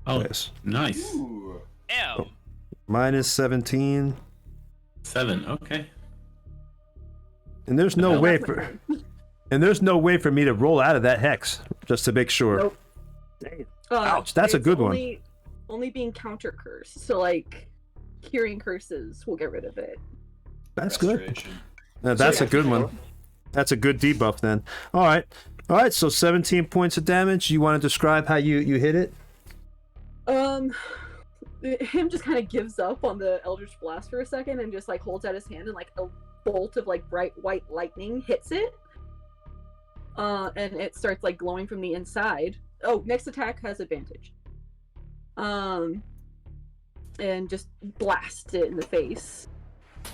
Oh, Yes. nice. Ooh. Damn. Minus 17. 7. Okay. And there's no Well, way That's my for turn. and there's no way for me to roll out of that hex, just to make sure. Nope. Damn. Uh, Ouch, that's a it's good one. Only being counter curse, so like curing curses will get rid of it. That's good. Restoration. That's a good one. That's a good debuff then. All right, so 17 points of damage. You want to describe how you hit it? Him just kind of gives up on the Eldritch Blast for a second and just like holds out his hand and like a bolt of like bright white lightning hits it. And it starts like glowing from the inside. Oh, next attack has advantage. And just blast it in the face.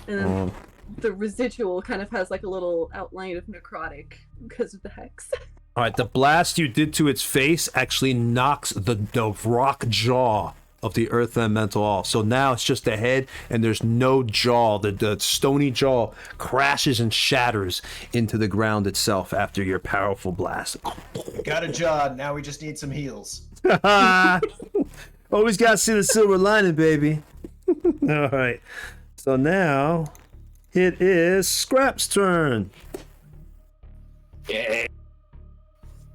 And then the residual kind of has like a little outline of necrotic because of the hex. All right, the blast you did to its face actually knocks the rock jaw of the earth elemental off. So now it's just the head and there's no jaw. The stony jaw crashes and shatters into the ground itself after your powerful blast. Got a jaw, now we just need some heals. Always gotta see the silver lining, baby. All right, so now it is Scrap's turn. Yeah.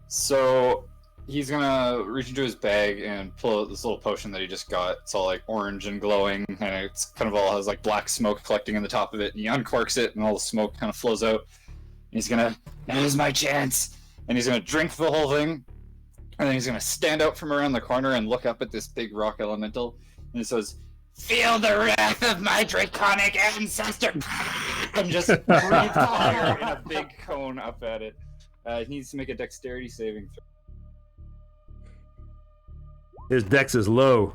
So he's gonna reach into his bag and pull out this little potion that he just got. It's all like orange and glowing, and it's kind of all has like black smoke collecting in the top of it. And he uncorks it, and all the smoke kind of flows out. And he's gonna, that is my chance. And he's gonna drink the whole thing, and then he's gonna stand out from around the corner and look up at this big rock elemental, and he says, "Feel the wrath of my draconic ancestor!" and just breathe fire in a big cone up at it. He needs to make a dexterity saving throw. His dex is low.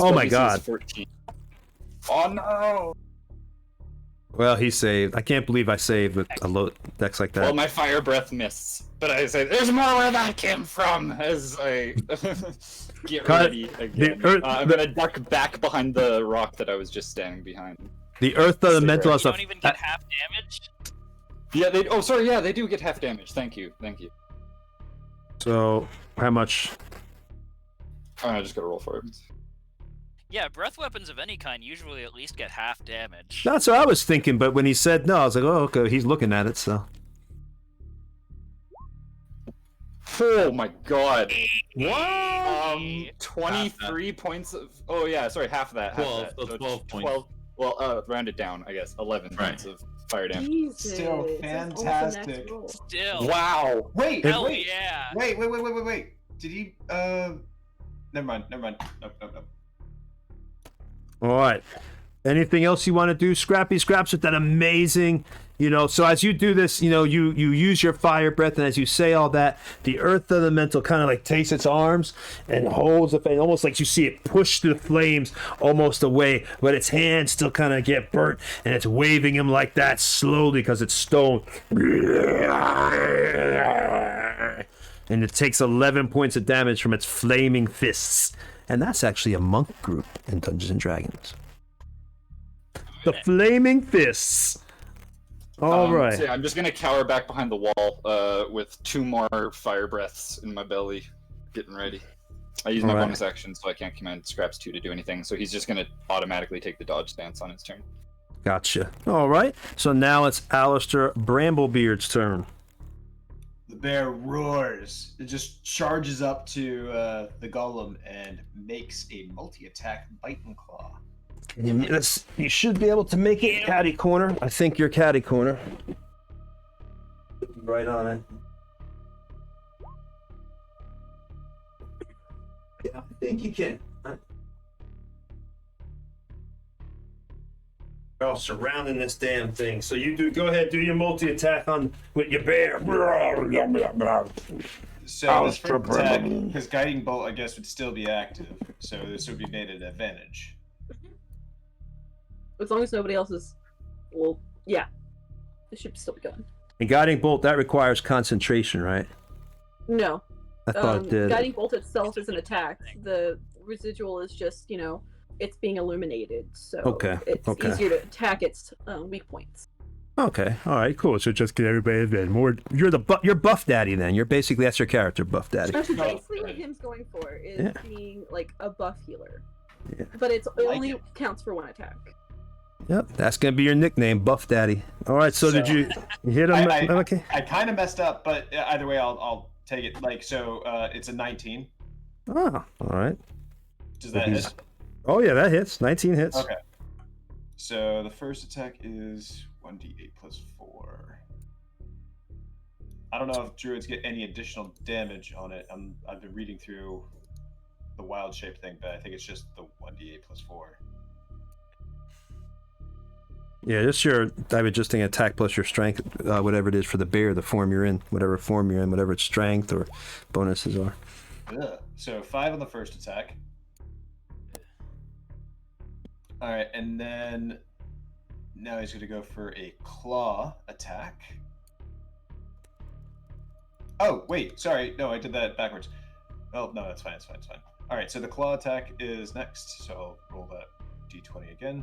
Oh my DC is God. 14. Oh no! Well, he saved. I can't believe I saved with a low dex like that. Well, my fire breath missed, but I say, "There's more where that came from." As I get Cut. ready again, I'm gonna duck back behind the rock that I was just standing behind. The earth elemental You has a don't even get half damage. Yeah, they. Oh, sorry. Yeah, they do get half damage. Thank you. Thank you. So how much? Oh, I just gotta roll for it. Yeah, breath weapons of any kind usually at least get half damage. That's what I was thinking, but when he said no, I was like, oh, okay, he's looking at it, so. Oh my God. What? 23 points of. Oh yeah, sorry, half of that. Half 12, of that. so 12 points. 12. Well, round it down, I guess. 11 Right. points of fire damage. Jesus, Still that's almost a fantastic. next roll. Still. Wow. Wait, Hell wait, yeah. wait. Did he, never mind. Nope. All right. Anything else you want to do, Scrappy? Scraps with that amazing, so as you do this, you use your fire breath, and as you say all that, the earth elemental kind of like takes its arms and holds the flame, almost like you see it push the flames almost away, but its hands still kind of get burnt, and it's waving him like that slowly because it's stone. And it takes 11 points of damage from its flaming fists. And that's actually a monk group in Dungeons and Dragons. The Flaming Fists. All right. So yeah, I'm just gonna cower back behind the wall with 2 more fire breaths in my belly, getting ready. I use my All right. bonus action, so I can't command Scraps 2 to do anything. So he's just gonna automatically take the dodge stance on his turn. Gotcha. All right. So now it's Alistair Bramblebeard's turn. The bear roars. It just charges up to the golem and makes a multi-attack bite and claw. You should be able to make it catty corner. I think you're catty corner. Right on it. Yeah, I think you can. They're all surrounding this damn thing. So you go ahead, do your multi-attack on with your bear. So this first attack, because guiding bolt, I guess, would still be active. So this would be made an advantage. As long as nobody else is, well, yeah, it should still be going. And guiding bolt, that requires concentration, right? No. I thought it did. Guiding bolt itself is an attack. The residual is just, it's being illuminated, so it's easier to attack its weak points. Okay, all right, cool. So just get everybody then more. You're Buff Daddy then. You're basically that's your character, Buff Daddy. That's basically what him's going for is being like a buff healer. Yeah. But it only counts for one attack. Yep, that's gonna be your nickname, Buff Daddy. All right, so did you hit him? Okay. I kind of messed up, but either way, I'll take it. It's a 19. Oh, all right. Does that hit? Oh yeah, that hits. 19 hits. Okay. So the first attack is 1d8 plus 4. I don't know if druids get any additional damage on it. I've been reading through the wild shape thing, but I think it's just the 1d8 plus 4. Yeah, just your, I would just think attack plus your strength, whatever it is for the bear, the form you're in, whatever form you're in, whatever its strength or bonuses are. Ugh. So 5 on the first attack. All right, and then now he's going to go for a claw attack. Oh, wait, sorry. No, I did that backwards. Oh, no, that's fine, it's fine, it's fine. All right, so the claw attack is next, so I'll roll that d20 again.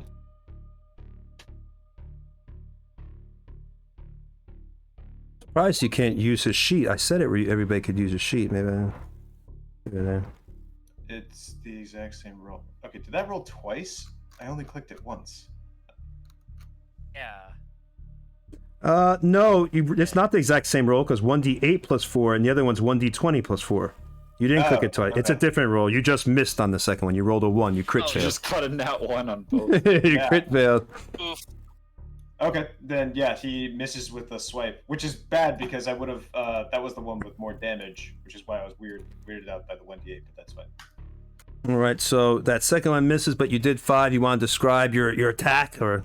Surprised you can't use his sheet. I said it where everybody could use a sheet. Maybe It's the exact same roll. Okay, did that roll twice? I only clicked it once. Yeah. No, it's not the exact same roll because 1d8 plus 4 and the other one's 1d20 plus 4. You didn't click it twice. Okay. It's a different roll. You just missed on the second one. You rolled a 1. You crit failed. You just caught a nat 1 on both. You crit failed. Oof. Okay, then yeah, he misses with a swipe, which is bad because I would have. That was the one with more damage, which is why I was weirded out by the 1d8, but that's fine. All right, so that second one misses, but you did 5. You want to describe your attack, or?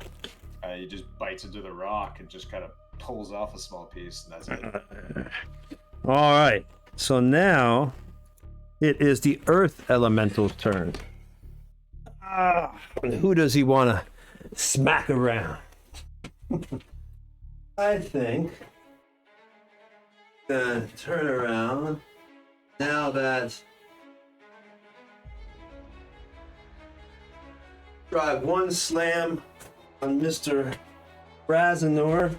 He just bites into the rock and just kind of pulls off a small piece, and that's it. All right, so now it is the Earth Elemental's turn. Who does he want to smack around? I think turn around now that try one slam on Mr. Razanor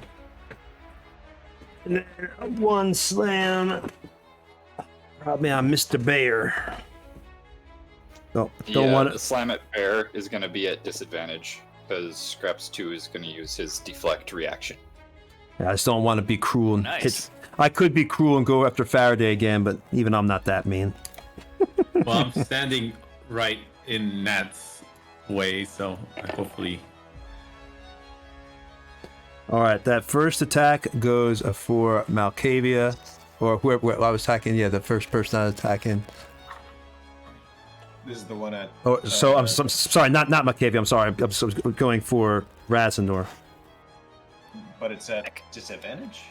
and then one slam probably on Mr. Bear. Don't want to slam at Bear is going to be at disadvantage because Scraps 2 is going to use his deflect reaction. I just don't want to be cruel and Nice. I could be cruel and go after Faraday again, but even I'm not that mean. Well, I'm standing right in Nat's way, so hopefully. All right, that first attack goes for Malkavia, or whoever I was attacking. Yeah, the first person I was attacking. This is the one at. Oh, so I'm sorry, not Malkavia. I'm sorry. I'm going for Razanor. But it's at disadvantage.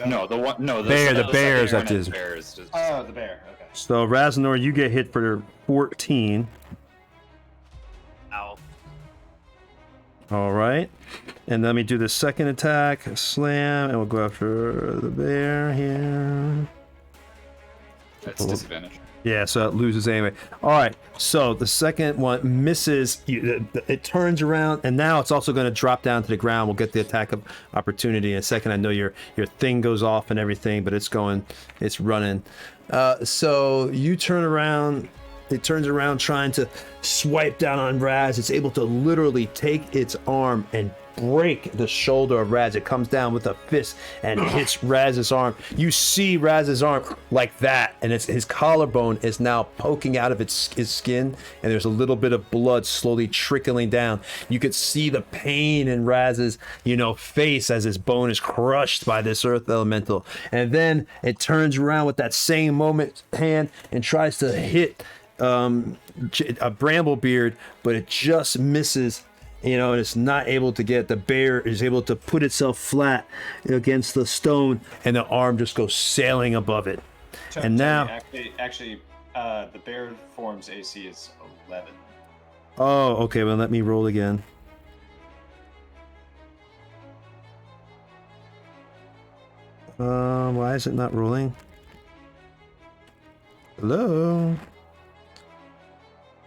No, the one. No, the bear is at this. Oh, the bear. Okay. So Razanor, you get hit for 14. Ow. All right, and let me do the second attack, slam, and we'll go after the bear here. That's disadvantage. Yeah, so it loses anyway. All right, so the second one misses. It turns around, and now it's also going to drop down to the ground. We'll get the attack of opportunity in a second. I know your thing goes off and everything, but it's running. So you turn around. It turns around trying to swipe down on Raz. It's able to literally take its arm and break the shoulder of Raz. It comes down with a fist and hits Raz's arm. You see Raz's arm like that, and his collarbone is now poking out of his skin, and there's a little bit of blood slowly trickling down. You could see the pain in Raz's, face as his bone is crushed by this earth elemental. And then it turns around with that same moment hand and tries to hit a Bramblebeard, but it just misses, and it's not able to get. The bear is able to put itself flat against the stone, and the arm just goes sailing above it. And now, actually, the bear form's AC is 11. Oh, okay. Well, let me roll again. Why is it not rolling? Hello.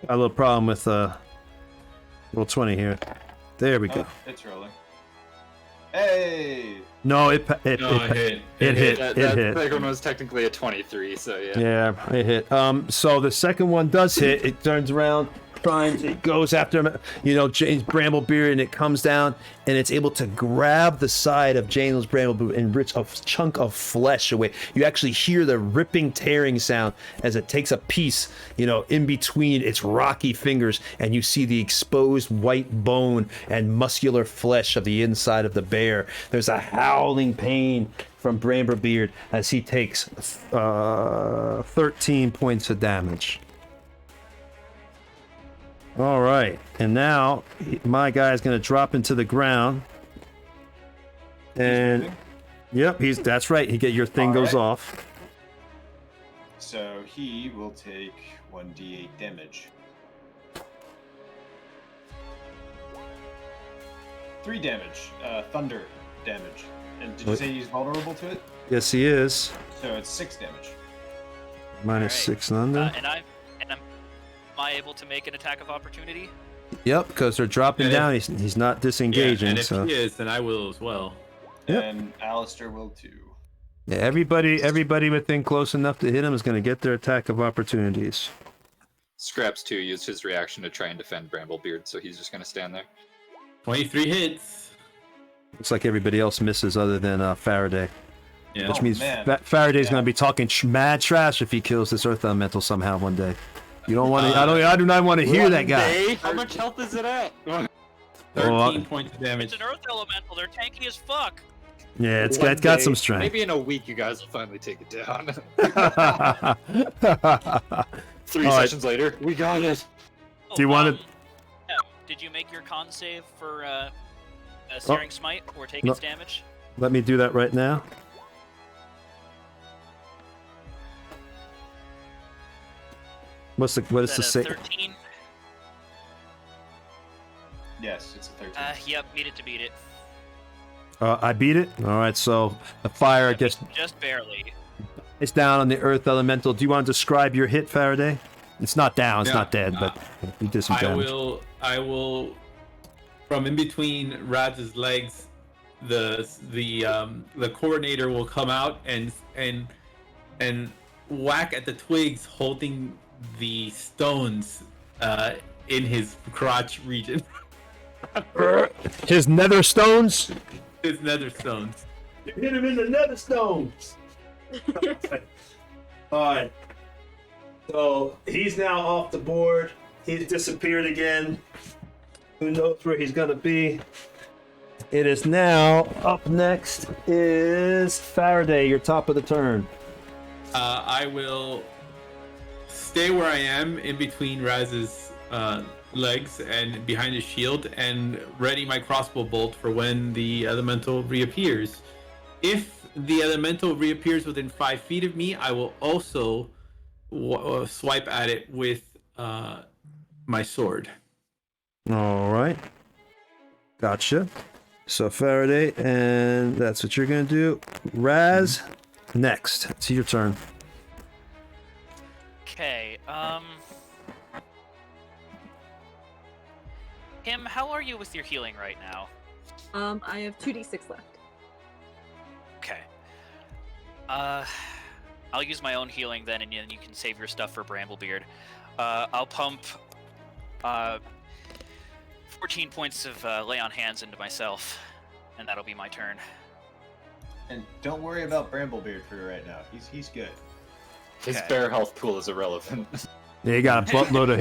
Got a little problem with roll 20 here. There we go. It's rolling. Hey. No, it hit. That second one was technically a 23, so yeah. Yeah, it hit. So the second one does hit. It turns around, it goes after him, James Bramblebeard, and it comes down, and it's able to grab the side of James Bramblebeard and rip a chunk of flesh away. You actually hear the ripping, tearing sound as it takes a piece, in between its rocky fingers, and you see the exposed white bone and muscular flesh of the inside of the bear. There's a howling pain from Bramblebeard as he takes 13 points of damage. All right, and now my guy's gonna drop into the ground, and yep, that's right. Your thing goes off. So he will take 1d8 damage. 3 damage, thunder damage. And did you say he's vulnerable to it? Yes, he is. So it's 6 damage. Minus 6 thunder. Am I able to make an attack of opportunity? Yep, because they're dropping down. He's not disengaging. And if so he is, then I will as well. Yep. And Alistair will too. Yeah, everybody within close enough to hit him is going to get their attack of opportunities. Scraps 2 used his reaction to try and defend Bramblebeard, so he's just going to stand there. 23 hits. Looks like everybody else misses other than Faraday. Yeah. Which means Faraday's going to be talking mad trash if he kills this earth elemental somehow one day. You don't want to. I do not want to hear that guy. How much health is it at? 13 points of damage. It's an earth elemental. They're tanky as fuck. Yeah, it's got some strength. Maybe in a week you guys will finally take it down. 3 sessions later, we got it. Do you want to? Did you make your con save for a Searing Smite or take its damage? Let me do that right now. What is the save? 13? Yes, it's a 13. Yep, beat it to beat it. I beat it. All right, so the fire just barely. It's down on the earth elemental. Do you want to describe your hit, Faraday? It's not down. It's not dead, but you did some damage. I will. From in between Raz's legs, the coordinator will come out and whack at the twigs, holding the stones in his crotch region. His nether stones? His nether stones. You hit him in the nether stones! Alright. So, he's now off the board. He's disappeared again. Who knows where he's gonna be? It is now, up next is Faraday, your top of the turn. I will stay where I am in between Raz's legs and behind his shield and ready my crossbow bolt for when the elemental reappears. If the elemental reappears within 5 feet of me, I will also swipe at it with my sword. All right. Gotcha. So Faraday, and that's what you're going to do. Raz, next. It's your turn. Okay, Kim, how are you with your healing right now? I have 2d6 left. Okay. I'll use my own healing then, and then you can save your stuff for Bramblebeard. I'll pump 4 14 points of lay on hands into myself, and that'll be my turn. And don't worry about Bramblebeard for you right now. He's good. His Okay. bear health pool is irrelevant. Yeah, you got a buttload of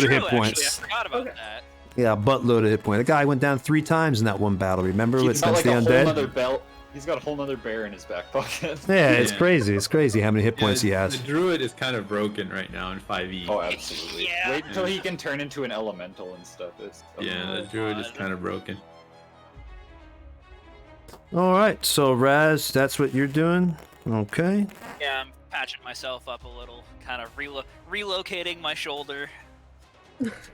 True, hit actually, points. I forgot about Okay. that. Yeah, a buttload of hit points. The guy went down 3 times in that one battle. Remember, He's got against like a the whole undead. nother belt. He's got a whole nother bear in his back pocket. Yeah, it's Yeah. crazy. It's crazy how many hit Yeah, points he has. The druid is kind of broken right now in 5e. Oh, absolutely. Yeah. Wait until he can turn into an elemental and stuff. It's Yeah, the druid is kind of broken. All right, so Raz, that's what you're doing. Okay. Yeah, I'm patching myself up a little, kind of relocating my shoulder.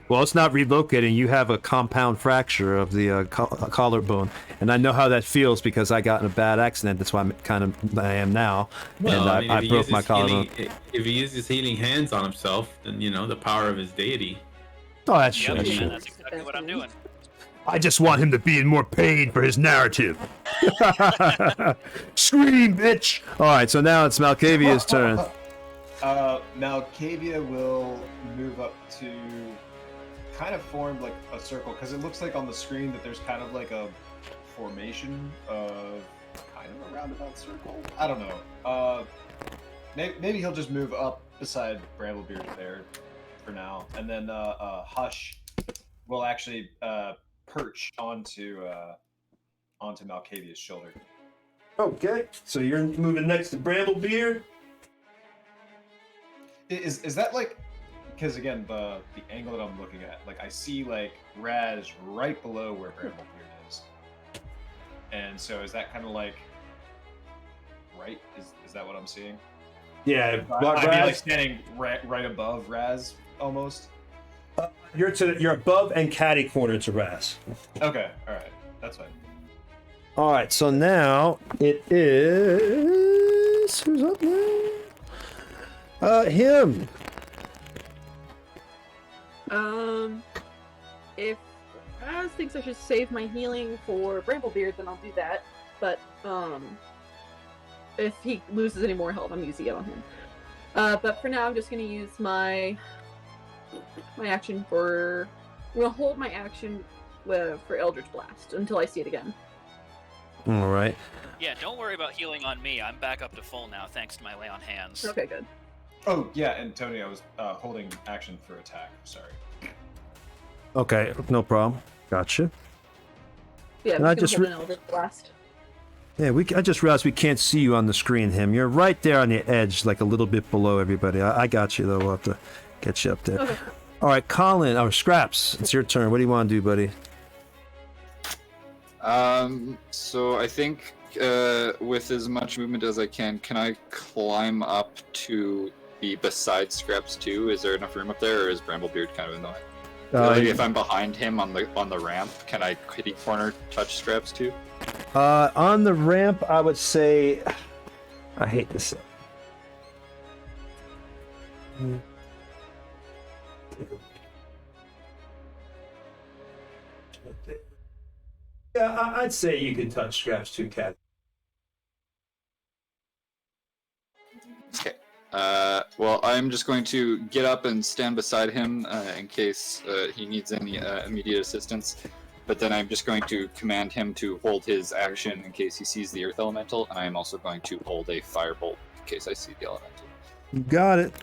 Well, it's not relocating. You have a compound fracture of the collarbone, and I know how that feels because I got in a bad accident. That's why I am now, Well, and I mean, I if he broke uses my collarbone. if he uses healing hands on himself, then the power of his deity. Oh, that's true. Yep, That's and true. that's exactly what I'm doing. I just want him to be in more pain for his narrative. Scream, bitch! All right, so now it's Malkavia's turn. Malkavia will move up to kind of form like a circle because it looks like on the screen that there's kind of like a formation of kind of a roundabout circle. I don't know. Maybe he'll just move up beside Bramblebeard there for now, and then Hush will actually perch onto Malkavia's shoulder. Okay, so you're moving next to Bramblebeard. Is that like, because again the angle that I'm looking at, like I see like Raz right below where Bramblebeard is, and so is that kind of like right? Is that what I'm seeing? Yeah, I'd be like standing right above Raz almost. You're above and catty corner to Raz. Okay, all right, that's fine. All right, so now it is who's up now? Him. If Raz thinks I should save my healing for Bramblebeard, then I'll do that. But if he loses any more health, I'm using it on him. But for now, I'm just gonna use my action for. I'm gonna hold my action for Eldritch Blast until I see it again. All right. Yeah, don't worry about healing on me. I'm back up to full now, thanks to my lay on hands. Okay, good. Oh yeah, and Tony, I was holding action for attack. Sorry. Okay, no problem. Gotcha. Yeah, And I'm I just just gonna hold an Eldritch Blast. Yeah, I just realized we can't see you on the screen, Him. You're right there on the edge, like a little bit below everybody. I got you, though. We'll have to get you up there. Okay. All right, Colin, or Scraps, it's your turn. What do you want to do, buddy? So I think with as much movement as I can I climb up to be beside Scraps too? Is there enough room up there, or is Bramblebeard kind of in the way? Like if I'm behind him on the ramp, can I kitty corner touch Scraps too? On the ramp, I would say, I hate this. Yeah, I'd say you could touch Scraps too, Cat. Okay. Well, I'm just going to get up and stand beside him in case he needs any immediate assistance. But then I'm just going to command him to hold his action in case he sees the Earth Elemental, and I am also going to hold a Firebolt in case I see the Elemental. You got it.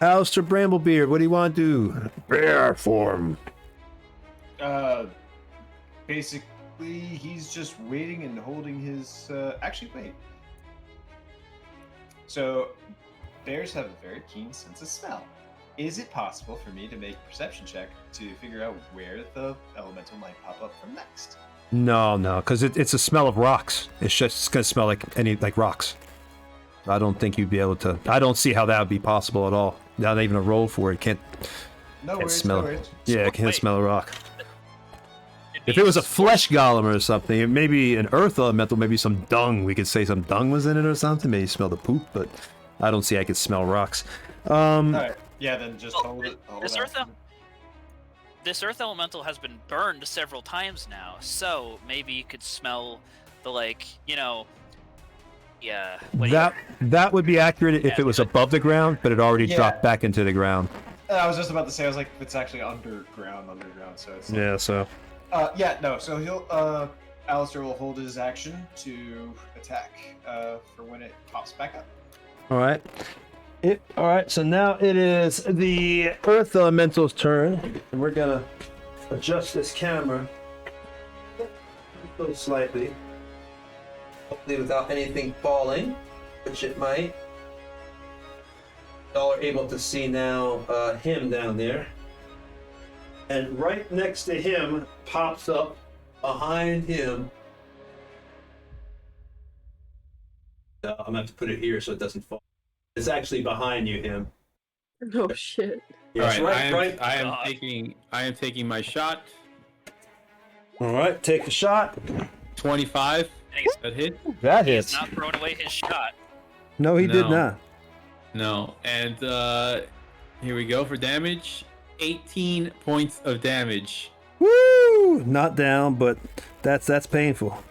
Alistair Bramblebeard, what do you want to do? Bear form. Basically, he's just waiting and holding his. Actually, wait. So, bears have a very keen sense of smell. Is it possible for me to make a perception check to figure out where the elemental might pop up from next? No, because it's a smell of rocks. It's gonna smell like rocks. I don't think you'd be able to. I don't see how that would be possible at all. Not even a roll for it. Can't smell it. Yeah, it can't Wait. smell a rock. If it was a flesh golem or something, maybe an earth elemental, maybe some dung. We could say some dung was in it or something. Maybe smell the poop, but I don't see I could smell rocks. All right. Yeah, then just Well, hold it. This earth elemental has been burned several times now, so maybe you could smell the That would be accurate if it was above the ground, but it already dropped back into the ground. I was just about to say, I was like, it's actually underground, so it's Yeah, so. So he'll, Alistair will hold his action to attack, for when it pops back up. All right. All right, so now it is the Earth Elemental's turn, and we're gonna adjust this camera slightly, hopefully without anything falling, which it might. Y'all are able to see now him down there, and right next to him pops up behind him. I'm gonna have to put it here so it doesn't fall. It's actually behind you, him. Oh shit. Yes, All right, right. I am taking my shot. All right, take the shot. 25. Thanks. That hit? That He's hits. not throwing away his shot. No, he did No. not. No. And here we go for damage. 18 points of damage. Woo! Not down, but that's painful.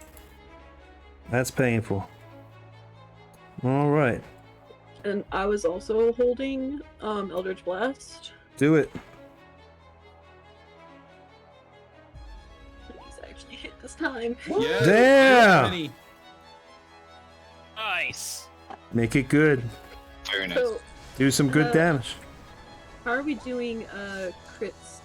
That's painful. All right, And I was also holding Eldritch Blast. do it. He's actually hit this time. Yeah. Damn! 20. Nice. Make it good. Very nice. So, Do some good damage. how are we doing crits?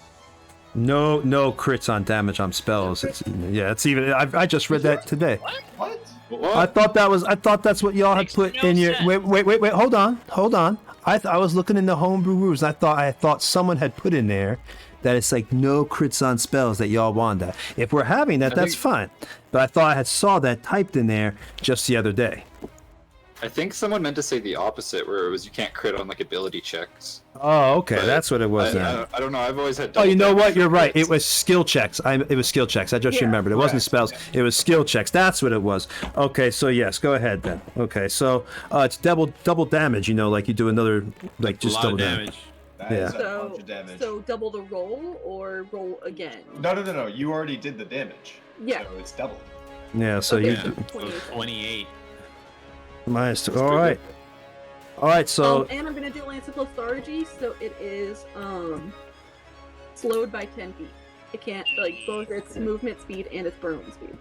No crits on damage on spells. It's even. I just read that today. What? I thought that's what y'all had Makes put no in your. sense. Wait. Hold on. I was looking in the homebrew rules. I thought someone had put in there that it's like no crits on spells that y'all want that. If we're having that, that's fine. But I thought I had saw that typed in there just the other day. I think someone meant to say the opposite, where it was you can't crit on like ability checks. Oh, okay, But that's what it was. I, Then. I don't know. I've always had. Oh, you know double what? damage You're for right. crits. It was skill checks. It was skill checks. I just Yeah, remembered. It wasn't correct. spells. It was skill checks. That's what it was. Okay, so yes, go ahead then. Okay, so it's double damage. You know, like you do another, like A just lot double of damage. damage. That is Yeah. a bunch So, of damage. so double the roll or roll again? No. You already did the damage. Yeah. So it's doubled. Yeah, so Okay, you Yeah. so So 28. 28. minus two. That's All pretty right. All right. So And I'm gonna do Lance of Lethargy, so it is slowed by 10 feet. It can't both its movement speed and its burrowing speed.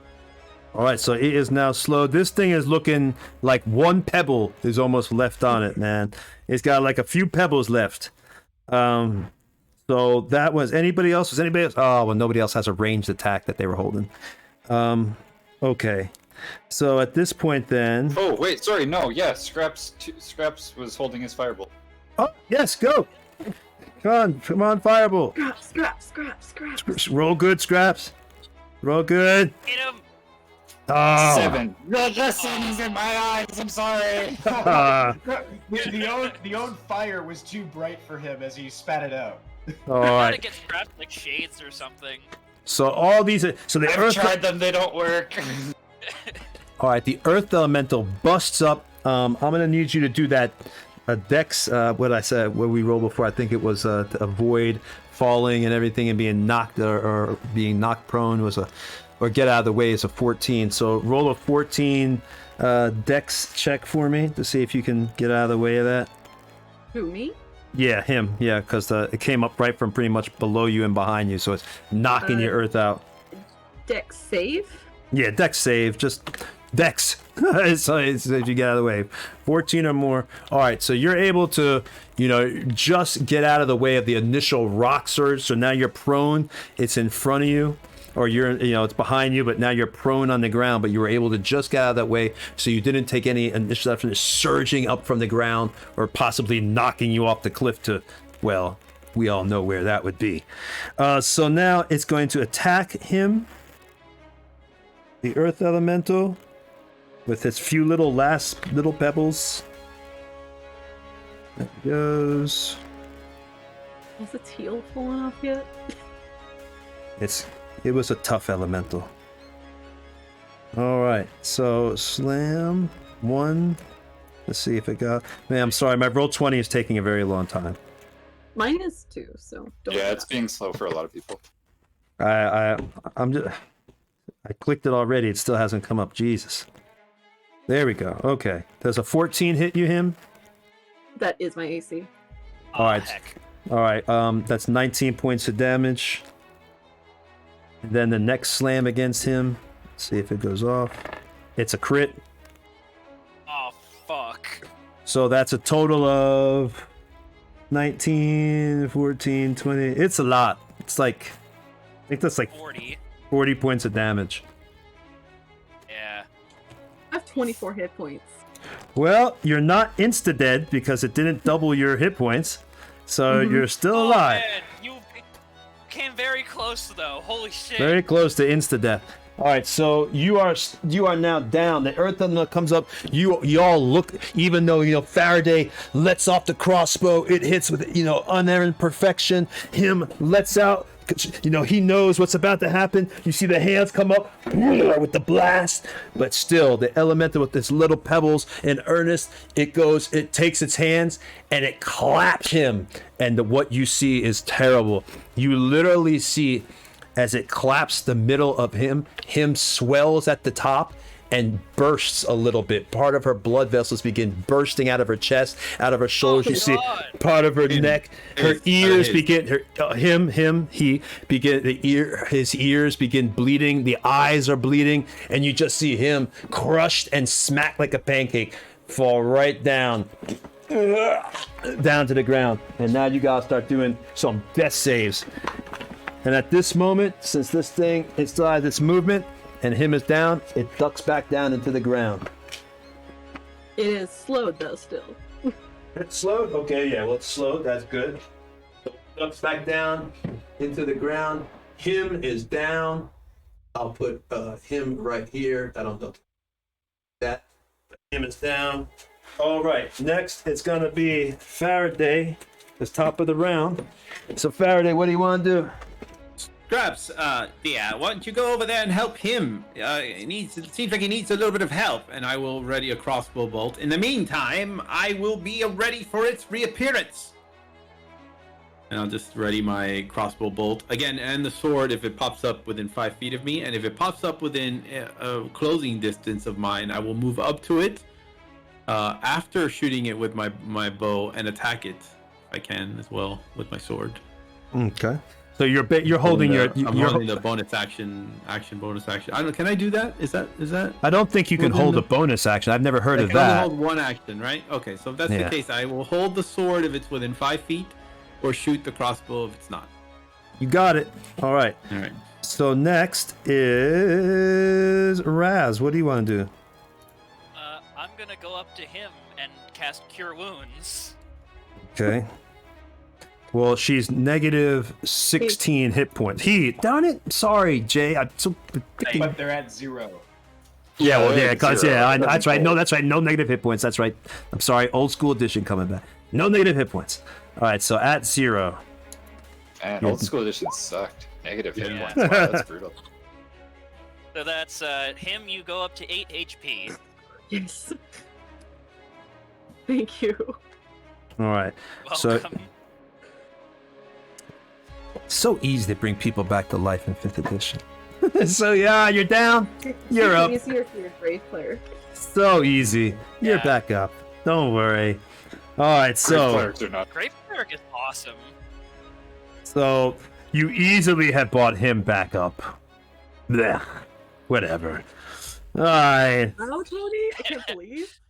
all right. So it is now slow. This thing is looking like one pebble is almost left on it, man. It's got like a few pebbles left. So that was anybody else? Was anybody else? Oh, well, nobody else has a ranged attack that they were holding. Okay. So at this point, then. Oh wait, sorry. No, yeah. Scraps was holding his firebolt. Oh yes, go. Come on, Fireball. Scraps. Roll good, Scraps. Roll good. Hit him. Oh. 7. The sun's in my eyes. I'm sorry. The own fire was too bright for him as he spat it out. All Gotta right. get strapped like shades or something. So all these. So the I've Earth. tried them. They don't work. All right. The Earth Elemental busts up. I'm gonna need you to do that. Dex. What I said. What we rolled before. I think it was to avoid falling and everything and being knocked or being knocked prone was a. Or get out of the way is a 14. So roll a 14 Dex check for me to see if you can get out of the way of that. Who, me? Yeah, him. Yeah, because it came up right from pretty much below you and behind you, so it's knocking your Earth out. Dex save? Yeah, Dex save. Just Dex. so it's if you get out of the way. 14 or more. All right, so you're able to, just get out of the way of the initial rock surge. So now you're prone. It's in front of you. Or it's behind you, but now you're prone on the ground, but you were able to just get out of that way, so you didn't take any initial effort surging up from the ground or possibly knocking you off the cliff to, well, we all know where that would be. So now it's going to attack him, the Earth Elemental, with its few little pebbles. There it goes. Has its heel fallen off yet? It was a tough elemental. All right, so slam 1. Let's see if it got. Man, I'm sorry, my roll 20 is taking a very long time. Mine is too, so don't. Yeah, it's being slow for a lot of people. I'm just. I clicked it already. It still hasn't come up. Jesus. There we go. Okay. Does a 14 hit you, him? That is my AC. All right. Heck. All right, that's 19 points of damage. And then the next slam against him. Let's see if it goes off. It's a crit. Oh, fuck. So that's a total of 19, 14, 20. It's a lot. It's like, I think that's like 40 points of damage. Yeah. I have 24 hit points. Well, you're not insta-dead because it didn't double your hit points. So you're still alive. Man, you came very close though. Holy shit. Very close to insta-death. All right, so you are now down. The earth comes up. You all look. Even though Faraday lets off the crossbow, it hits with unerring perfection. Him lets out. He knows what's about to happen. You see the hands come up with the blast, but still the elemental with its little pebbles in earnest. It takes its hands and it claps him. And what you see is terrible. You literally see, as it claps the middle of him swells at the top and bursts a little bit. Part of her blood vessels begin bursting out of her chest, out of her shoulders. You see part of her neck. Her ears begin. His ears begin bleeding. The eyes are bleeding, and you just see him crushed and smacked like a pancake, fall right down to the ground. And now you guys start doing some death saves. And at this moment, since this thing it still has its movement and him is down, it ducks back down into the ground. It is slowed though still. It's slowed? Okay, yeah, well it's slowed, that's good. Ducks back down into the ground. Him is down. I'll put him right here. I don't know that. Him is down. All right, next it's gonna be Faraday. It's top of the round. So Faraday, what do you want to do? Scraps, yeah, why don't you go over there and help him? It seems like he needs a little bit of help, and I will ready a crossbow bolt. In the meantime, I will be ready for its reappearance. And I'll just ready my crossbow bolt again, and the sword if it pops up within 5 feet of me, and if it pops up within a closing distance of mine, I will move up to it after shooting it with my bow and attack it if I can as well with my sword. Okay. So you're holding I'm holding the bonus action. I don't. Can I do that? Is that? I don't think you can hold a bonus action. I've never heard of I can that. only hold one action, right? Okay, so if that's the case, I will hold the sword if it's within 5 feet, or shoot the crossbow if it's not. You got it. All right. All right. So next is Raz. What do you want to do? I'm gonna go up to him and cast Cure Wounds. Okay. Well, she's negative 16 hit points. Darn it. Sorry, Jay. I'm so. But they're at 0. Yeah, well, yeah, zero. that's right. No, that's right. No negative hit points. That's right. I'm sorry. Old school edition coming back. No negative hit points. All right, so at 0. And old school edition sucked. Negative hit points. Wow, that's brutal. So that's him. You go up to 8 HP. Yes. Thank you. All right. Welcome. So easy to bring people back to life in 5th edition. So yeah, you're down. You're up. Easier for your brave player. So easy. You're Yeah. back up. Don't worry. All right, so Clerics are not. Great Cleric is awesome. so you easily have brought him back up. Blech. Whatever. All right. Oh, Tony, I can't believe.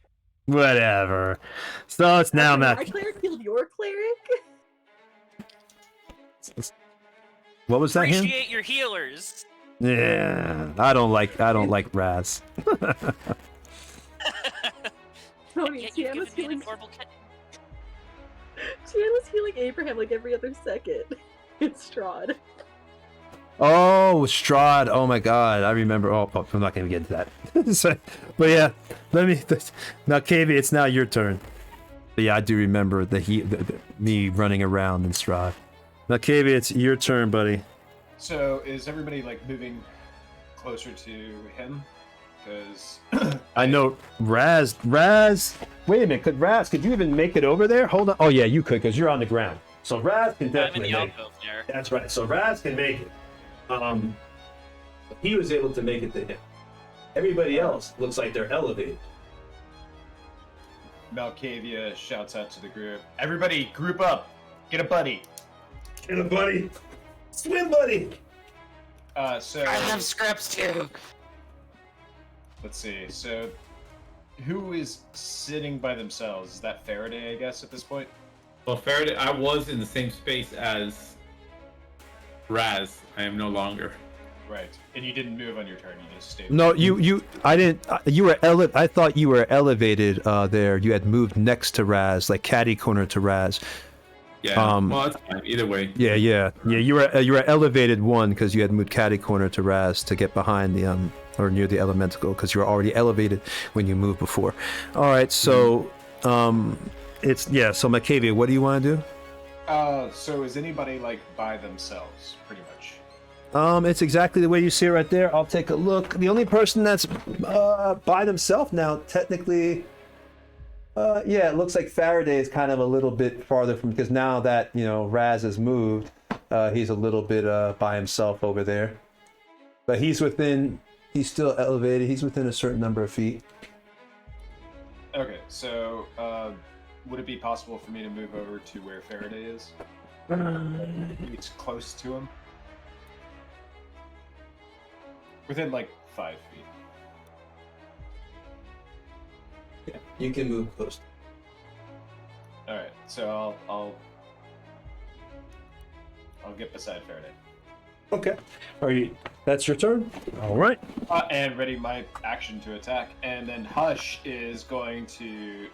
Whatever. So it's now My Matt. cleric killed your cleric. What was that him? Appreciate your healers. Yeah, I don't like Raz. Tony, Yet you've Tian was given me an healing. adorable cat. Tian was healing Abraham like every other second. It's Strahd. Oh, Strahd. Oh my God, I remember. Oh, I'm not gonna get into that. So, but yeah, now, Kavi, it's now your turn. But yeah, I do remember me running around in Strahd. Now, Kavi, it's your turn, buddy. So is everybody like moving closer to him? Because I know Raz. Wait a minute, could you even make it over there? Hold on. Oh yeah, you could, because you're on the ground. So Raz can I'm in definitely the make it. alcove there. That's right. So Raz can make it. He was able to make it to him. Everybody else looks like they're elevated. Malkavia shouts out to the group, "Everybody, group up! Get a buddy. Get a buddy. Swim buddy. So I have scraps too. let's see. So who is sitting by themselves? Is that Faraday, I guess, at this point? Well, Faraday, I was in the same space as Raz. I am no longer. Right. And you didn't move on your turn. You just stayed. No, I didn't. You were I thought you were elevated there. You had moved next to Raz, like catty corner to Raz. Yeah. Well, it's fine. Either way. Yeah. You were elevated one because you had moved catty corner to Raz to get behind the or near the elemental because you were already elevated when you moved before. All right. So it's So Macavia, what do you want to do? So is anybody like by themselves, pretty much? It's exactly the way you see it right there. I'll take a look. The only person that's by themselves now, technically, it looks like Faraday is kind of a little bit farther from, because now that Raz has moved, he's a little bit by himself over there. But he's still elevated. He's within a certain number of feet. Okay, so would it be possible for me to move over to where Faraday is? It's close to him. Within like 5 feet. Yeah, you can move close. All right, so I'll get beside Faraday. Okay. That's your turn. All right. And ready my action to attack, and then Hush is going to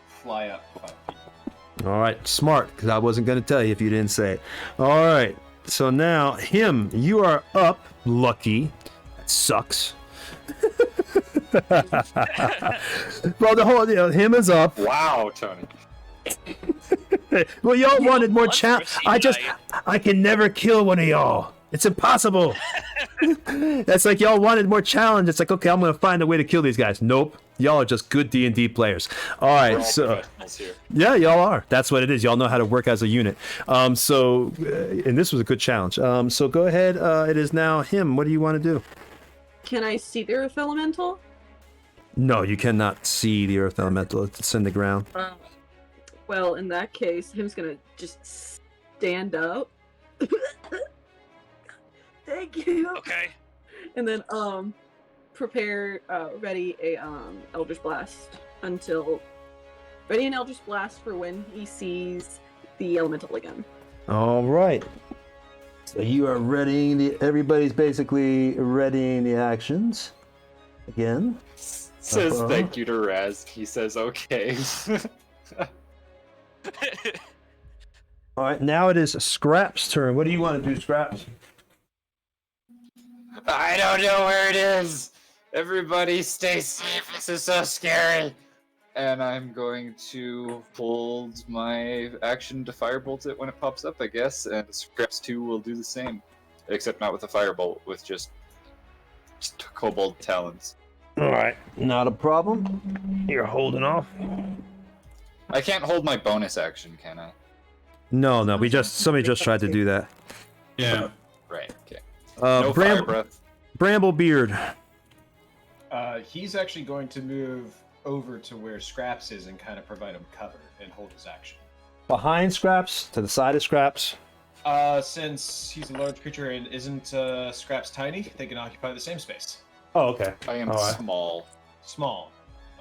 fly up 5 feet. All right. Smart, because I wasn't going to tell you if you didn't say it. All right. So now, you are up. Lucky. That sucks. Well, the whole him is up. Wow, Tony. Well, y'all wanted more once challenge. received I can never kill one of y'all. It's impossible. That's like y'all wanted more challenge. It's like, okay, I'm gonna find a way to kill these guys. Nope, y'all are just good D&D players. All right, We're all so professionals here. yeah, y'all are. That's what it is. Y'all know how to work as a unit. And this was a good challenge. So go ahead. It is now him. What do you want to do? Can I see the Earth Elemental? No, you cannot see the Earth Elemental. It's in the ground. Well, in that case, him's gonna just stand up. Thank you. Okay. And then prepare ready a Eldritch Blast ready an Eldritch Blast for when he sees the elemental again. All right. So you are readying everybody's basically readying the actions again. Says thank you to Raz. He says okay. All right, now it is Scraps' turn. What do you want to do, Scraps? I don't know where it is. Everybody stay safe. This is so scary. And I'm going to hold my action to firebolt it when it pops up, I guess. And Scraps 2 will do the same. Except not with a firebolt, with just kobold talons. All right, not a problem. You're holding off. I can't hold my bonus action, can I? No, somebody just tried to do that. Yeah. Right, okay. No fire breath. Bramblebeard. He's actually going to move over to where Scraps is and kind of provide him cover and hold his action. Behind Scraps, to the side of Scraps. Since he's a large creature and isn't Scraps tiny, they can occupy the same space. Oh, okay. I am All right. small. Small.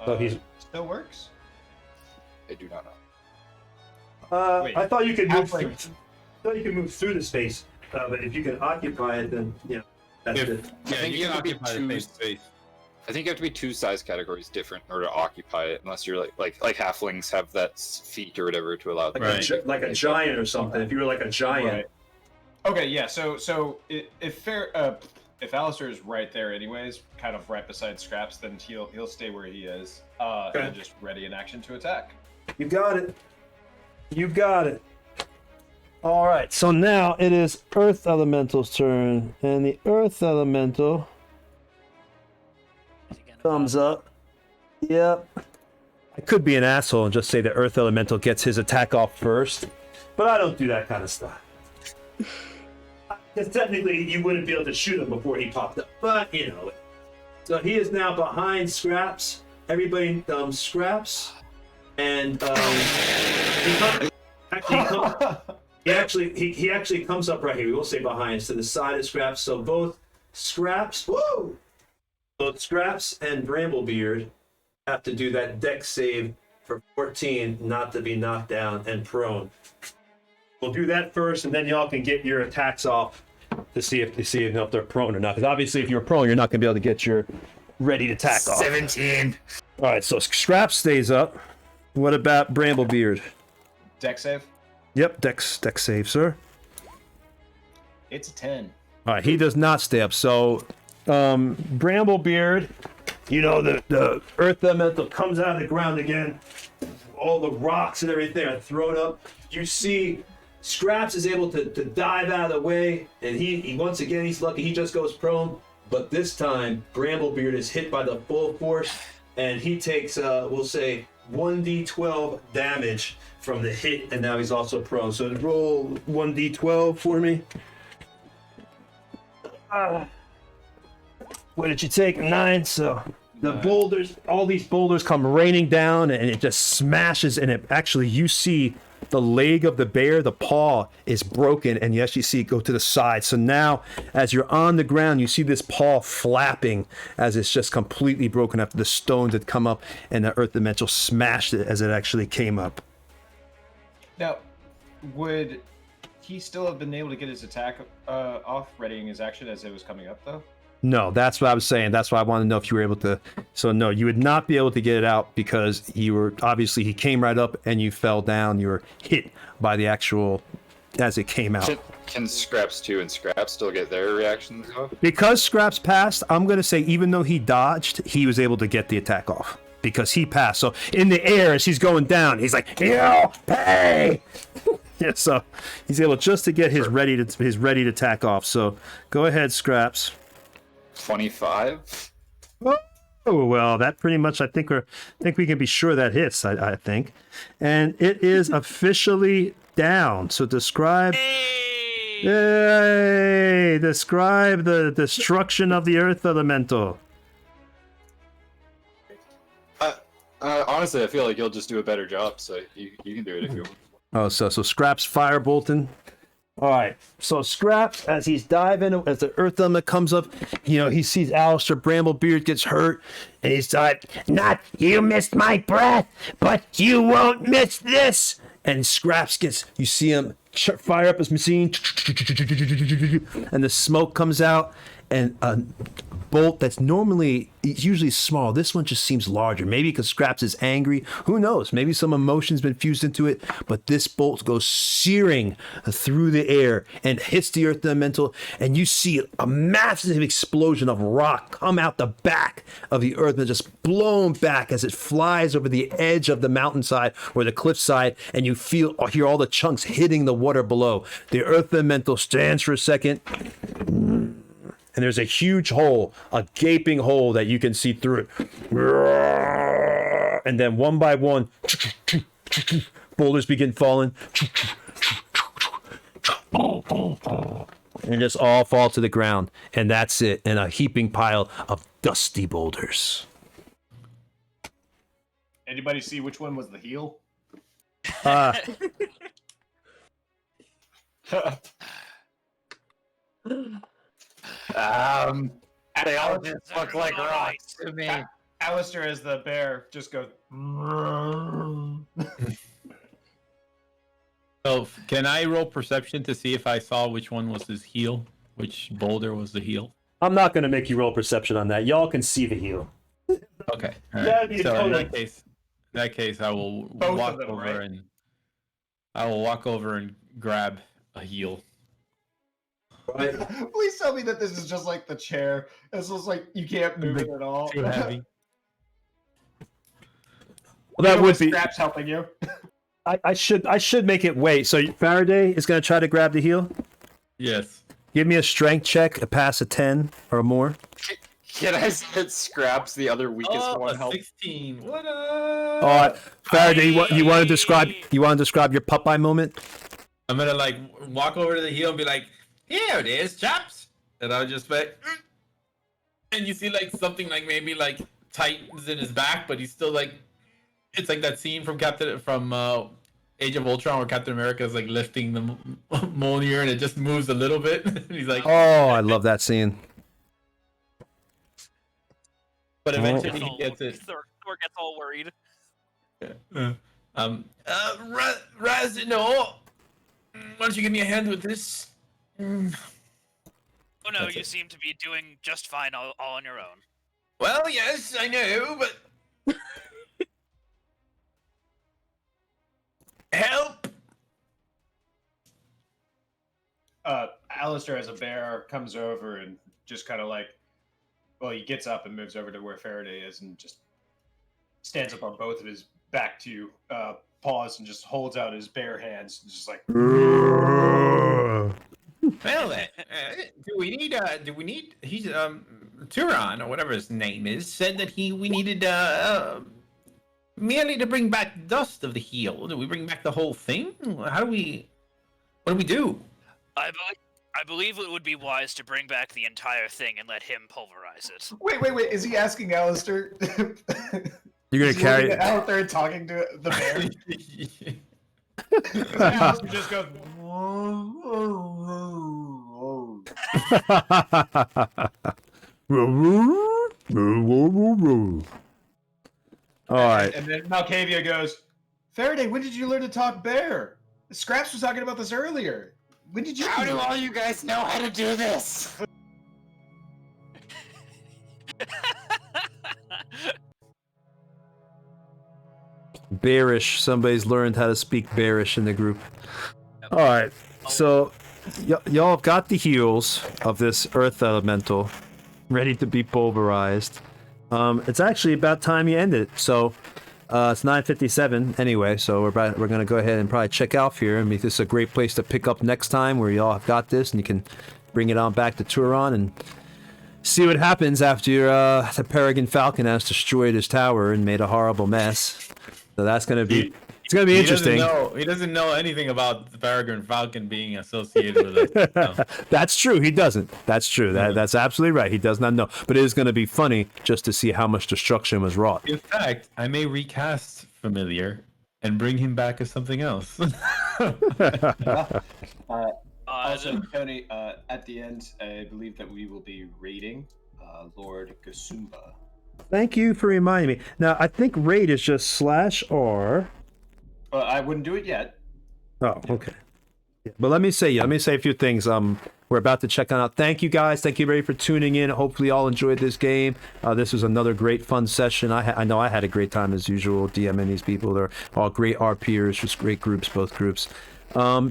So he's. Still works? I do not know. Wait, I thought you could move. halfling. I thought you could move through the space, but if you can occupy it, then that's If, it. yeah, think you you can could be occupy the two- same space. I think you have to be two size categories different in order to occupy it, unless you're like halflings have that feet or whatever to allow them. Right. Like a giant or something. If you were like a giant. Right. Okay, yeah. So if Alistair is right there, anyways, kind of right beside Scraps, then he'll stay where he is, and just ready in action to attack. You got it. You got it. All right. So now it is Earth Elemental's turn, and the Earth Elemental comes up. Yep. I could be an asshole and just say the Earth Elemental gets his attack off first, but I don't do that kind of stuff. Because technically, you wouldn't be able to shoot him before he popped up, but So he is now behind Scraps. Everybody Scraps. And actually, he actually comes up right here. We will say behind, to the side of Scraps. So both Scraps, both Scraps and Bramblebeard have to do that dex save for 14, not to be knocked down and prone. We'll do that first, and then y'all can get your attacks off to see if they're prone or not. Because obviously, if you're prone, you're not going to be able to get your ready to attack off. 17. All right, so Scraps stays up. What about Bramblebeard? Deck save. Yep, dex save, sir. It's a 10. All right, he does not stay up. So, Bramblebeard, you know, the earth elemental comes out of the ground again. All the rocks and everything are thrown up. You see Scraps is able to dive out of the way, and he once again, he's lucky. He just goes prone. But this time, Bramblebeard is hit by the full force, and he takes, we'll say, 1d12 damage from the hit, and now he's also prone. So roll 1d12 for me. What did you take? 9. So the boulders, all these boulders come raining down, and it just smashes. And it actually, you see the leg of the bear, the paw is broken, and you actually see it go to the side. So now, as you're on the ground, you see this paw flapping as it's just completely broken after the stones had come up, and the earth elemental smashed it as it actually came up. Now, would he still have been able to get his attack off, readying his action as it was coming up, though? No, that's what I was saying. That's why I wanted to know if you were able to. So no, you would not be able to get it out because you were obviously he came right up and you fell down. You were hit by the actual as it came out. Can Scraps 2 and Scraps still get their reactions off? Because Scraps passed, I'm going to say even though he dodged, he was able to get the attack off because he passed. So in the air as he's going down, he's like, "Yo, hey!" Yeah, so he's able just to get his ready to attack off. So go ahead, Scraps. 25. Oh well, that pretty much I think we can be sure that hits. I think, and it is officially down. So describe. Yay! Describe the destruction of the earth elemental. Honestly, I feel like you'll just do a better job, so you can do it if you want. Oh, so Scraps firebolting. All right, so Scraps, as he's diving, as the earth element comes up, you know, he sees Alistair Bramblebeard gets hurt, and he's like, "Not you missed my breath, but you won't miss this." And Scraps gets, you see him fire up his machine, and the smoke comes out, and a bolt that's normally usually small, this one just seems larger. Maybe because Scraps is angry. Who knows? Maybe some emotion's been fused into it. But this bolt goes searing through the air and hits the earth elemental. And you see a massive explosion of rock come out the back of the earth and just blown back as it flies over the edge of the mountainside or the cliffside. And you hear all the chunks hitting the water below. The earth elemental stands for a second. And there's a huge hole, a gaping hole that you can see through it. And then one by one, boulders begin falling. And just all fall to the ground. And that's it. And a heaping pile of dusty boulders. Anybody see which one was the heel? They all just look like rocks to me. Alistair, as the bear, just goes. So, can I roll perception to see if I saw which one was his heel? Which boulder was the heel? I'm not going to make you roll perception on that. Y'all can see the heel. Okay. All That'd right. be So a in total- that case, I will Both walk of them, over right? and grab a heel. Right? Please tell me that this is just like the chair. This looks like you can't move it at all. Too heavy. Well, that would be. Scraps helping you. I should make it wait. So Faraday is going to try to grab the heel. Yes. Give me a strength check, a pass of 10 or more. Can I hit Scraps, the other weakest one? A Help. 16. What All right, Faraday, you want to describe your Popeye moment? I'm gonna like walk over to the heel and be like, "Here it is, chaps," and I'll just like, and you see like something like maybe like tightens in his back, but he's still like, it's like that scene from Age of Ultron, where Captain America is like lifting the Mjolnir and it just moves a little bit. And he's like, Oh, I love that scene. but Oh. eventually he gets it. Thor gets all worried. Raz, no. Why don't you give me a hand with this? Oh no, That's you it. seem to be doing just fine all on your own. Well, yes, I know, but help! Alistair, as a bear, comes over and just kind of like, well, he gets up and moves over to where Faraday is and just stands up on both of his back two paws and just holds out his bare hands, and just like. Well, do we need? He's Turon or whatever his name is said that we needed merely to bring back dust of the heel. Do we bring back the whole thing? What do we do? I believe it would be wise to bring back the entire thing and let him pulverize it. Wait. Is he asking Alistair? You're gonna carry it out there talking to the bear. Alistair just goes. All right. And then Malkavia goes, Faraday, when did you learn to talk bear? Scraps was talking about this earlier. When did you? How do all you guys know how to do this? Bearish. Somebody's learned how to speak bearish in the group. All right. So y'all have got the heels of this earth elemental ready to be pulverized. It's actually about time you end it. So it's 9:57 anyway. So we're gonna go ahead and probably check out here. I mean, this is a great place to pick up next time, where y'all have got this and you can bring it on back to Turon and see what happens after the Peregrine Falcon has destroyed his tower and made a horrible mess. So that's gonna be. It's gonna be interesting. He doesn't know anything about the Peregrine Falcon being associated with it. No. That's true. He doesn't. That's true. That's absolutely right. He does not know. But it is going to be funny just to see how much destruction was wrought. In fact, I may recast Familiar and bring him back as something else. Also, Tony, at the end, I believe that we will be raiding Lord Gasumba. Thank you for reminding me. Now, I think raid is just /R. I wouldn't do it yet. Oh, okay. Yeah, but let me say a few things. We're about to check on out. Thank you guys. Thank you everybody for tuning in. Hopefully, you all enjoyed this game. This was another great, fun session. I know I had a great time as usual DMing these people. They're all great RPers, just great groups, both groups.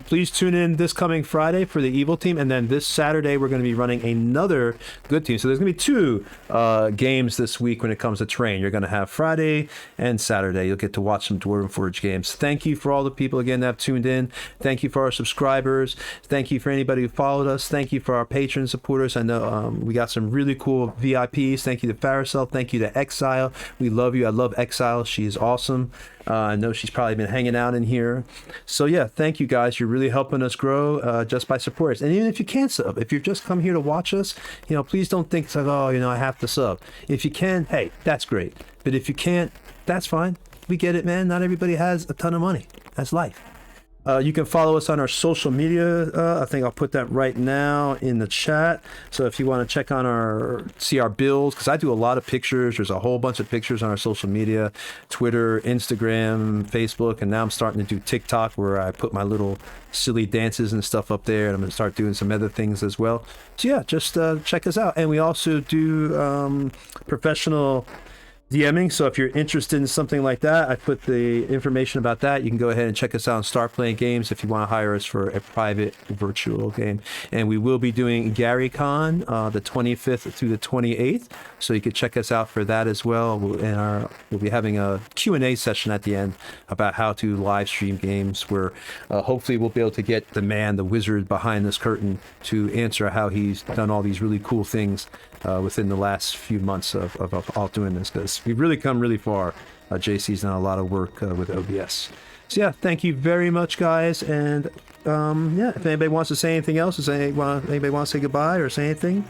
Please tune in this coming Friday for the Evil Team, and then this Saturday we're going to be running another Good Team. So there's going to be two games this week when it comes to terrain. You're going to have Friday and Saturday. You'll get to watch some Dwarven Forge games. Thank you for all the people again that have tuned in. Thank you for our subscribers. Thank you for anybody who followed us. Thank you for our patron supporters. I know we got some really cool VIPs. Thank you to Faracel. Thank you to Exile. We love you. I love Exile. She is awesome. I know she's probably been hanging out in here. So yeah, thank you guys. You're really helping us grow just by support us. And even if you can't sub, if you've just come here to watch us, please don't think it's like, oh, I have to sub. If you can, hey, that's great. But if you can't, that's fine. We get it, man. Not everybody has a ton of money. That's life. You can follow us on our social media. I think I'll put that right now in the chat. So if you want to see our builds, because I do a lot of pictures. There's a whole bunch of pictures on our social media, Twitter, Instagram, Facebook, and now I'm starting to do TikTok, where I put my little silly dances and stuff up there, and I'm going to start doing some other things as well. So yeah, just check us out. And we also do professional DMing, so if you're interested in something like that, I put the information about that. You can go ahead and check us out and start playing games if you want to hire us for a private virtual game. And we will be doing GaryCon the 25th through the 28th, so you can check us out for that as well. We'll be having a Q&A session at the end about how to live stream games, where hopefully we'll be able to get the wizard behind this curtain to answer how he's done all these really cool things within the last few months of all doing this, because we've really come really far. JC's done a lot of work with OBS. So yeah, thank you very much, guys. And yeah, if anybody wants to say anything else, anybody wants to say goodbye or say anything?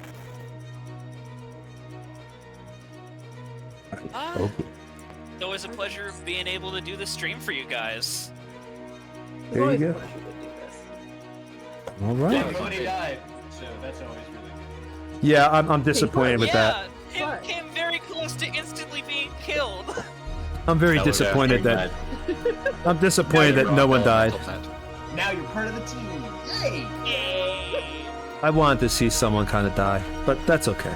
It's always a pleasure being able to do the stream for you guys. It's There you always go. a pleasure to do this. All right. Yeah, Cody died, so that's always really good. Yeah, I'm disappointed with that. Yeah, him came very close to instantly being killed. I'm very That was disappointed that bad. I'm disappointed that no one died. Now you're part of the team. Yay! Yay. I wanted to see someone kind of die, but that's okay.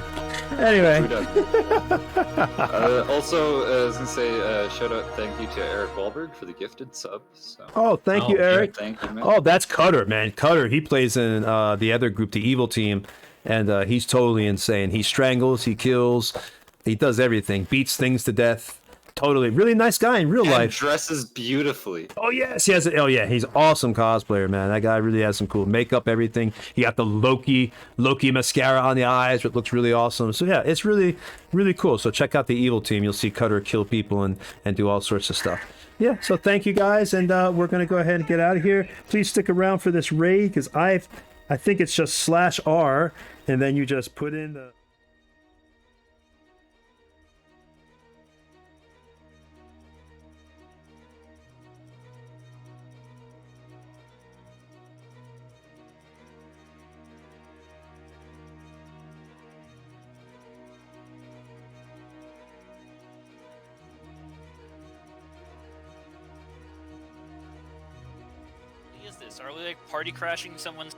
Anyway. Who doesn't? Also, I was gonna say, shout out, thank you to Eric Wahlberg for the gifted sub. So. Oh, thank you, Eric. Thank you, man. Oh, that's Cutter, man. Cutter, he plays in the other group, the Evil Team, and he's totally insane. He strangles, he kills, he does everything, beats things to death. Totally, really nice guy in real And life. dresses beautifully. Oh yes, he has. Oh yeah, he's awesome cosplayer, man. That guy really has some cool makeup, everything. He got the Loki mascara on the eyes, which looks really awesome. So yeah, it's really, really cool. So check out the Evil Team. You'll see Cutter kill people and do all sorts of stuff. Yeah. So thank you guys, and we're gonna go ahead and get out of here. Please stick around for this raid because I think it's just /R, and then you just put in the. What is this? Are we like party crashing someone's